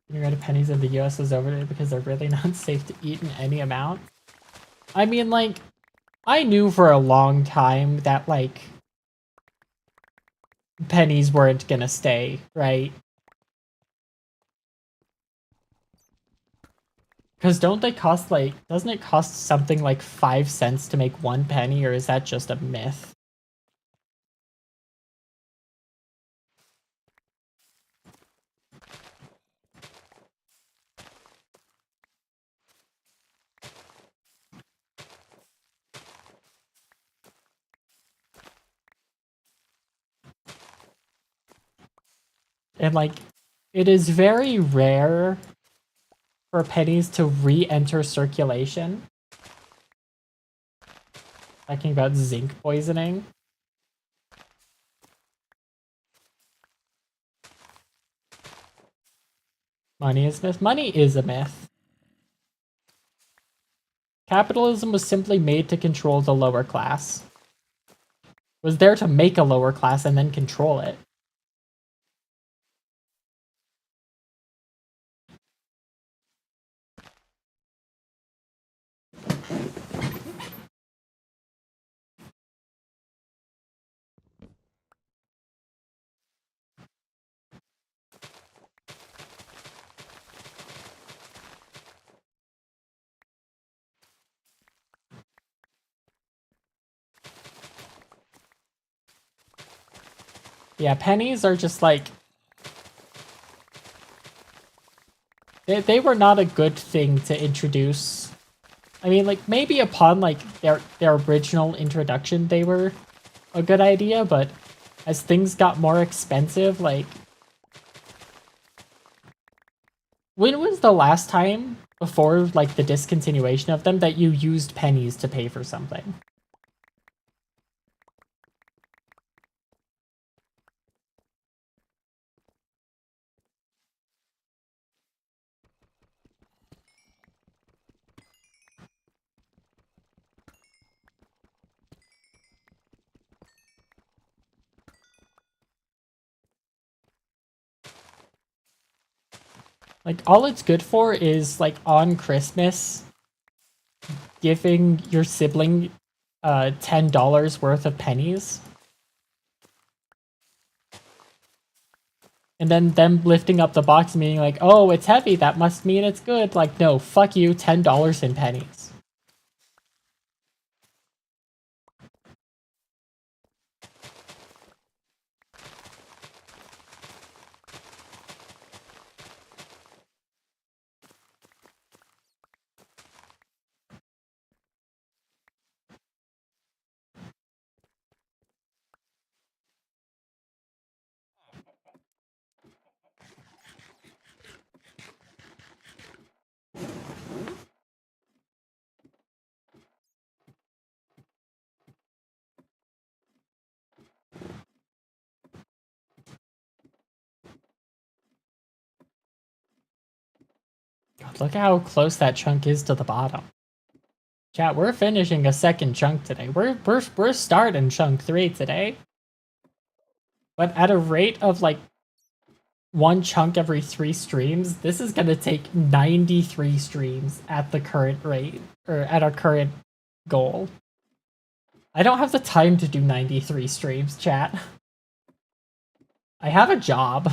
Speaker 1: Getting rid of pennies in the US is over because they're really not safe to eat in any amount. I mean, like, I knew for a long time that, like, pennies weren't gonna stay, right? Because don't they cost, like, doesn't it cost something like 5 cents to make 1 penny, or is that just a myth? And, like, it is very rare for pennies to re-enter circulation. Talking about zinc poisoning. Money is myth. Money is a myth. Capitalism was simply made to control the lower class. It was there to make a lower class and then control it. Yeah, pennies are just like... They were not a good thing to introduce. I mean, like, maybe upon, like, their original introduction, they were a good idea, but as things got more expensive, like... When was the last time, before, like, the discontinuation of them, that you used pennies to pay for something? Like, all it's good for is, like, on Christmas, giving your sibling $10 worth of pennies. And then them lifting up the box and being like, "Oh, it's heavy, that must mean it's good." Like, no, fuck you, $10 in pennies. God, look how close that chunk is to the bottom. Chat, we're finishing a second chunk today. We're starting chunk 3 today. But at a rate of like 1 chunk every 3 streams, this is gonna take 93 streams at the current rate, or at our current goal. I don't have the time to do 93 streams, chat. I have a job.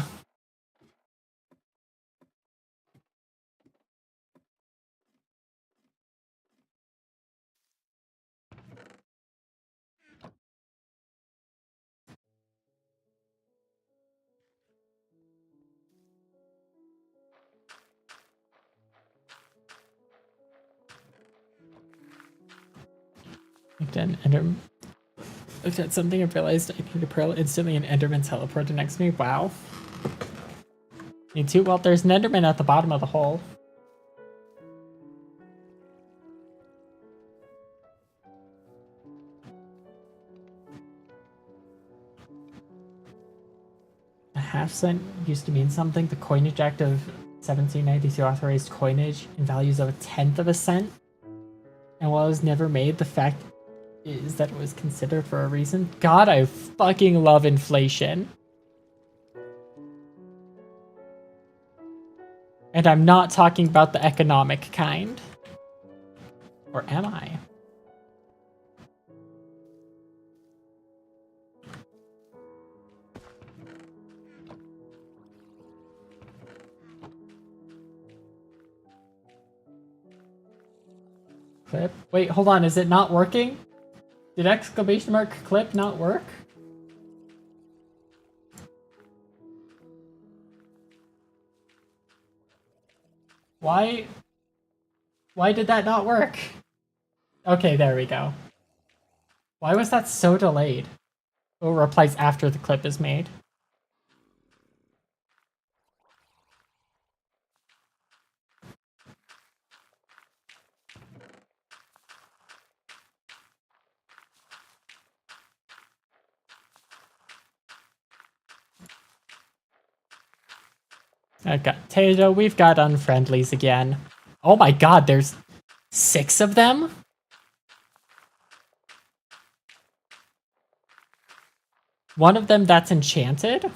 Speaker 1: Looked at something and realized I need a pearl instantly and Enderman teleported next to me. Wow. Me too. Well, there's an Enderman at the bottom of the hole. A half cent used to mean something. The Coinage Act of 1792 authorized coinage in values of 1/10 of a cent. And while it was never made, the fact is that it was considered for a reason. God, I fucking love inflation. And I'm not talking about the economic kind. Or am I? Clip? Wait, hold on, is it not working? Did exclamation mark clip not work? Why did that not work? Okay, there we go. Why was that so delayed? Oh, replies after the clip is made. Okay, Tato, we've got unfriendlies again. Oh my god, there's 6 of them? One of them that's enchanted?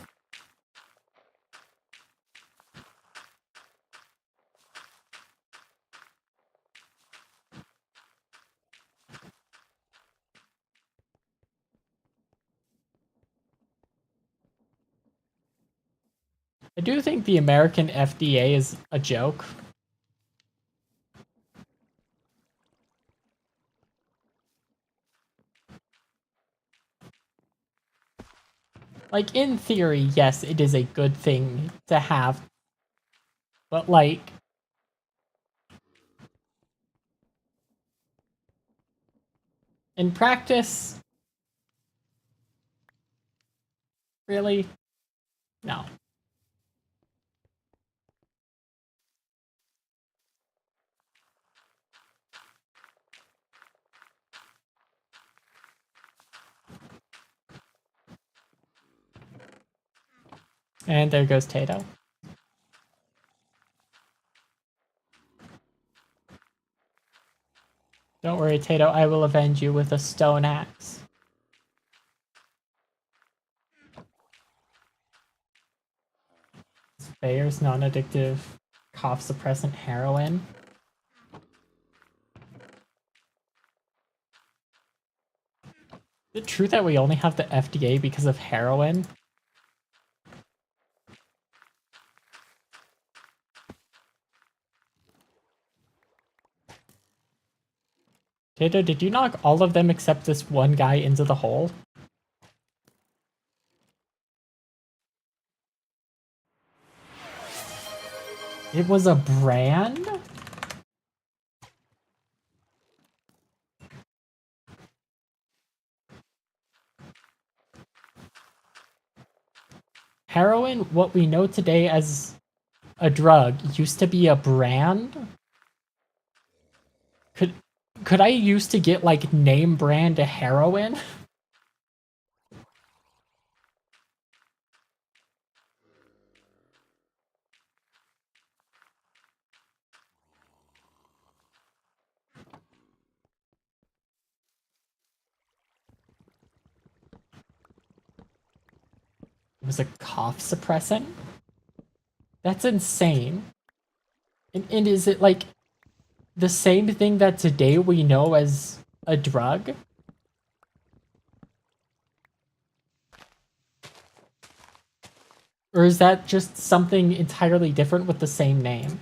Speaker 1: I do think the American FDA is a joke. Like, in theory, yes, it is a good thing to have. But, like, in practice, really? No. And there goes Tato. Don't worry, Tato, I will avenge you with a stone axe. Bayer's non-addictive cough suppressant heroin. Is it true that we only have the FDA because of heroin? Tato, did you knock all of them except this one guy into the hole? It was a brand? Heroin, what we know today as a drug, used to be a brand? Could I used to get, like, name brand heroin? It was a cough suppressant? That's insane. And is it like the same thing that today we know as a drug? Or is that just something entirely different with the same name?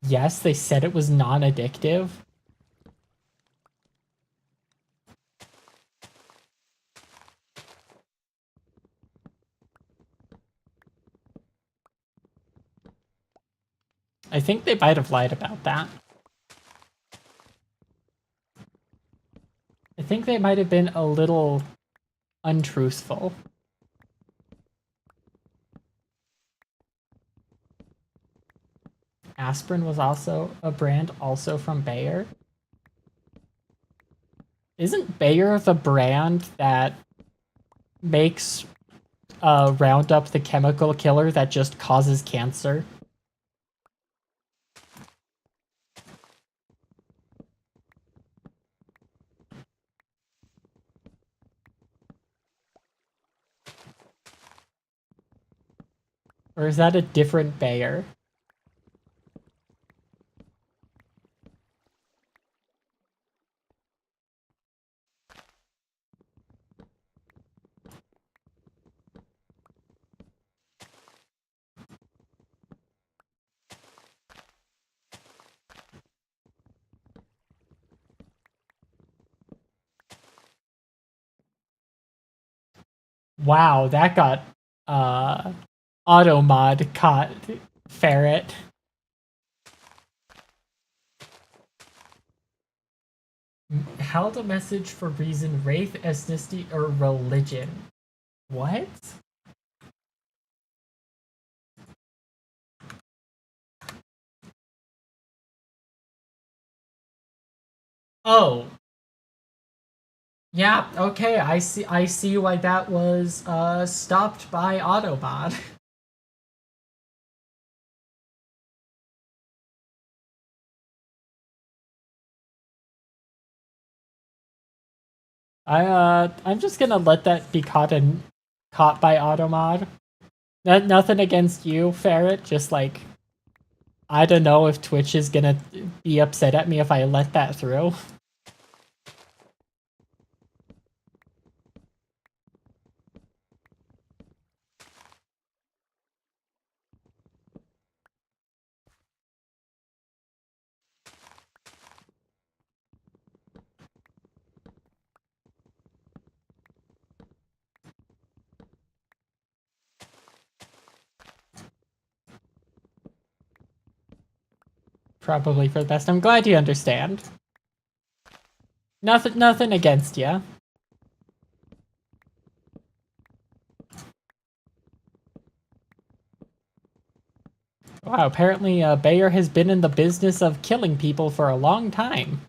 Speaker 1: Yes, they said it was non-addictive. I think they might have lied about that. I think they might have been a little untruthful. Aspirin was also a brand, also from Bayer. Isn't Bayer the brand that makes Roundup the chemical killer that just causes cancer? Or is that a different Bayer? Wow, that got auto mod caught ferret. Held a message for reason, race, ethnicity, or religion. What? Oh. Yeah, okay, I see why that was stopped by Automod. I'm just gonna let that be caught by Automod. Nothing against you, Ferret, just like I don't know if Twitch is gonna be upset at me if I let that through. Probably for the best. I'm glad you understand. Nothing against you. Wow, apparently Bayer has been in the business of killing people for a long time.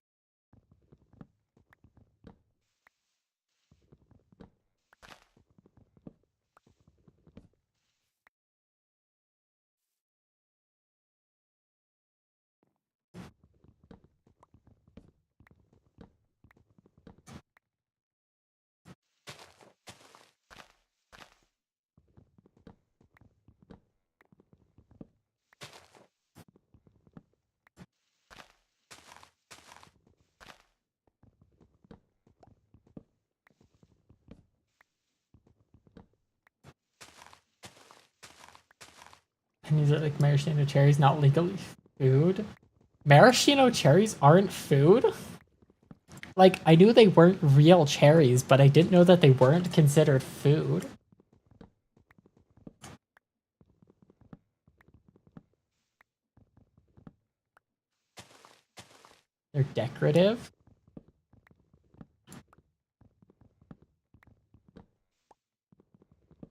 Speaker 1: And these are like maraschino cherries not legally food. Maraschino cherries aren't food? Like, I knew they weren't real cherries, but I didn't know that they weren't considered food. They're decorative.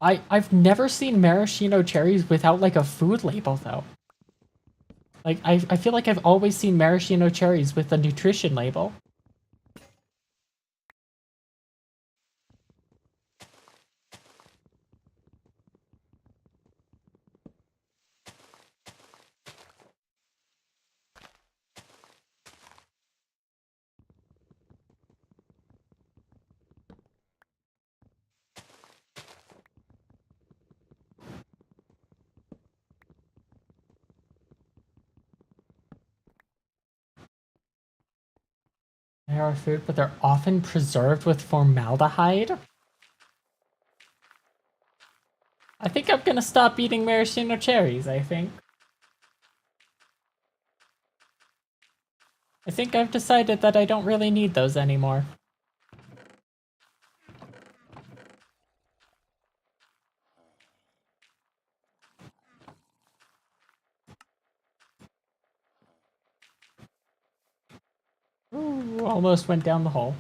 Speaker 1: I've never seen maraschino cherries without like a food label though. Like I feel like I've always seen maraschino cherries with a nutrition label. There are food, but they're often preserved with formaldehyde. I think I'm gonna stop eating maraschino cherries, I think. I think I've decided that I don't really need those anymore. Ooh, almost went down the hole.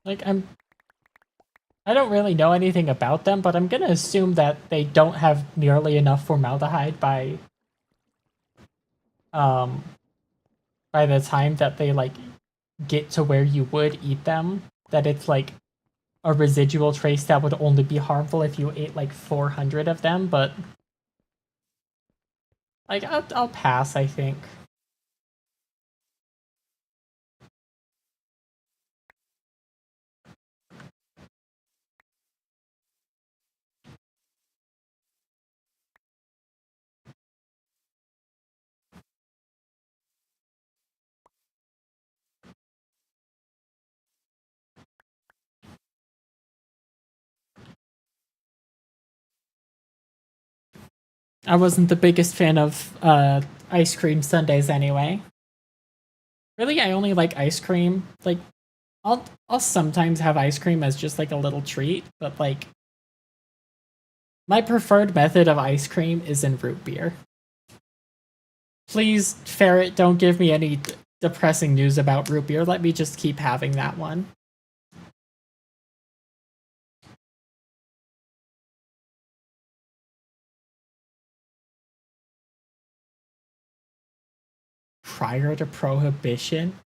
Speaker 1: Like, I don't really know anything about them, but I'm gonna assume that they don't have nearly enough formaldehyde um by the time that they like get to where you would eat them, that it's like a residual trace that would only be harmful if you ate like 400 of them, but like I'll pass, I think. I wasn't the biggest fan of ice cream sundaes anyway. Really, I only like ice cream. Like I'll sometimes have ice cream as just like a little treat, but like my preferred method of ice cream is in root beer. Please, Ferret, don't give me any depressing news about root beer. Let me just keep having that one. Prior to Prohibition?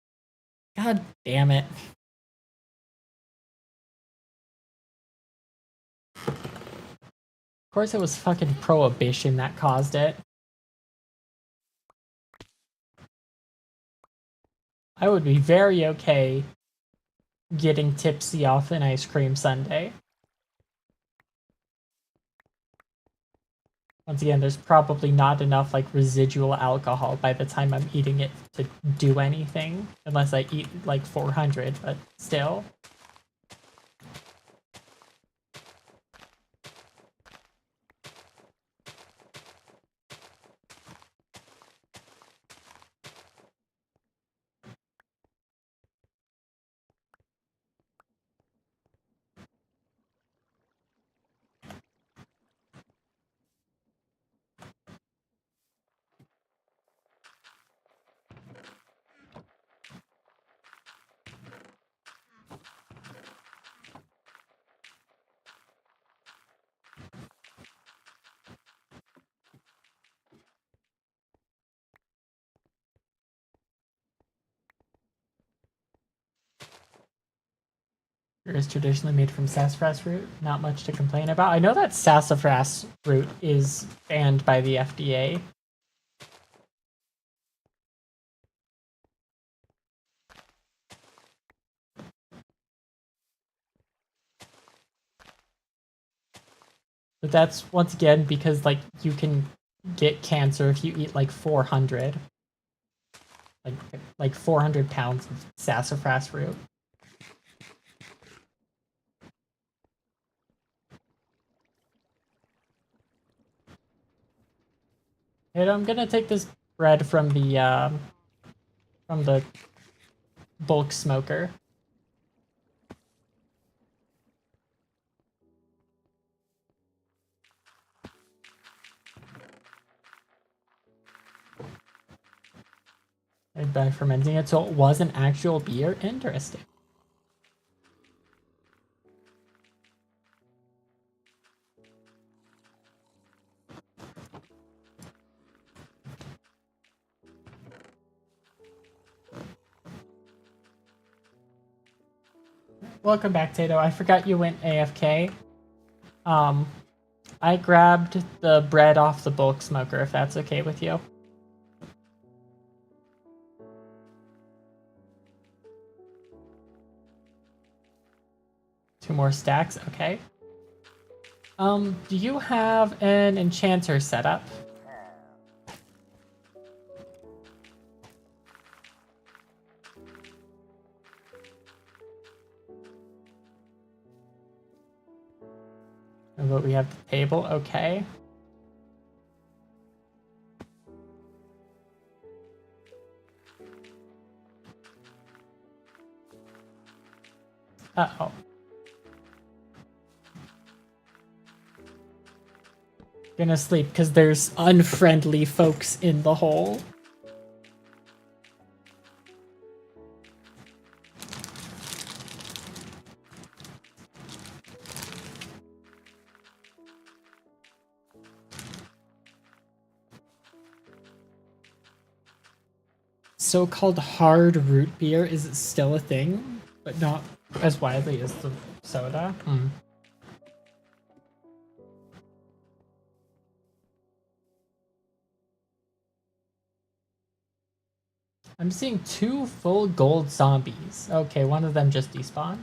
Speaker 1: God damn it. Of course it was fucking Prohibition that caused it. I would be very okay getting tipsy off an ice cream sundae. Once again, there's probably not enough like residual alcohol by the time I'm eating it to do anything, unless I eat like 400, but still. Beer is traditionally made from sassafras root. Not much to complain about. I know that sassafras root is banned by the FDA. But that's once again because like you can get cancer if you eat like 400. Like 400 pounds of sassafras root. And I'm gonna take this bread from the bulk smoker. By fermenting it, so it was an actual beer. Interesting. welcome back, Tato. I forgot you went AFK. I grabbed the bread off the bulk smoker, if that's okay with you. Two more stacks, okay. Do you have an enchanter set up? But we have the table, okay. Uh-oh. Gonna sleep because there's unfriendly folks in the hole. So-called hard root beer, is it still a thing? But not as widely as the soda? I'm seeing 2 full gold zombies. Okay, one of them just despawned.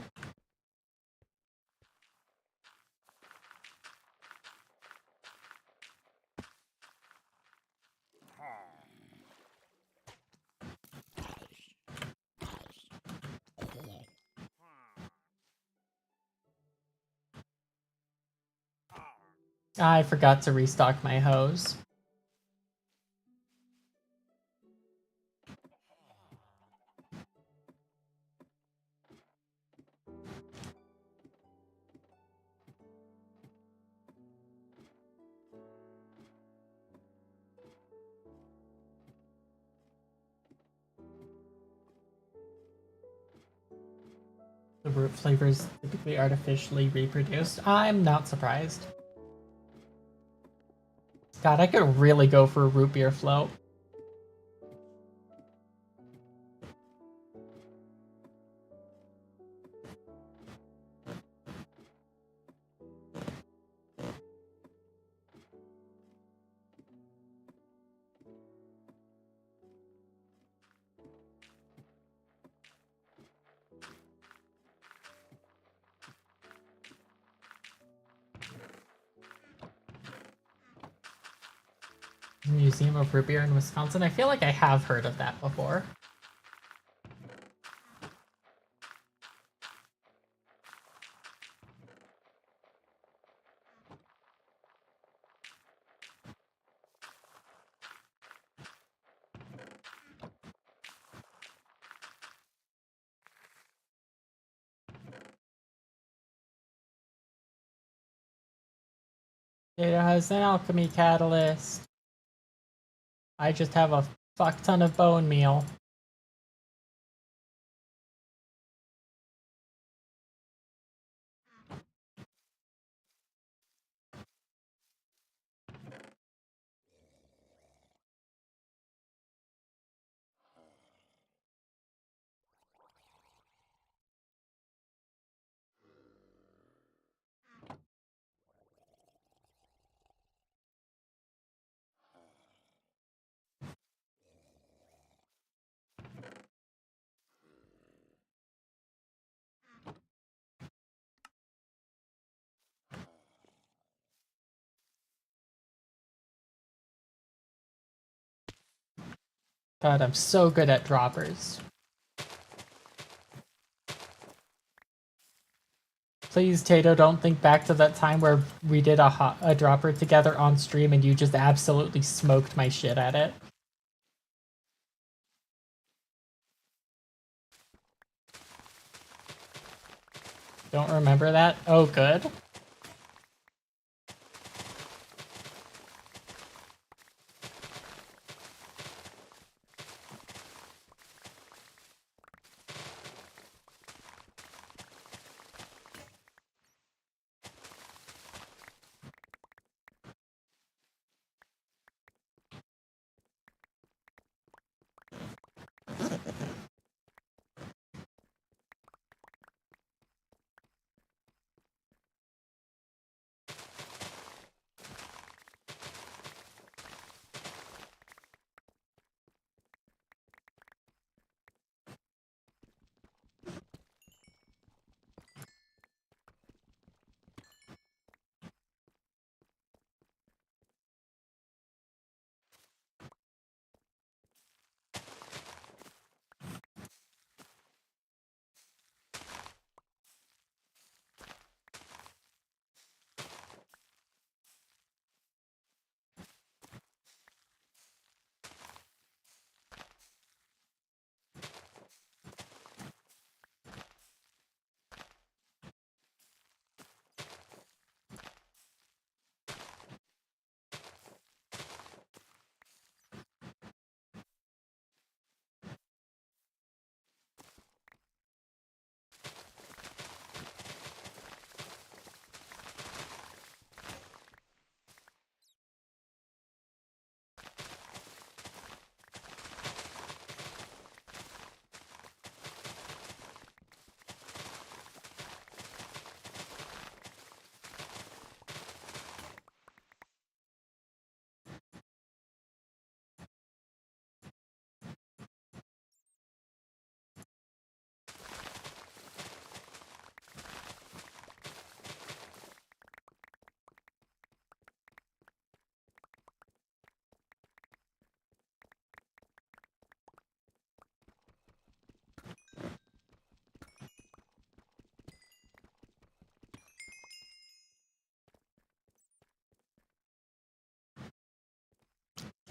Speaker 1: I forgot to restock my hose. The root flavor is typically artificially reproduced. I'm not surprised. God, I could really go for a root beer float. Museum of Root Beer in Wisconsin. I feel like I have heard of that before. It has an alchemy catalyst. I just have a fuck ton of bone meal. God, I'm so good at droppers. Please, Tato, don't think back to that time where we did a dropper together on stream and you just absolutely smoked my shit at it. Don't remember that? Oh, good.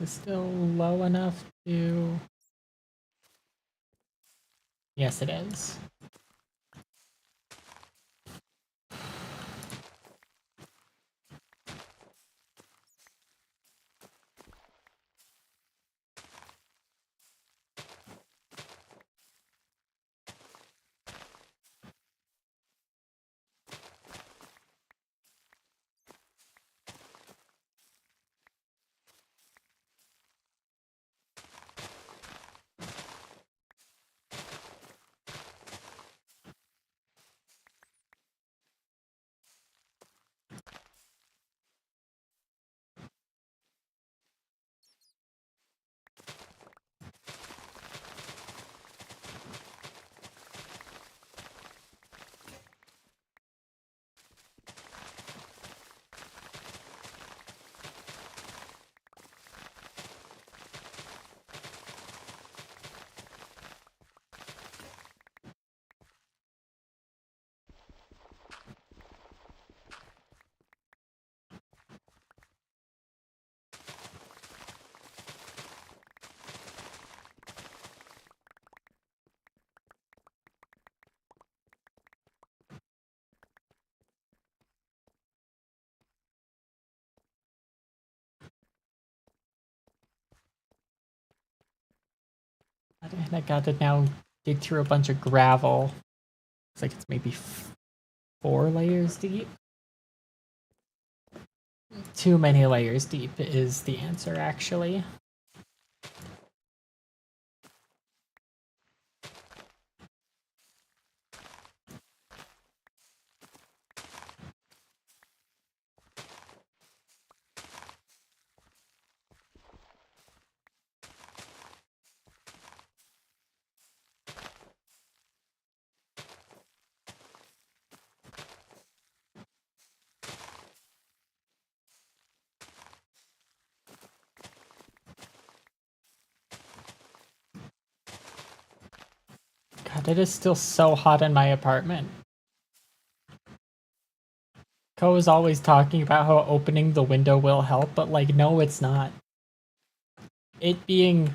Speaker 1: Is still low enough to... Yes, it is. And I gotta now dig through a bunch of gravel. Looks like it's maybe 4 layers deep. Too many layers deep is the answer, actually. God, it is still so hot in my apartment. Ko is always talking about how opening the window will help, but like, no, it's not. It being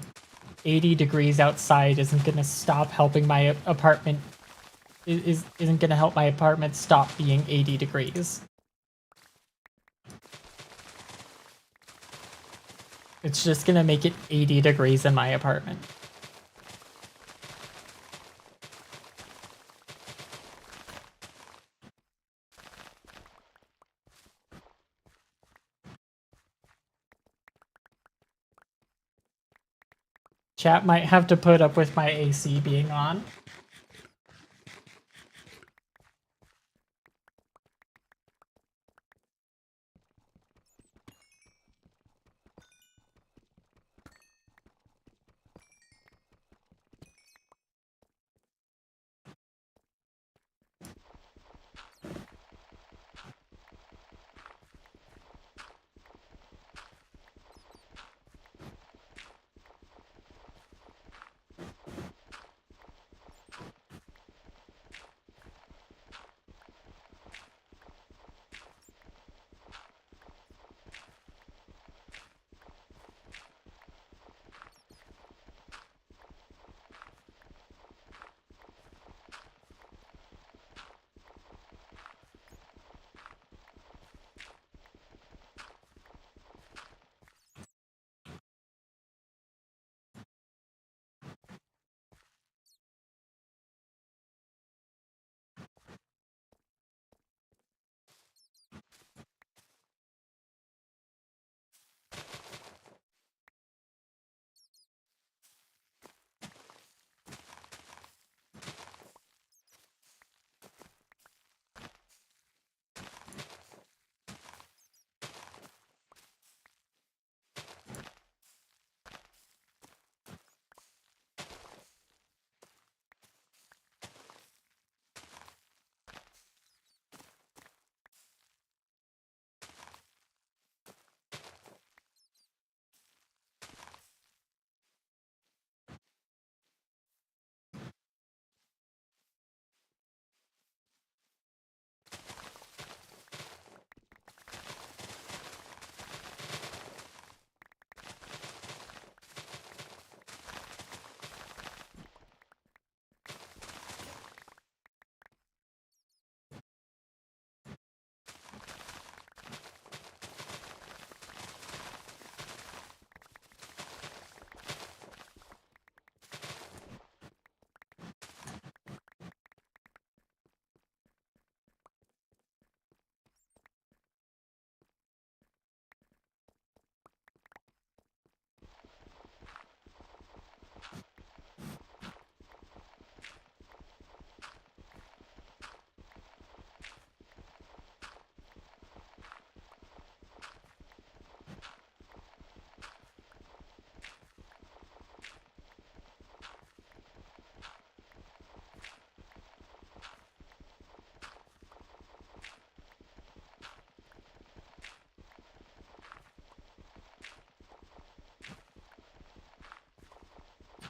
Speaker 1: 80 degrees outside isn't gonna stop helping my apartment. Isn't gonna help my apartment stop being 80 degrees. It's just gonna make it 80 degrees in my apartment. Chat might have to put up with my AC being on.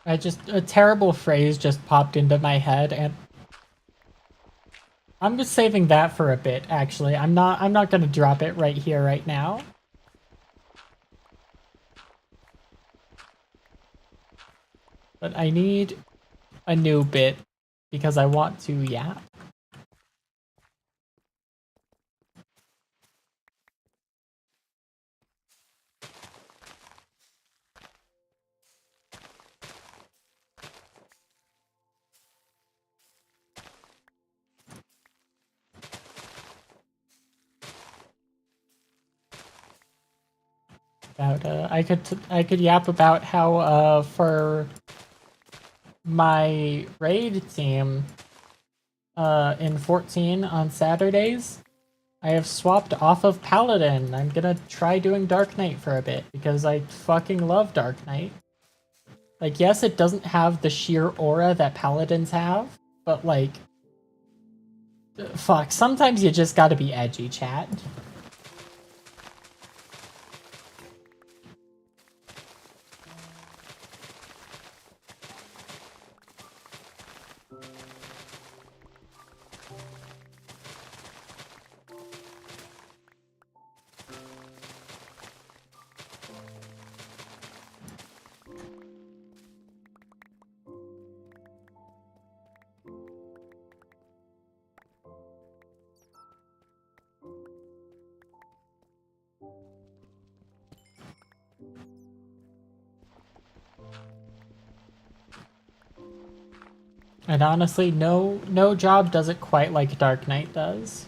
Speaker 1: A terrible phrase just popped into my head, and I'm just saving that for a bit, actually. I'm not gonna drop it right here, right now. But I need a new bit because I want to yap. About I could yap about how for my raid team in 14 on Saturdays, I have swapped off of Paladin. I'm gonna try doing Dark Knight for a bit because I fucking love Dark Knight. Like, yes, it doesn't have the sheer aura that Paladins have, but like, fuck, sometimes you just gotta be edgy, chat. And honestly, no job does it quite like Dark Knight does.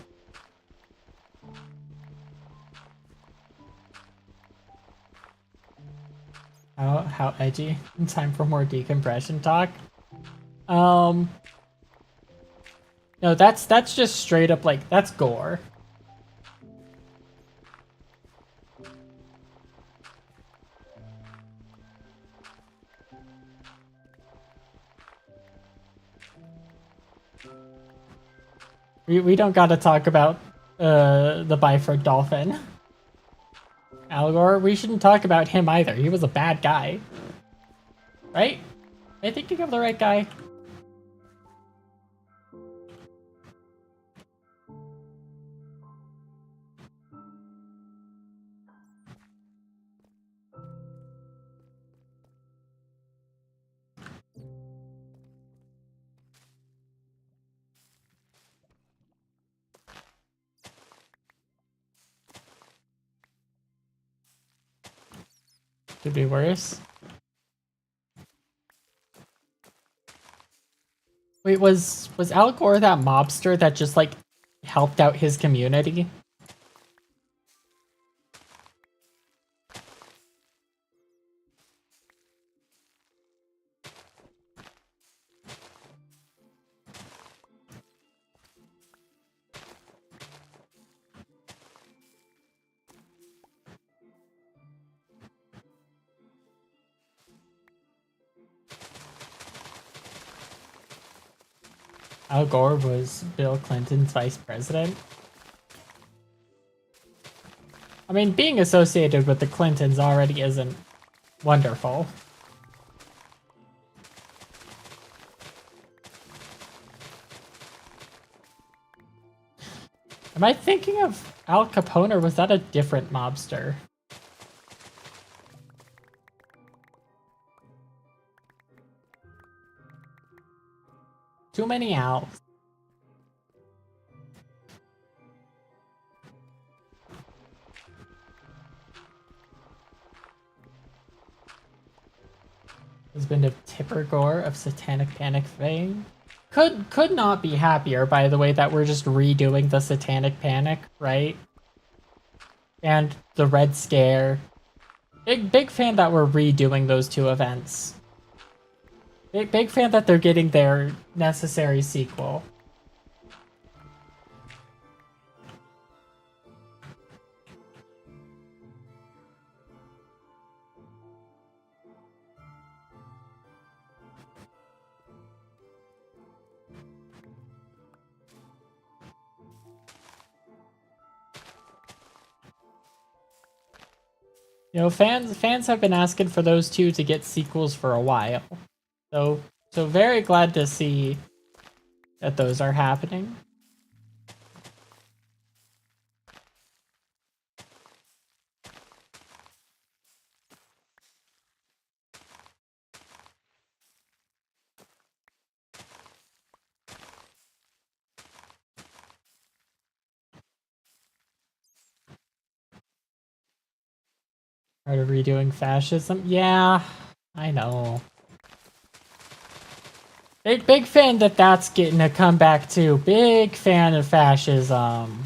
Speaker 1: How edgy. Time for more decompression talk. No, that's just straight up like that's gore. We don't gotta talk about the Biford Dolphin. Al Gore, we shouldn't talk about him either. He was a bad guy. Right? I think you have the right guy. Could be worse. Wait, was Al Gore that mobster that just like helped out his community? Al Gore was Bill Clinton's vice president. I mean, being associated with the Clintons already isn't wonderful. Am I thinking of Al Capone, or was that a different mobster? Too many Al's. Husband of Tipper Gore of Satanic Panic fame. Could not be happier, by the way, that we're just redoing the Satanic Panic, right? And the Red Scare. Big fan that we're redoing those two events. Big fan that they're getting their necessary sequel. You know, fans have been asking for those two to get sequels for a while. So very glad to see that those are happening. Part of redoing fascism? Yeah, I know. Big fan that that's getting a comeback too. Big fan of fascism.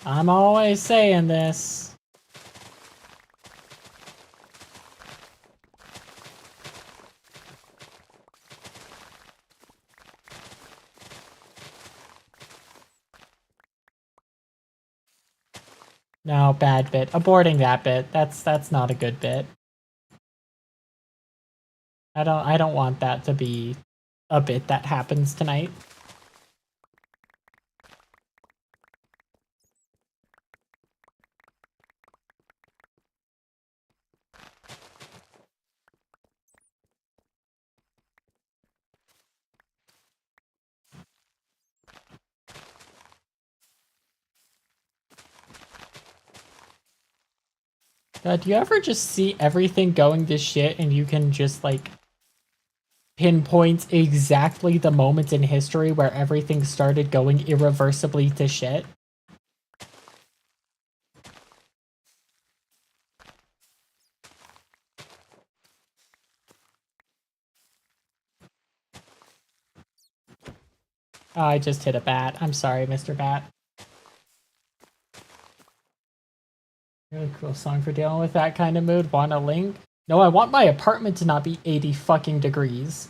Speaker 1: I'm always saying this. No, bad bit. Aborting that bit. That's not a good bit. I don't want that to be a bit that happens tonight. God, do you ever just see everything going to shit and you can just like pinpoint exactly the moment in history where everything started going irreversibly to shit? Oh, I just hit a bat. I'm sorry, Mr. Bat. Really cool song for dealing with that kind of mood. Want a link? No, I want my apartment to not be 80 fucking degrees.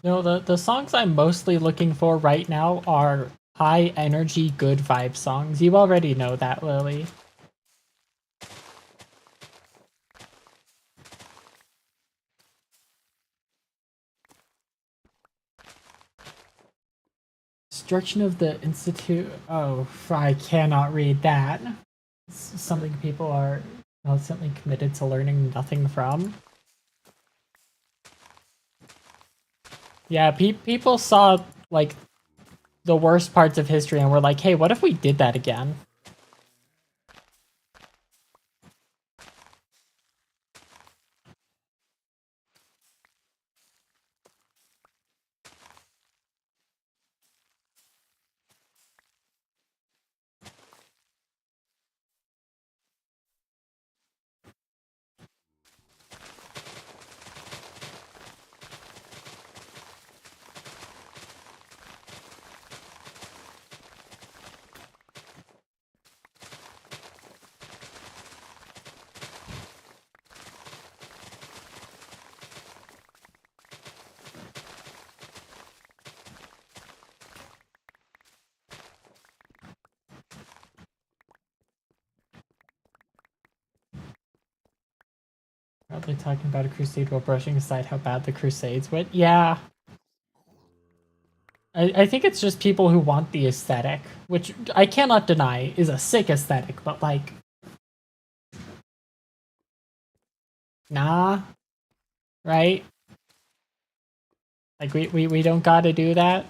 Speaker 1: No, the songs I'm mostly looking for right now are high energy, good vibe songs. You already know that, Lily. Destruction of the Institute. Oh, I cannot read that. It's something people are constantly committed to learning nothing from. Yeah, people saw like the worst parts of history and were like, hey, what if we did that again? Probably talking about a crusade while brushing aside how bad the crusades went. Yeah. I think it's just people who want the aesthetic, which I cannot deny is a sick aesthetic, but like, nah, right? Like we don't gotta do that.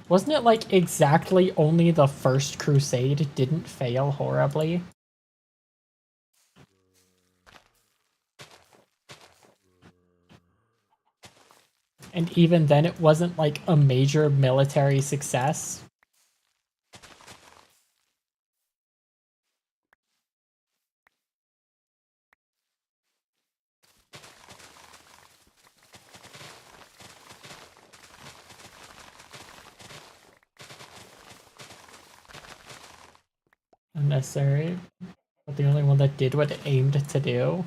Speaker 1: Wasn't it like exactly only the first crusade didn't fail horribly? And even then, it wasn't like a major military success. Unnecessary, but the only one that did what it aimed to do.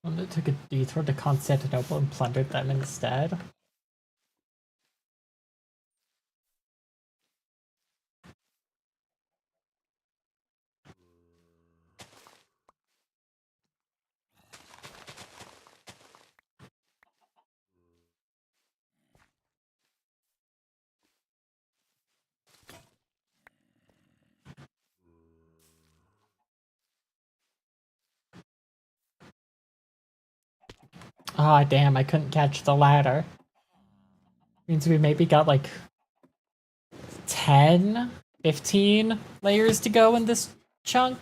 Speaker 1: One that took a detour to Constantinople and plundered them instead. Ah, damn, I couldn't catch the ladder. Means we maybe got like 10, 15 layers to go in this chunk.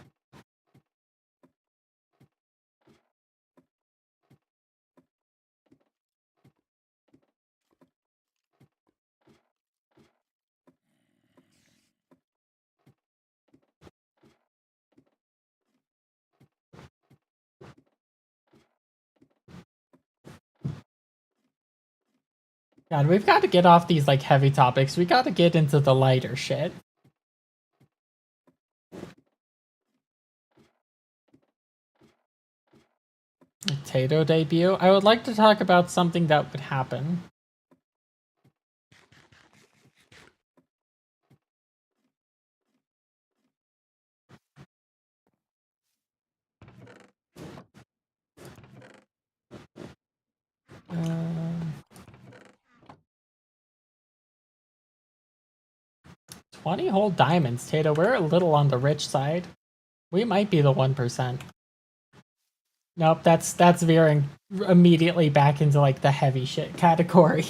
Speaker 1: God, we've got to get off these like heavy topics. We got to get into the lighter shit. Potato debut. I would like to talk about something that would happen. Uh, 20 whole diamonds, Tato. We're a little on the rich side. We might be the 1%. Nope, that's veering immediately back into like the heavy shit category.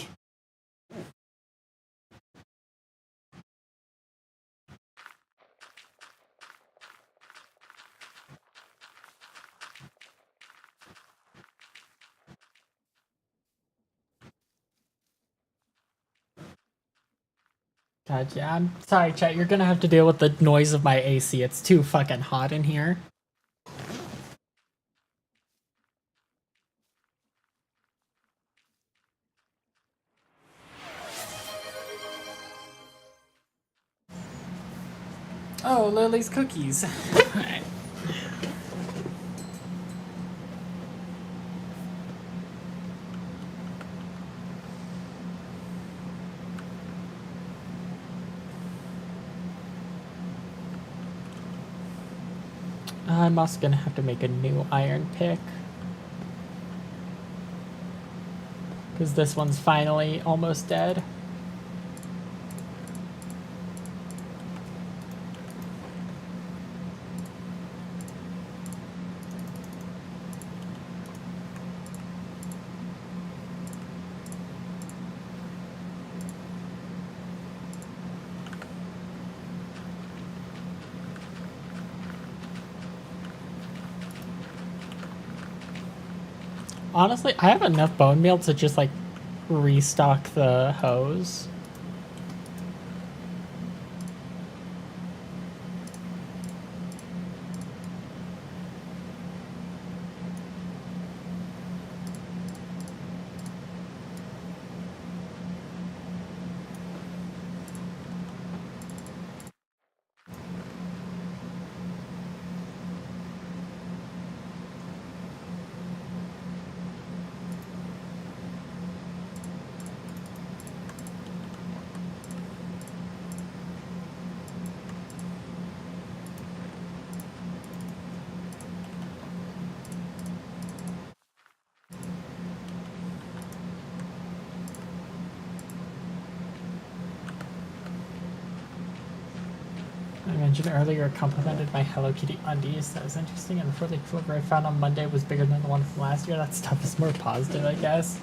Speaker 1: God, yeah, I'm sorry, chat. You're gonna have to deal with the noise of my AC. It's too fucking hot in here. Oh, Lily's cookies. I'm also gonna have to make a new iron pick. Because this one's finally almost dead. Honestly, I have enough bone meal to just like restock the hose. I mentioned earlier, complimented my Hello Kitty undies. That was interesting, and the furry quiver I found on Monday was bigger than the one from last year. That stuff is more positive, I guess.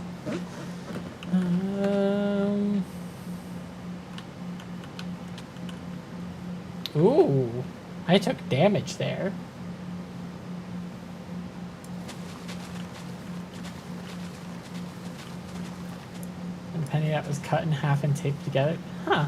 Speaker 1: Ooh, I took damage there. And penny that was cut in half and taped together. Huh.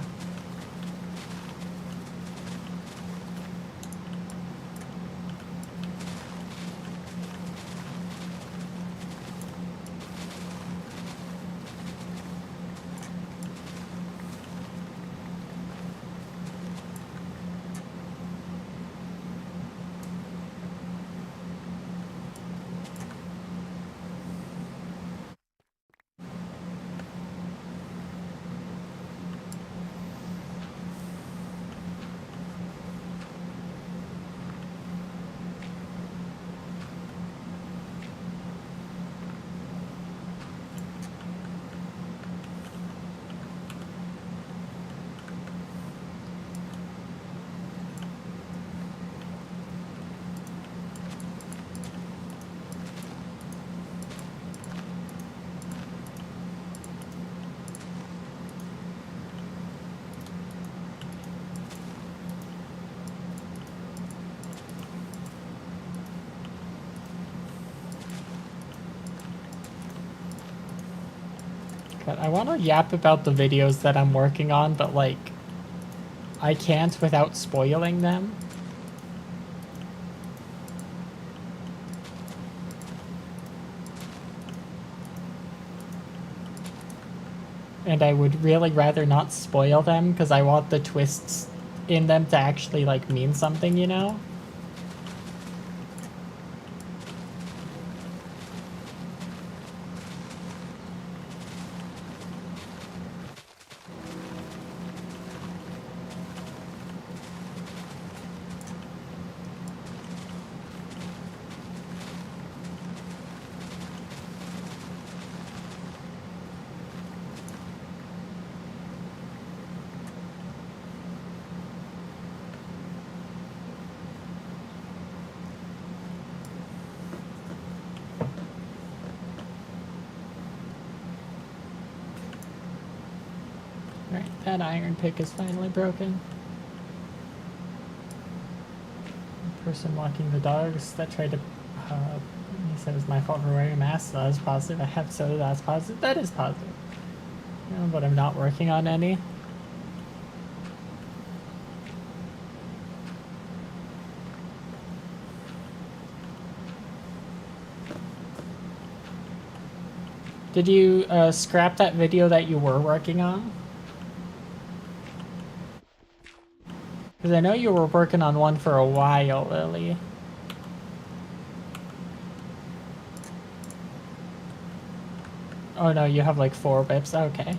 Speaker 1: God, I want to yap about the videos that I'm working on, but like, I can't without spoiling them. And I would really rather not spoil them because I want the twists in them to actually like mean something, you know? Right, that iron pick is finally broken. The person walking the dogs that tried to, he said it was my fault for wearing a mask, so that was positive. I have soda, that's positive. That is positive. You know, but I'm not working on any. Did you scrap that video that you were working on? Because I know you were working on one for a while, Lily. Oh no, you have like 4 whips? Okay.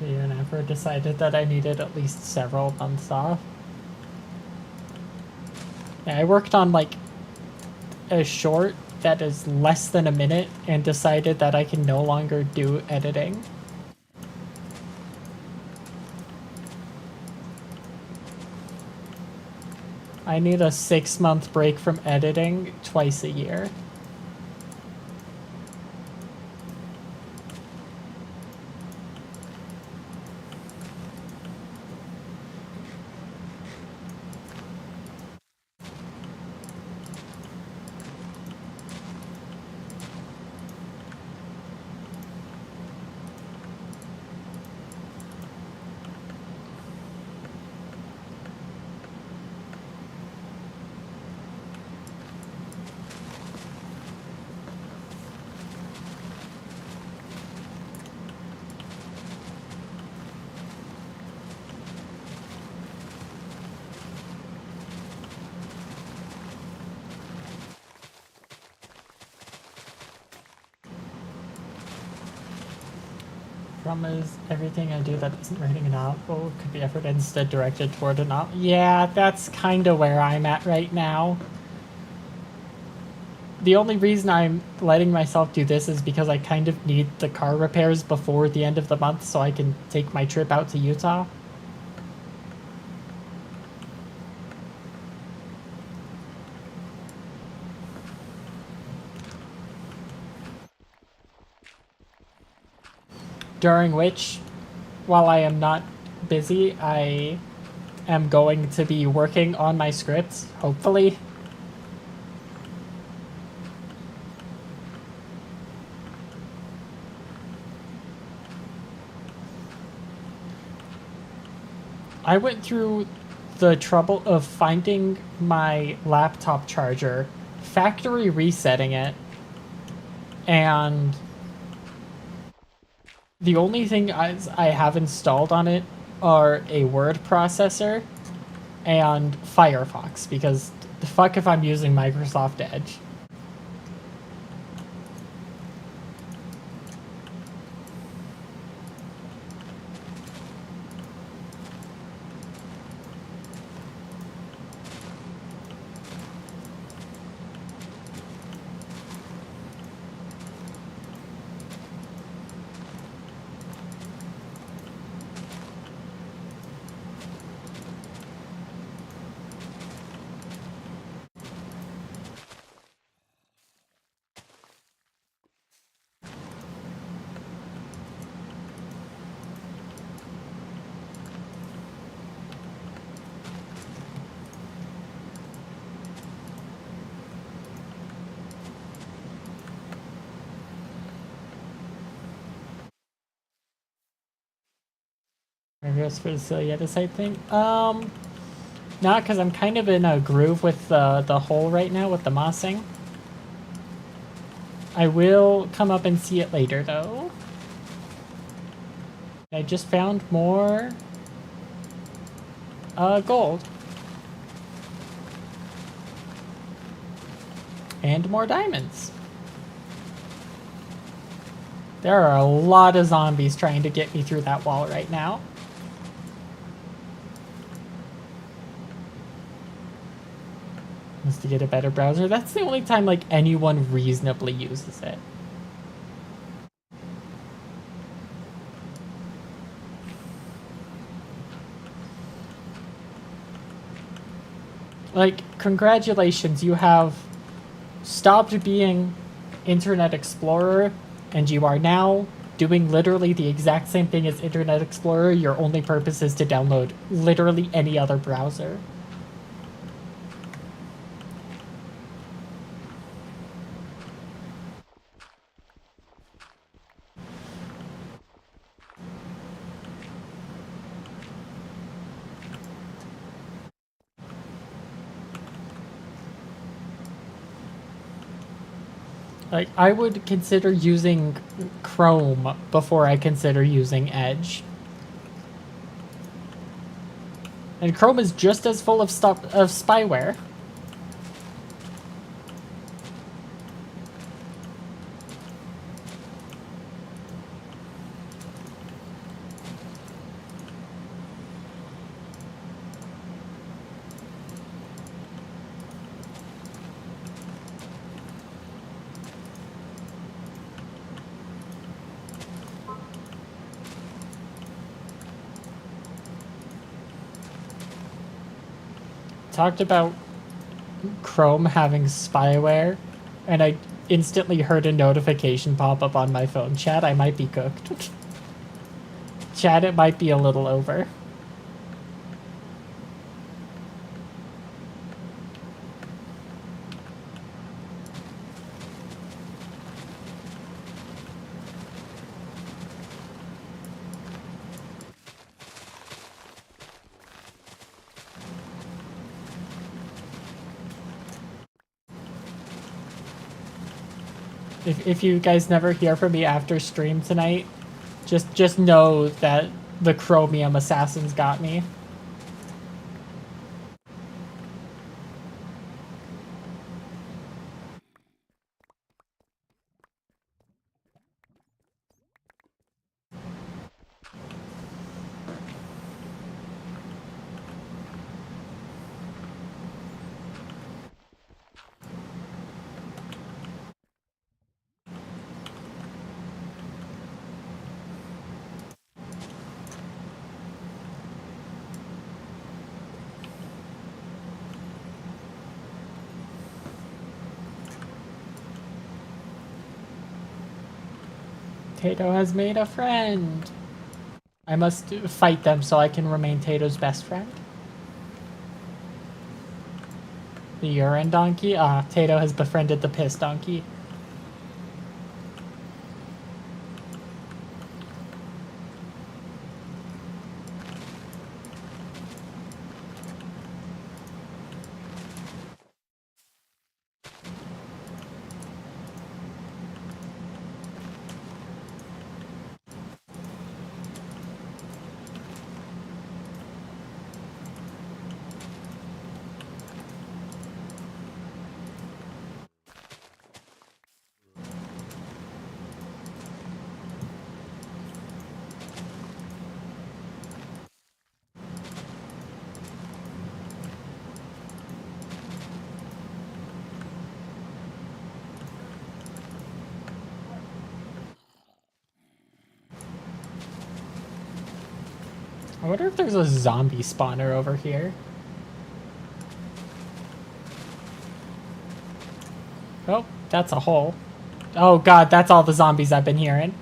Speaker 1: You never decided that I needed at least several months off. Yeah, I worked on like a short that is less than a minute and decided that I can no longer do editing. I need a 6-month break from editing twice a year. Problem is, everything I do that isn't writing a novel could be effort instead directed toward a novel. Yeah, that's kind of where I'm at right now. The only reason I'm letting myself do this is because I kind of need the car repairs before the end of the month so I can take my trip out to Utah. During which, while I am not busy, I am going to be working on my scripts, hopefully. I went through the trouble of finding my laptop charger, factory resetting it, and the only thing I have installed on it are a word processor and Firefox, because the fuck if I'm using Microsoft Edge. Maybe it's for the Cilietta site thing. Not because I'm kind of in a groove with the hole right now with the mossing. I will come up and see it later, though. I just found more gold. And more diamonds. There are a lot of zombies trying to get me through that wall right now. Just to get a better browser. That's the only time like anyone reasonably uses it. Like, congratulations, you have stopped being Internet Explorer and you are now doing literally the exact same thing as Internet Explorer. Your only purpose is to download literally any other browser. Like, I would consider using Chrome before I consider using Edge. And Chrome is just as full of spyware. Talked about Chrome having spyware, and I instantly heard a notification pop up on my phone. Chat, I might be cooked. Chat, it might be a little over. If you guys never hear from me after stream tonight, just know that the Chromium assassins got me. Tato has made a friend. I must fight them so I can remain Tato's best friend. The urine donkey? Ah, Tato has befriended the piss donkey. I wonder if there's a zombie spawner over here. Oh, that's a hole. Oh god, that's all the zombies I've been hearing.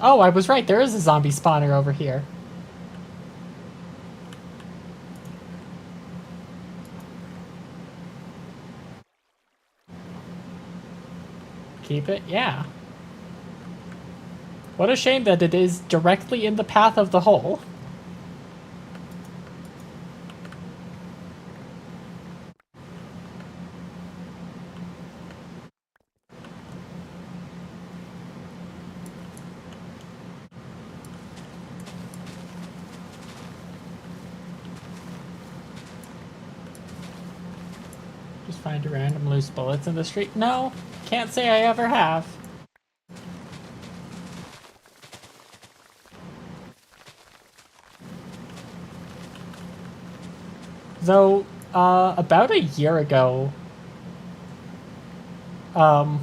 Speaker 1: Oh, I was right. There is a zombie spawner over here. Keep it? Yeah. What a shame that it is directly in the path of the hole. Just find random loose bullets in the street. No, can't say I ever have. Though, about a year ago, I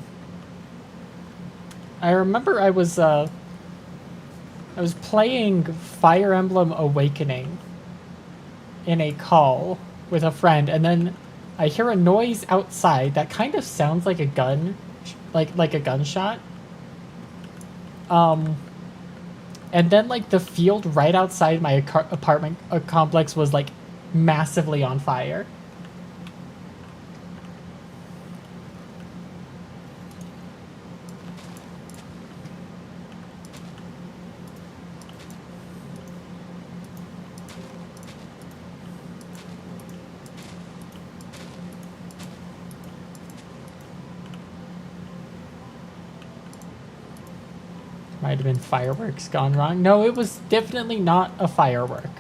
Speaker 1: remember I was playing Fire Emblem Awakening in a call with a friend, and then I hear a noise outside that kind of sounds like a gun, like a gunshot. And then like the field right outside my apartment complex was like massively on fire. Might have been fireworks gone wrong. No, it was definitely not a firework.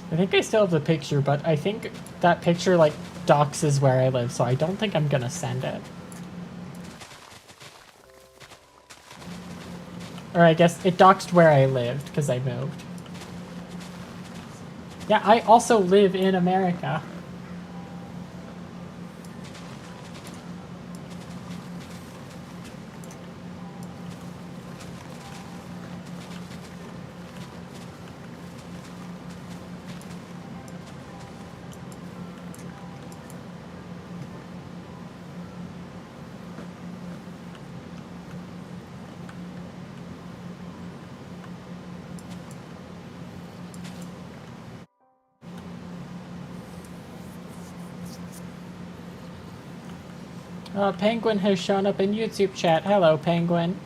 Speaker 1: I think I still have the picture, but I think that picture, like, doxes where I live, so I don't think I'm gonna send it. Or I guess it doxed where I lived, because I moved. Yeah, I also live in America. Penguin has shown up in YouTube chat. Hello, Penguin.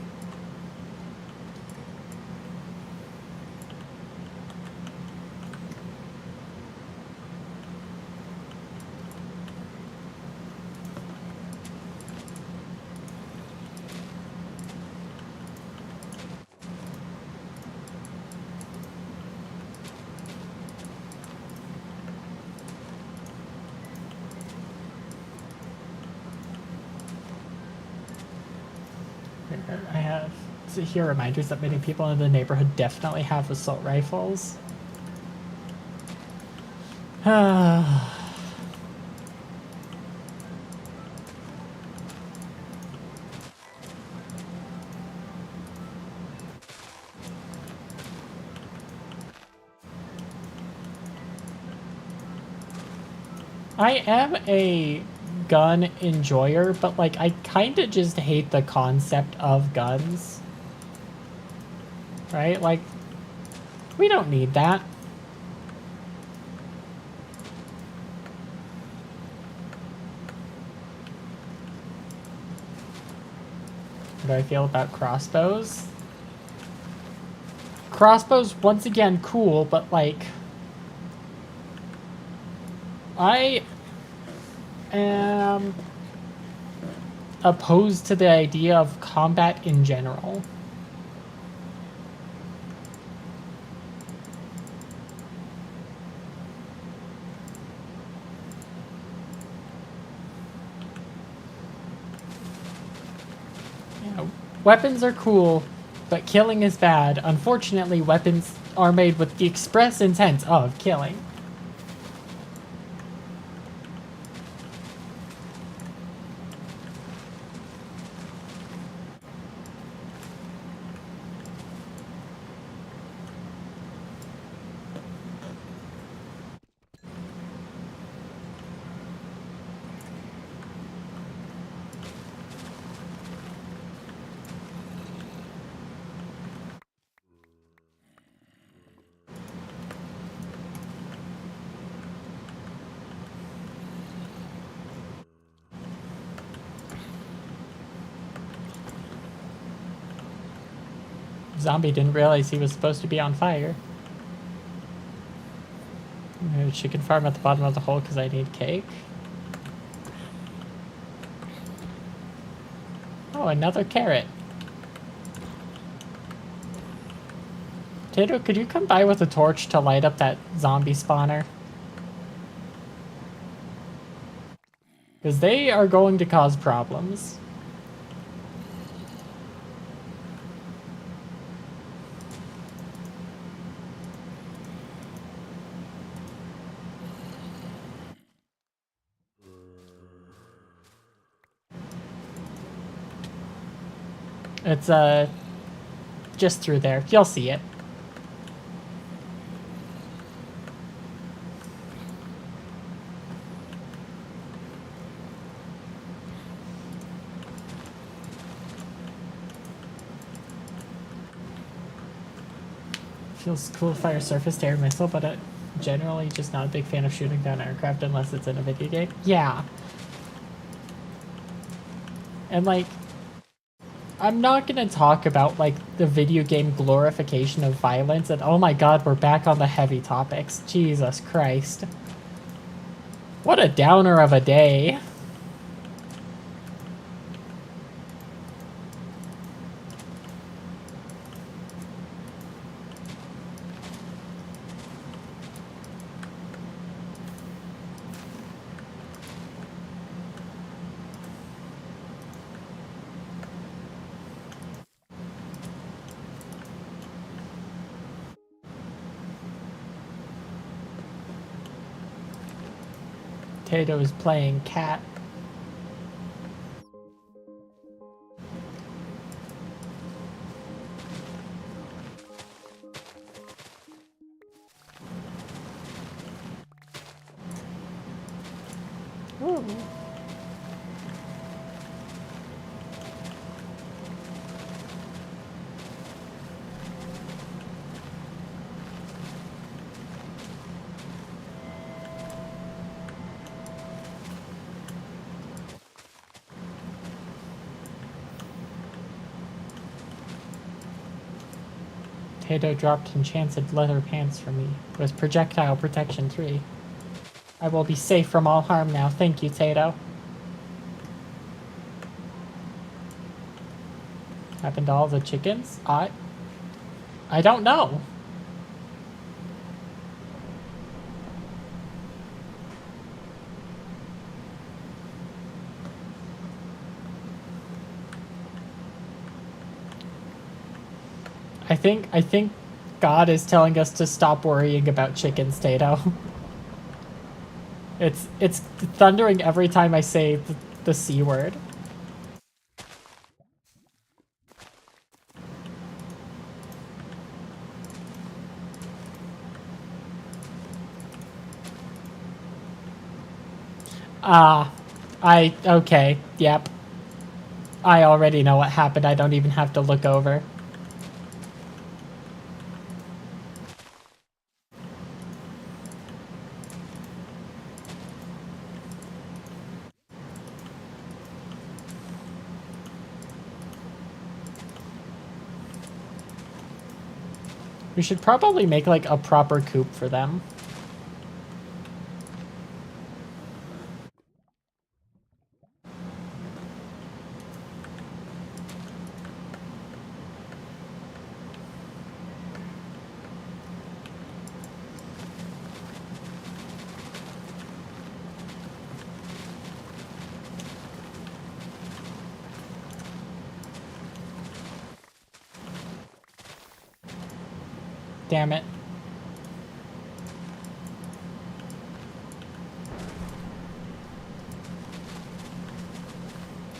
Speaker 1: I have to hear reminders that many people in the neighborhood definitely have assault rifles. I am a gun enjoyer, but like I kind of just hate the concept of guns. Right? Like, we don't need that. How do I feel about crossbows? Crossbows, once again, cool, but like, I am opposed to the idea of combat in general. Yeah, weapons are cool, but killing is bad. Unfortunately, weapons are made with the express intent of killing. Zombie didn't realize he was supposed to be on fire. Chicken farm at the bottom of the hole because I need cake. Oh, another carrot. Tato, could you come by with a torch to light up that zombie spawner? Because they are going to cause problems. It's, just through there. You'll see it. Feels cool to fire surface to air missile, but generally just not a big fan of shooting down aircraft unless it's in a video game. Yeah. And like, I'm not gonna talk about like the video game glorification of violence and oh my god, we're back on the heavy topics. Jesus Christ. What a downer of a day. Tato is playing cat. Ooh. Tato dropped enchanted leather pants for me with projectile protection 3. I will be safe from all harm now. Thank you, Tato. Happened to all the chickens? I don't know. I think God is telling us to stop worrying about chickens, Tato. It's thundering every time I say the C word. Okay, yep. I already know what happened. I don't even have to look over. We should probably make like a proper coop for them. Damn it.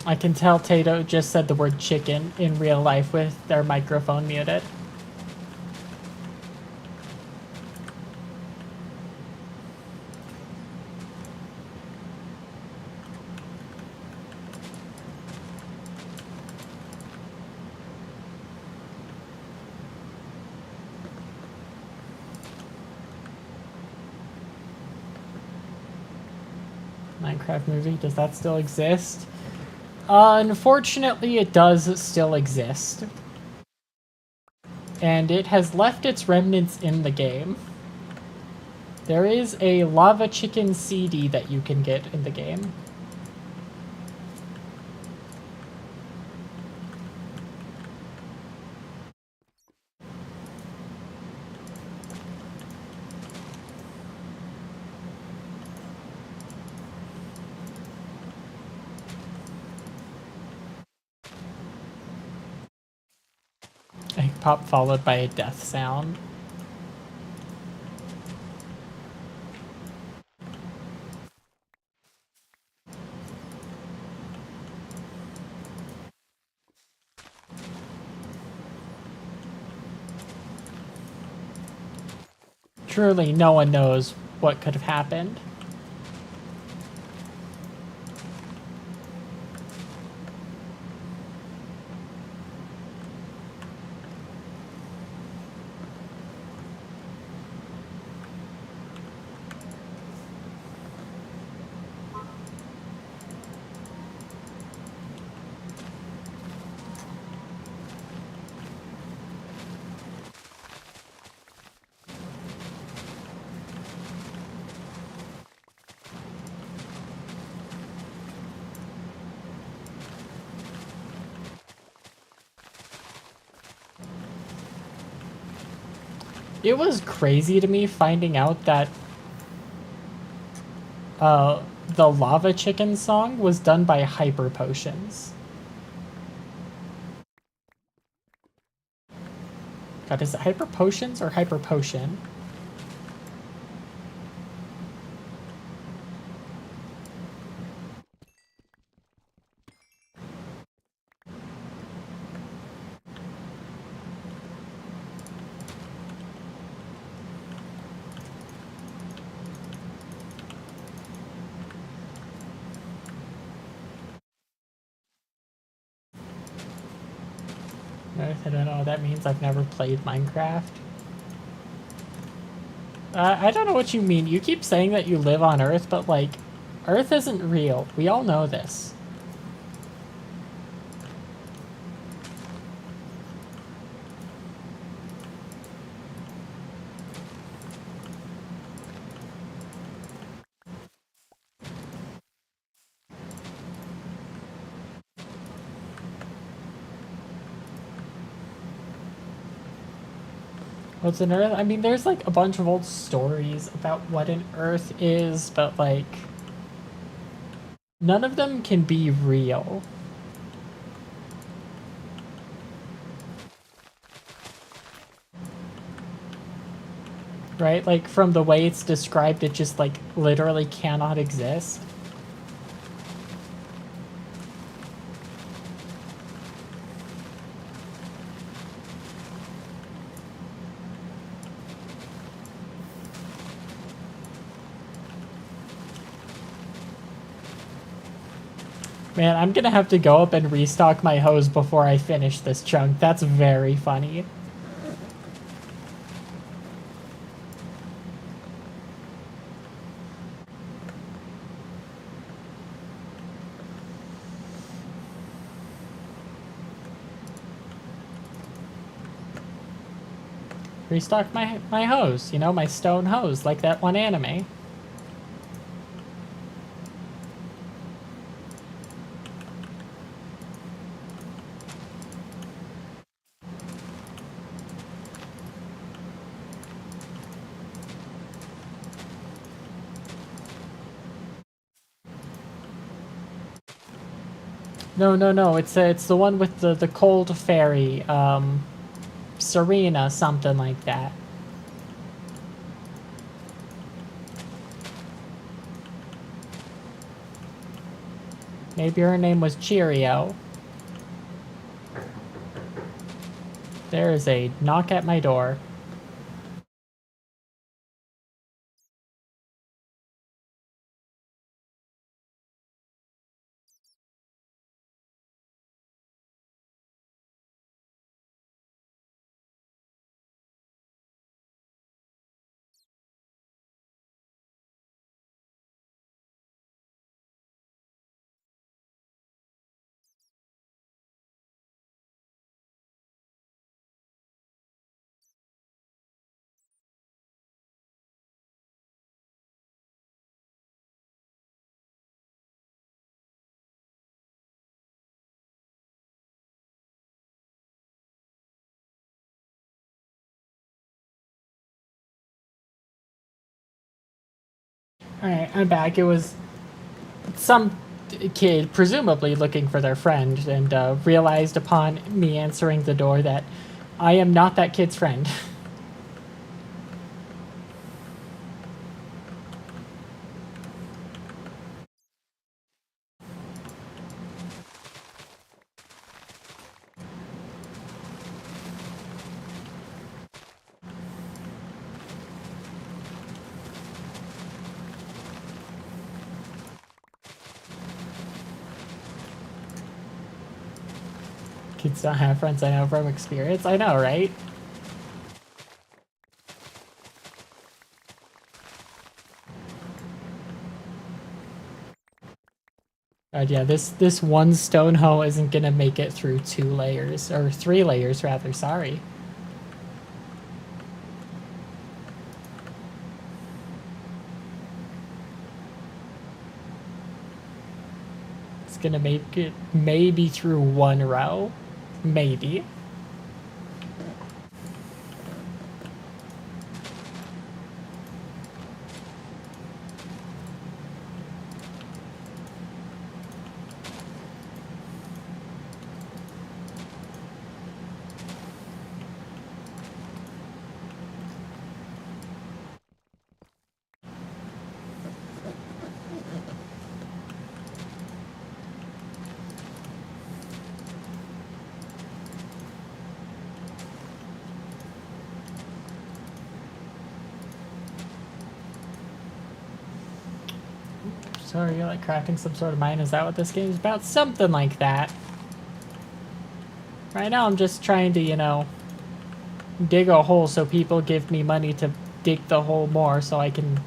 Speaker 1: I can tell Tato just said the word chicken in real life with their microphone muted. Minecraft movie, does that still exist? Unfortunately, it does still exist. And it has left its remnants in the game. There is a lava chicken CD that you can get in the game. A pop followed by a death sound. Truly, no one knows what could have happened. It was crazy to me finding out that the Lava Chicken song was done by Hyper Potions. God, is it Hyper Potions or Hyper Potion? I don't know. That means I've never played Minecraft. I don't know what you mean. You keep saying that you live on Earth, but like, Earth isn't real. We all know this. What's an Earth? I mean, there's like a bunch of old stories about what an Earth is, but like none of them can be real. Right? Like from the way it's described, it just like literally cannot exist. Man, I'm gonna have to go up and restock my hose before I finish this chunk. That's very funny. Restock my hose, you know, my stone hose, like that one anime. No, it's the one with the cold fairy, Serena, something like that. Maybe her name was Cheerio. There is a knock at my door. Alright, I'm back. It was some kid, presumably looking for their friend, and realized upon me answering the door that I am not that kid's friend. Kids don't have friends, I know from experience. I know, right? Yeah, this one stone hoe isn't gonna make it through 2 layers, or 3 layers rather, sorry. It's gonna make it maybe through 1 row. Maybe. So you're like crafting some sort of mine? Is that what this game is about? Something like that. Right now I'm just trying to, you know, dig a hole so people give me money to dig the hole more so I can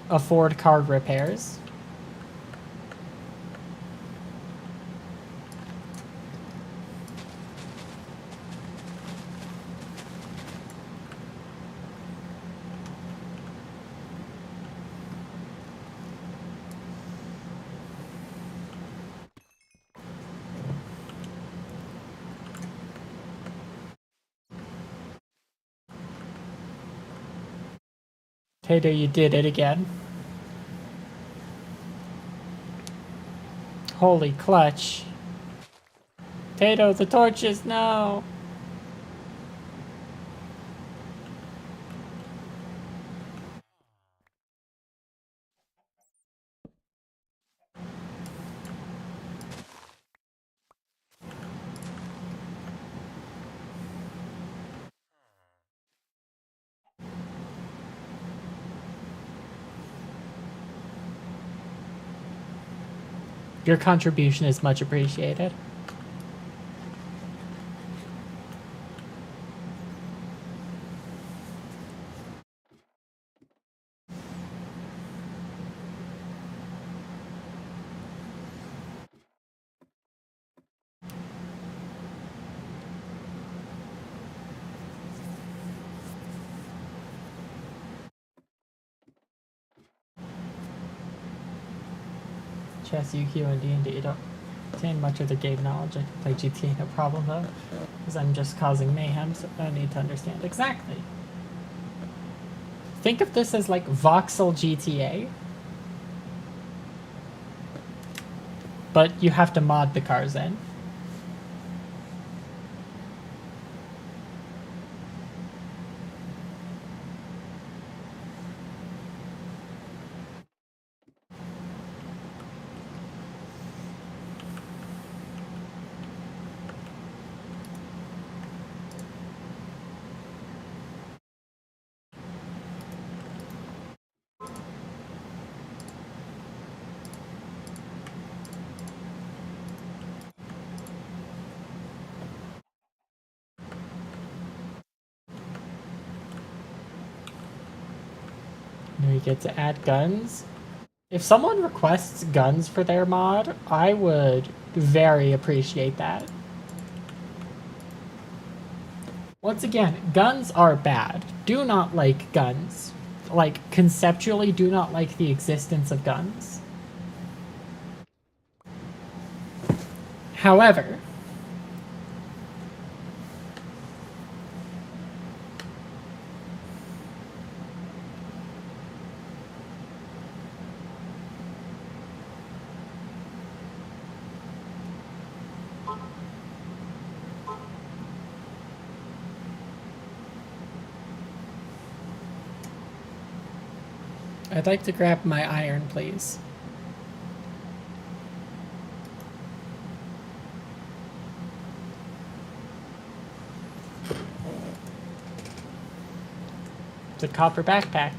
Speaker 1: afford car repairs. Tato, you did it again. Holy clutch. Tato, the torches, no! Your contribution is much appreciated. Chess, Yu-Gi-Oh, and D&D don't contain much of the game knowledge. I can play GTA no problem though, because I'm just causing mayhem, so I need to understand exactly. Think of this as like voxel GTA, but you have to mod the cars in. We get to add guns. If someone requests guns for their mod, I would very appreciate that. Once again, guns are bad. Do not like guns. Like, conceptually, do not like the existence of guns. However, I'd like to grab my iron, please. It's a copper backpack.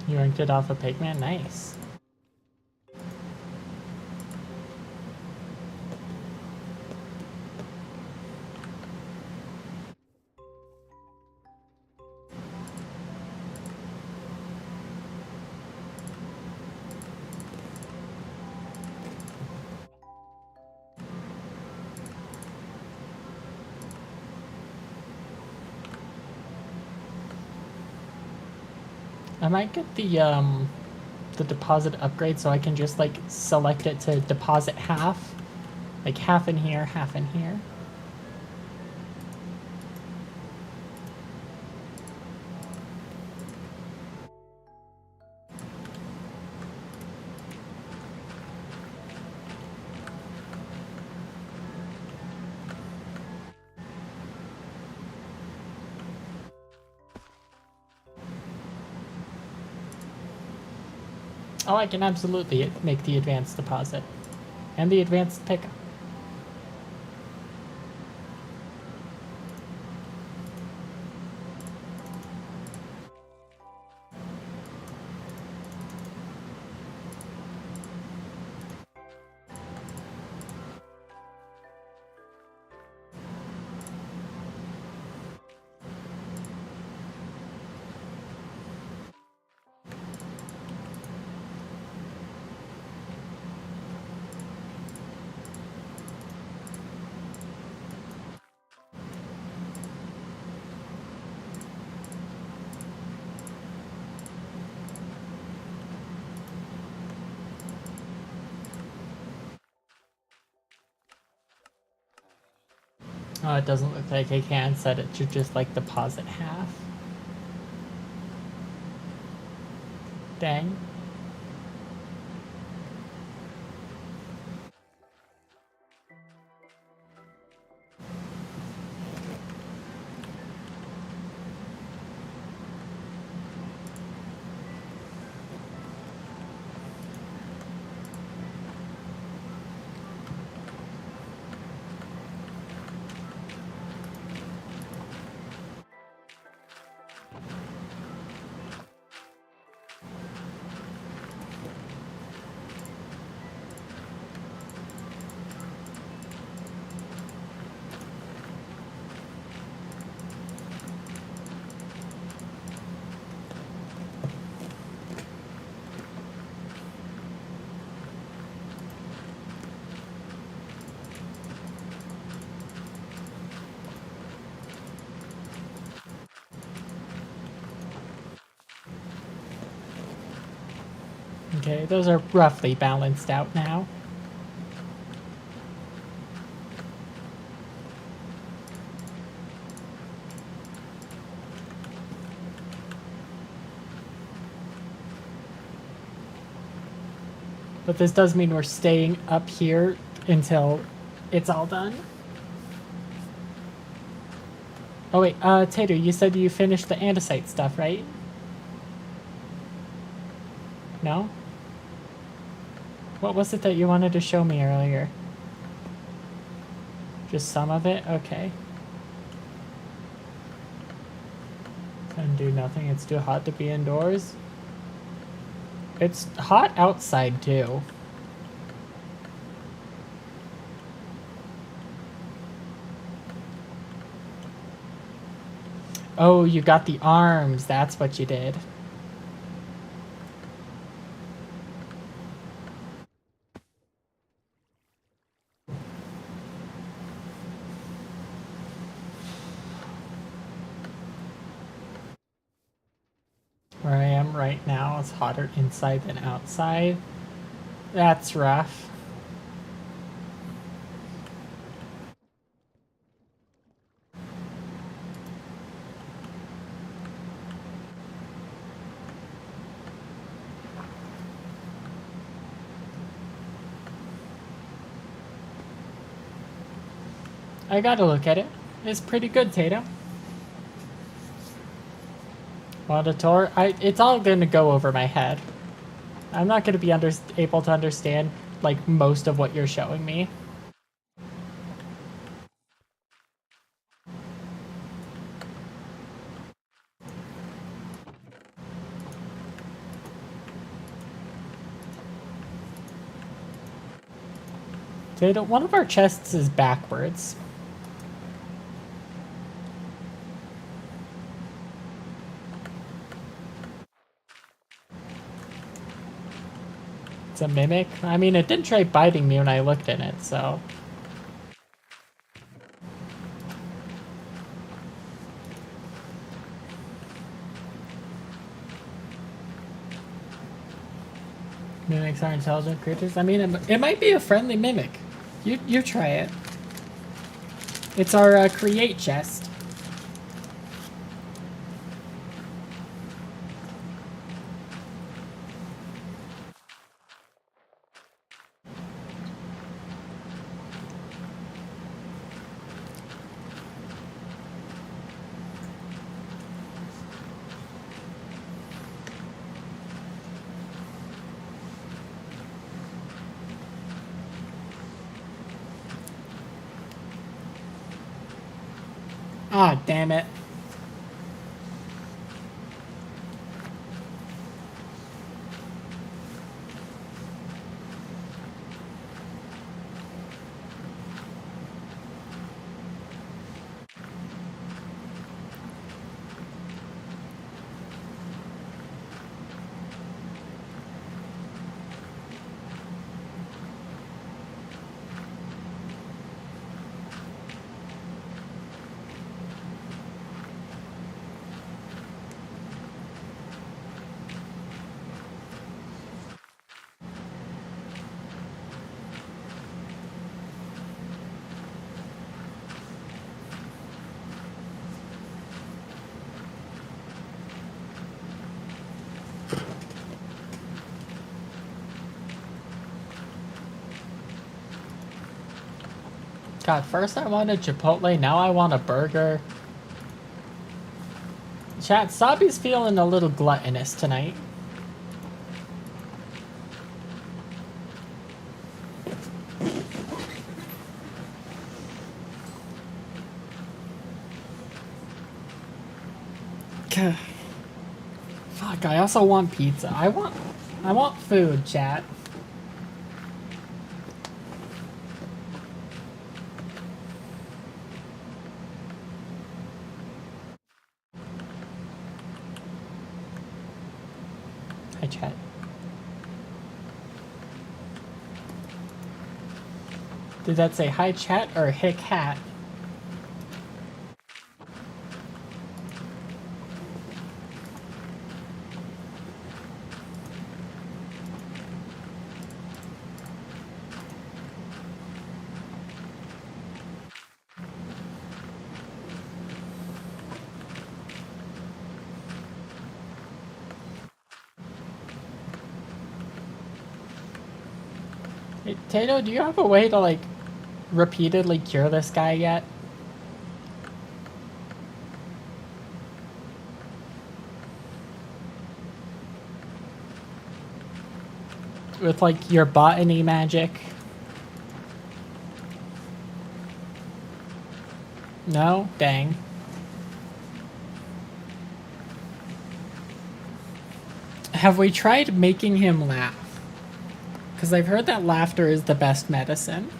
Speaker 1: You ranked it off of Pigman? Nice. I might get the deposit upgrade so I can just like select it to deposit half. Like half in here, half in here. Oh, I can absolutely make the advanced deposit. And the advanced pickup. Oh, it doesn't look like I can set it to just like deposit half. Dang. Okay, those are roughly balanced out now. But this does mean we're staying up here until it's all done. Oh wait, Tater, you said you finished the andesite stuff, right? No? What was it that you wanted to show me earlier? Just some of it? Okay. Can do nothing, it's too hot to be indoors. It's hot outside too. Oh, you got the arms, that's what you did. Where I am right now, it's hotter inside than outside. That's rough. I gotta look at it. It's pretty good, Tato. Auditor, it's all gonna go over my head. I'm not gonna be able to understand like most of what you're showing me. Tato, one of our chests is backwards. It's a mimic? I mean, it did try biting me when I looked in it, so... Mimics are intelligent creatures? I mean, it might be a friendly mimic. You try it. It's our create chest. Ah, damn it. God, first I wanted Chipotle, now I want a burger. Chat, Sabi's feeling a little gluttonous tonight. Fuck, I also want pizza. I want food, chat. Hi, chat. Did that say hi, chat, or hick hat? Hey, Tato, do you have a way to, like, repeatedly cure this guy yet? With, like, your botany magic? No? Dang. Have we tried making him laugh? Because I've heard that laughter is the best medicine.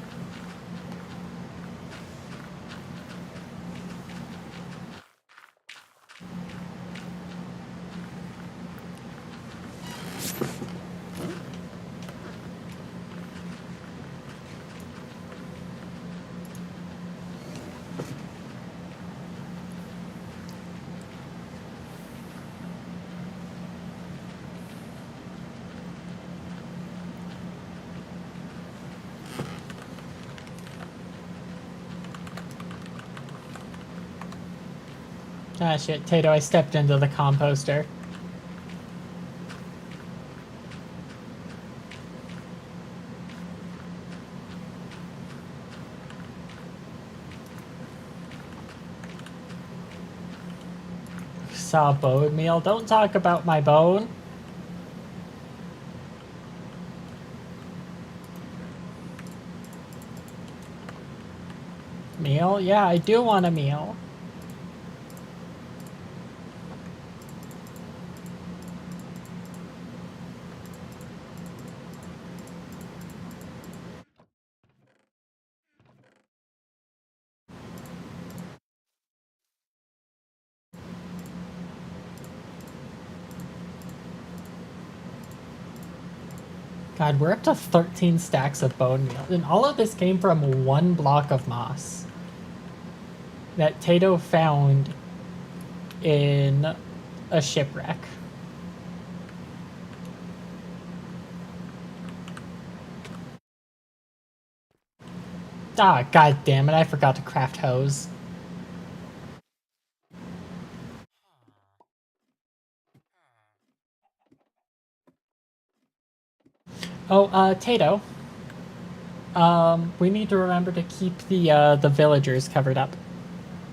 Speaker 1: Ah shit, Tato, I stepped into the composter. Saw bone meal. Don't talk about my bone. Meal? Yeah, I do want a meal. God, we're up to 13 stacks of bone meal. And all of this came from one block of moss that Tato found in a shipwreck. Ah, god damn it, I forgot to craft hose. Oh, Tato. We need to remember to keep the villagers covered up.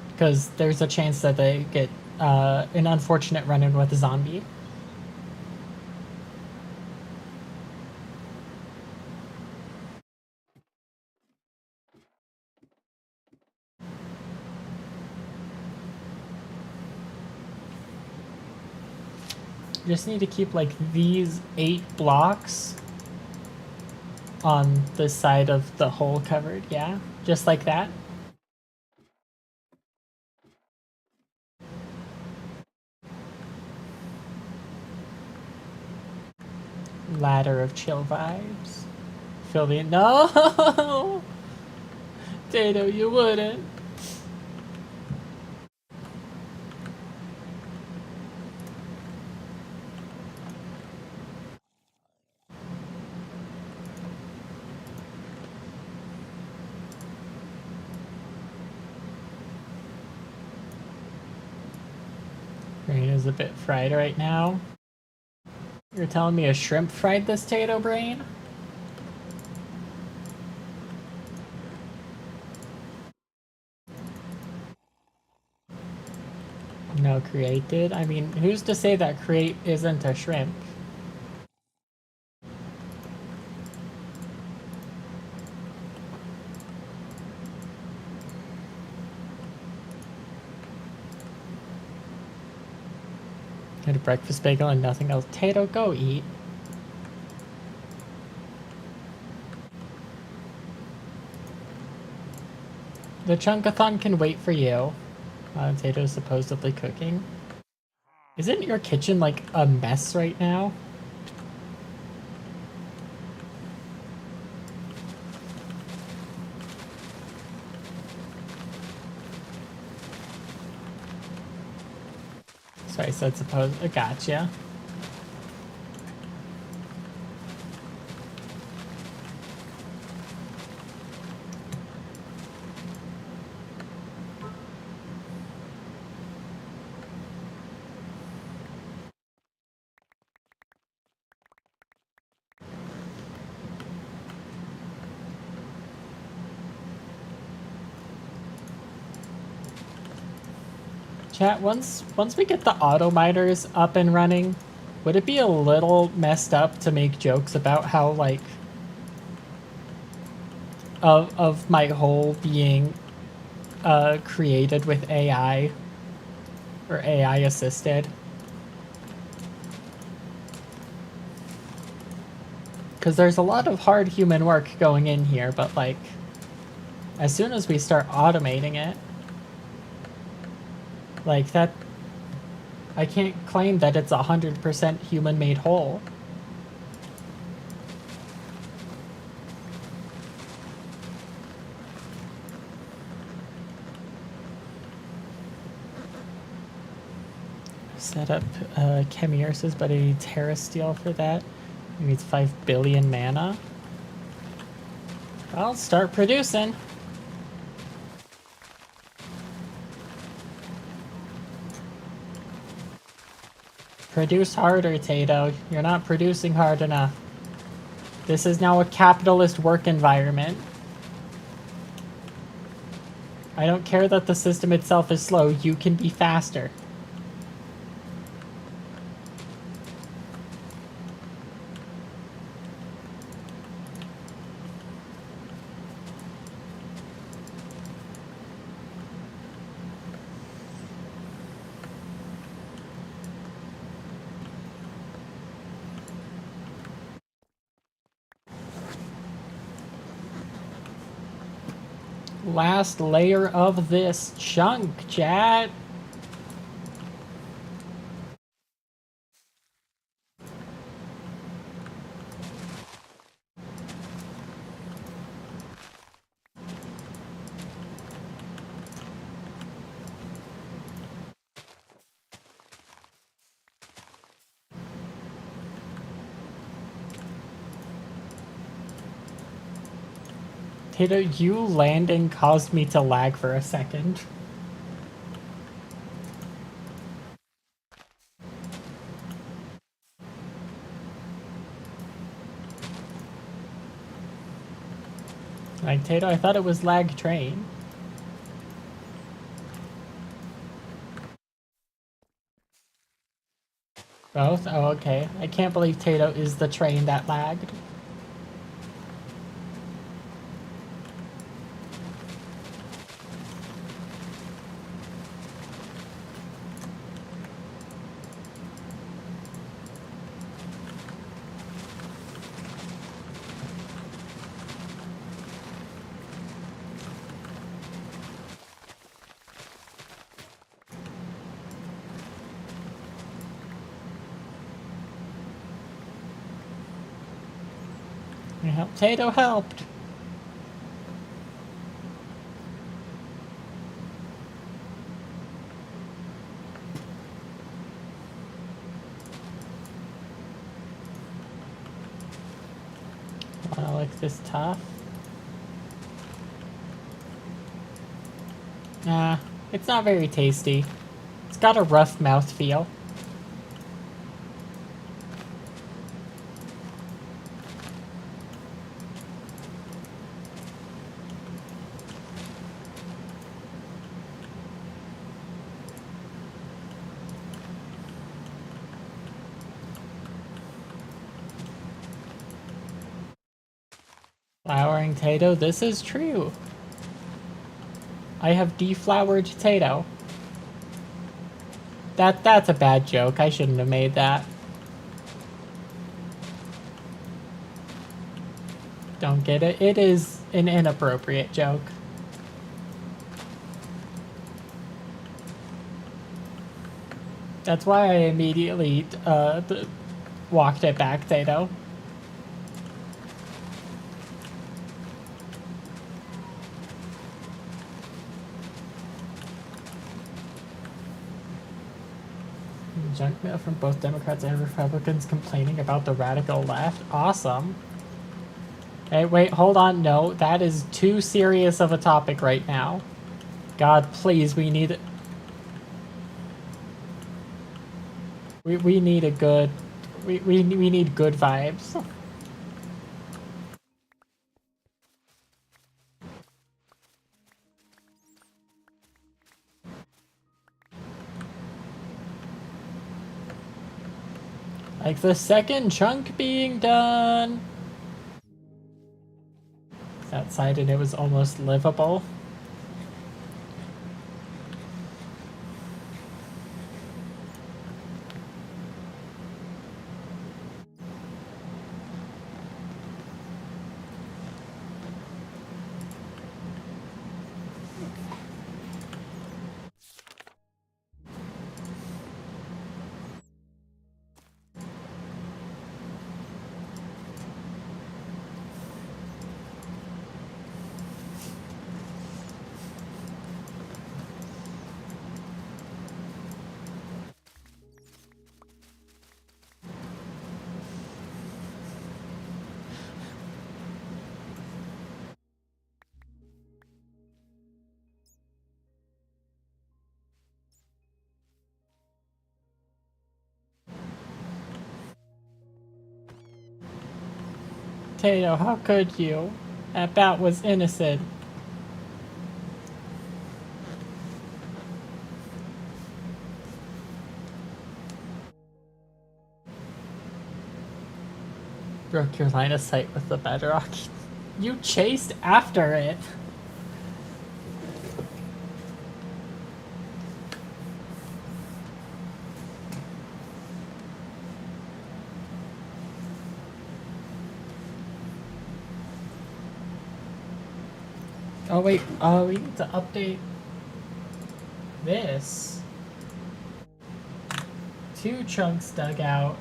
Speaker 1: Because there's a chance that they get an unfortunate run-in with a zombie. You just need to keep like these 8 blocks on the side of the hole covered, yeah? Just like that. Ladder of chill vibes. Fill the... No! Tato, you wouldn't. Brain is a bit fried right now. You're telling me a shrimp fried this Tato brain? know, create did. I mean, who's to say that create isn't a shrimp? Had a breakfast bagel and nothing else. Tato, go eat. The Chunkathon can wait for you. Tato's supposedly cooking. Isn't your kitchen like a mess right now? Sorry, I said suppose. Gotcha. Chat, once we get the auto miners up and running, would it be a little messed up to make jokes about how, like, of my hole being created with AI or AI assisted? Because there's a lot of hard human work going in here, but like, as soon as we start automating it, like that, I can't claim that it's 100% human-made hole. Set up Chemierces, but I need Terra Steel for that. It needs 5 billion mana. I'll start producing. Produce harder, Tato. You're not producing hard enough. This is now a capitalist work environment. I don't care that the system itself is slow. You can be faster. Last layer of this chunk, chat. Tato, you landing caused me to lag for a second. Like, Tato, I thought it was lag train. Both? Oh, okay. I can't believe Tato is the train that lagged. Tato helped. Wanna lick this tough? Nah, it's not very tasty. It's got a rough mouthfeel. Flowering Tato, this is true. I have deflowered Tato. That's a bad joke. I shouldn't have made that. Don't get it? It is an inappropriate joke. That's why I immediately walked it back, Tato. Junk mail from both Democrats and Republicans complaining about the radical left. Awesome. Hey, wait, hold on. No, that is too serious of a topic right now. God, please, we need... We need a good... We need good vibes. Like the second chunk being done. It's outside and it was almost livable. Tato, how could you? That bat was innocent. Broke your line of sight with the bedrock. You chased after it. Oh wait, we need to update this. 2 chunks dug out.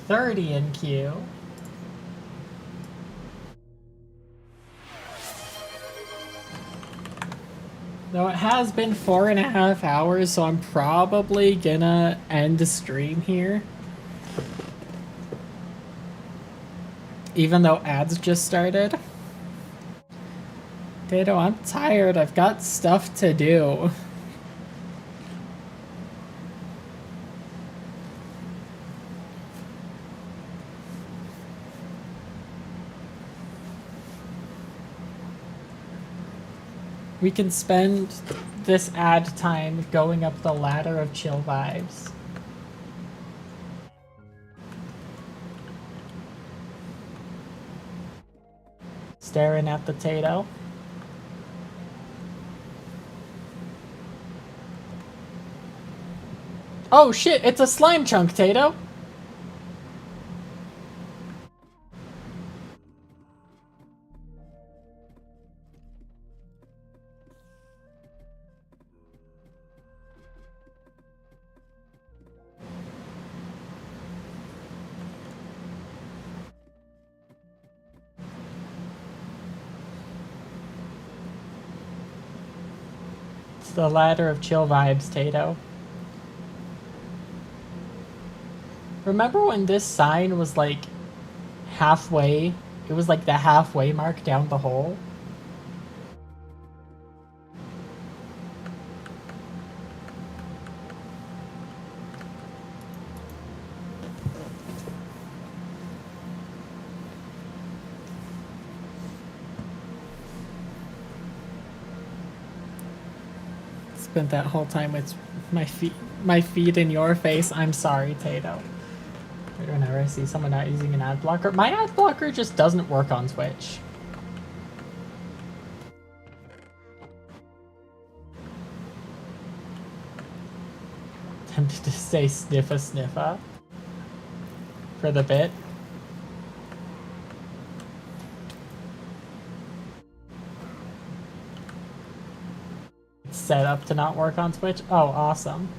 Speaker 1: 30 in queue. Though it has been 4.5 hours, so I'm probably gonna end the stream here. Even though ads just started. Tato, I'm tired. I've got stuff to do. We can spend this ad time going up the ladder of chill vibes. Staring at the Tato. Oh shit, it's a slime chunk, Tato! It's the ladder of chill vibes, Tato. Remember when this sign was like halfway? It was like the halfway mark down the hole? Spent that whole time with my feet in your face. I'm sorry, Tato. Whenever I see someone not using an ad blocker. My ad blocker just doesn't work on Twitch. Tempted to say sniffa sniffa for the bit. It's set up to not work on Twitch. Oh, awesome.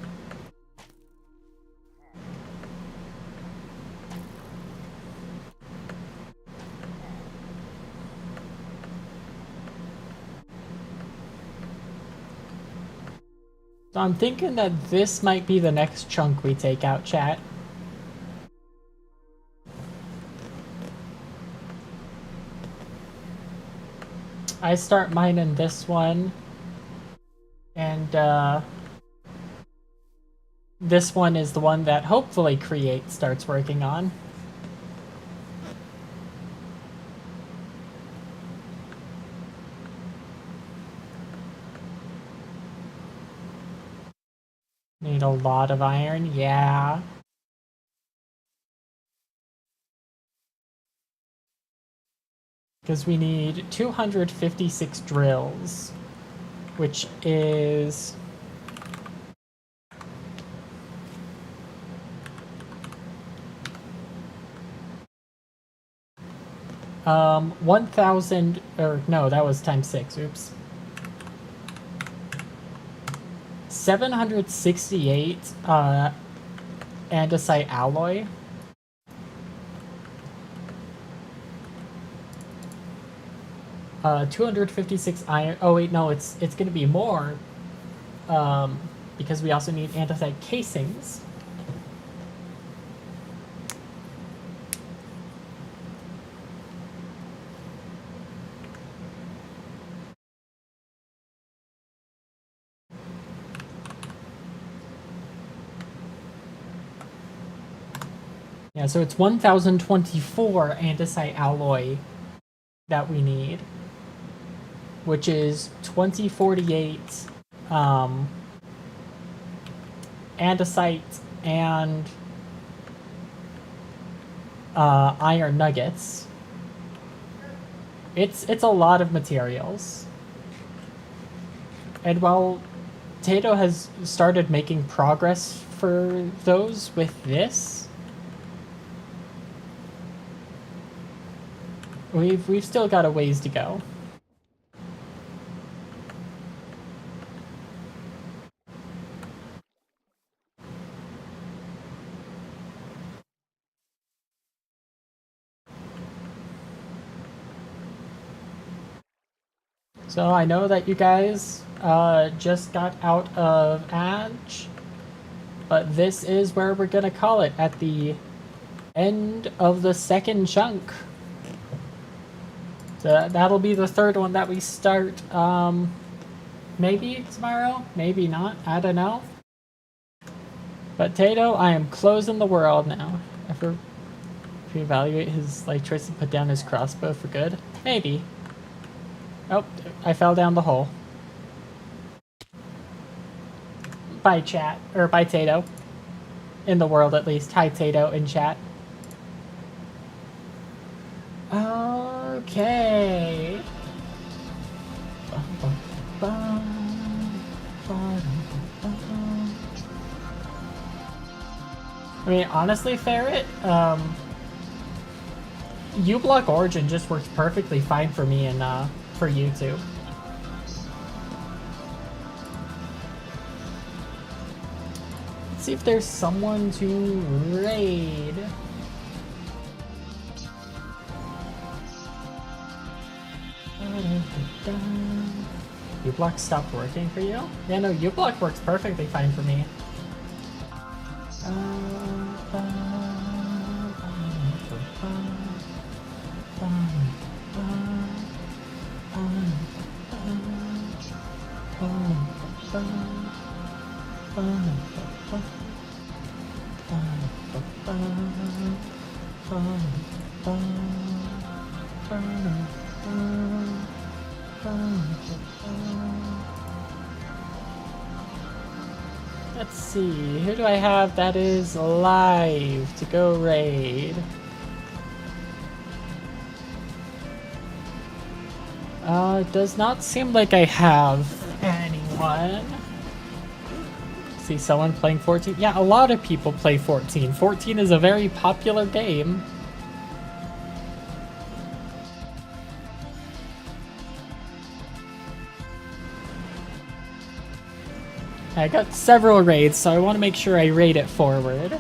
Speaker 1: So I'm thinking that this might be the next chunk we take out, chat. I start mining this one, and this one is the one that hopefully Create starts working on. Need a lot of iron, yeah. Because we need 256 drills, which is... Um, 1,000, or no, that was times 6, oops. 768 andesite alloy. Uh, 256 iron. Oh wait, no, it's gonna be more. Because we also need andesite casings. Yeah, so it's 1,024 andesite alloy that we need, which is 2048 andesite and iron nuggets. It's a lot of materials. And while Tato has started making progress for those with this, we've still got a ways to go. So I know that you guys just got out of Adge, but this is where we're gonna call it at the end of the second chunk. So that'll be the third one that we start, maybe tomorrow, maybe not, I don't know. But Tato, I am closing the world now. If we evaluate his life choice and put down his crossbow for good, maybe. Oh, I fell down the hole. Bye, chat. Or bye, Tato. In the world, at least. Hi, Tato, in chat. Okay. I mean, honestly, Ferret, uBlock Origin just works perfectly fine for me and, for YouTube. Let's see if there's someone to raid. uBlock stopped working for you? Yeah, no, uBlock works perfectly fine for me. Let's see, who do I have that is live to go raid? It does not seem like I have anyone. See someone playing 14? Yeah, a lot of people play 14. 14 is a very popular game. I got several raids, so I want to make sure I raid it forward.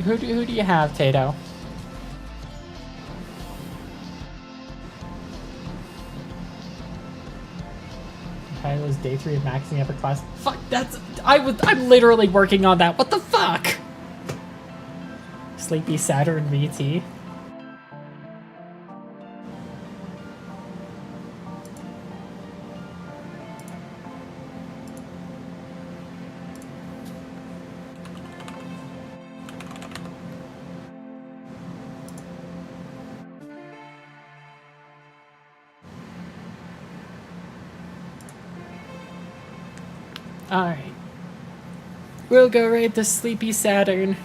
Speaker 1: Who do you have, Tato? Okay, it was day 3 of maxing upper class. Fuck, I'm literally working on that. What the fuck? Sleepy Saturn VT. Alright. We'll go raid the Sleepy Saturn.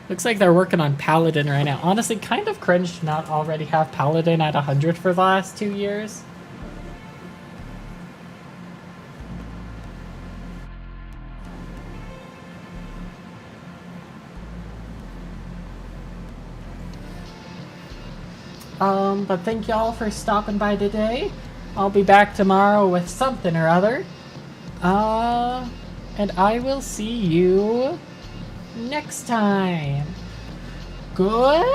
Speaker 1: Looks like they're working on Paladin right now. Honestly, kind of cringe to not already have Paladin at 100 for the last 2 years. But thank y'all for stopping by today. I'll be back tomorrow with something or other. And I will see you next time. Goodbye.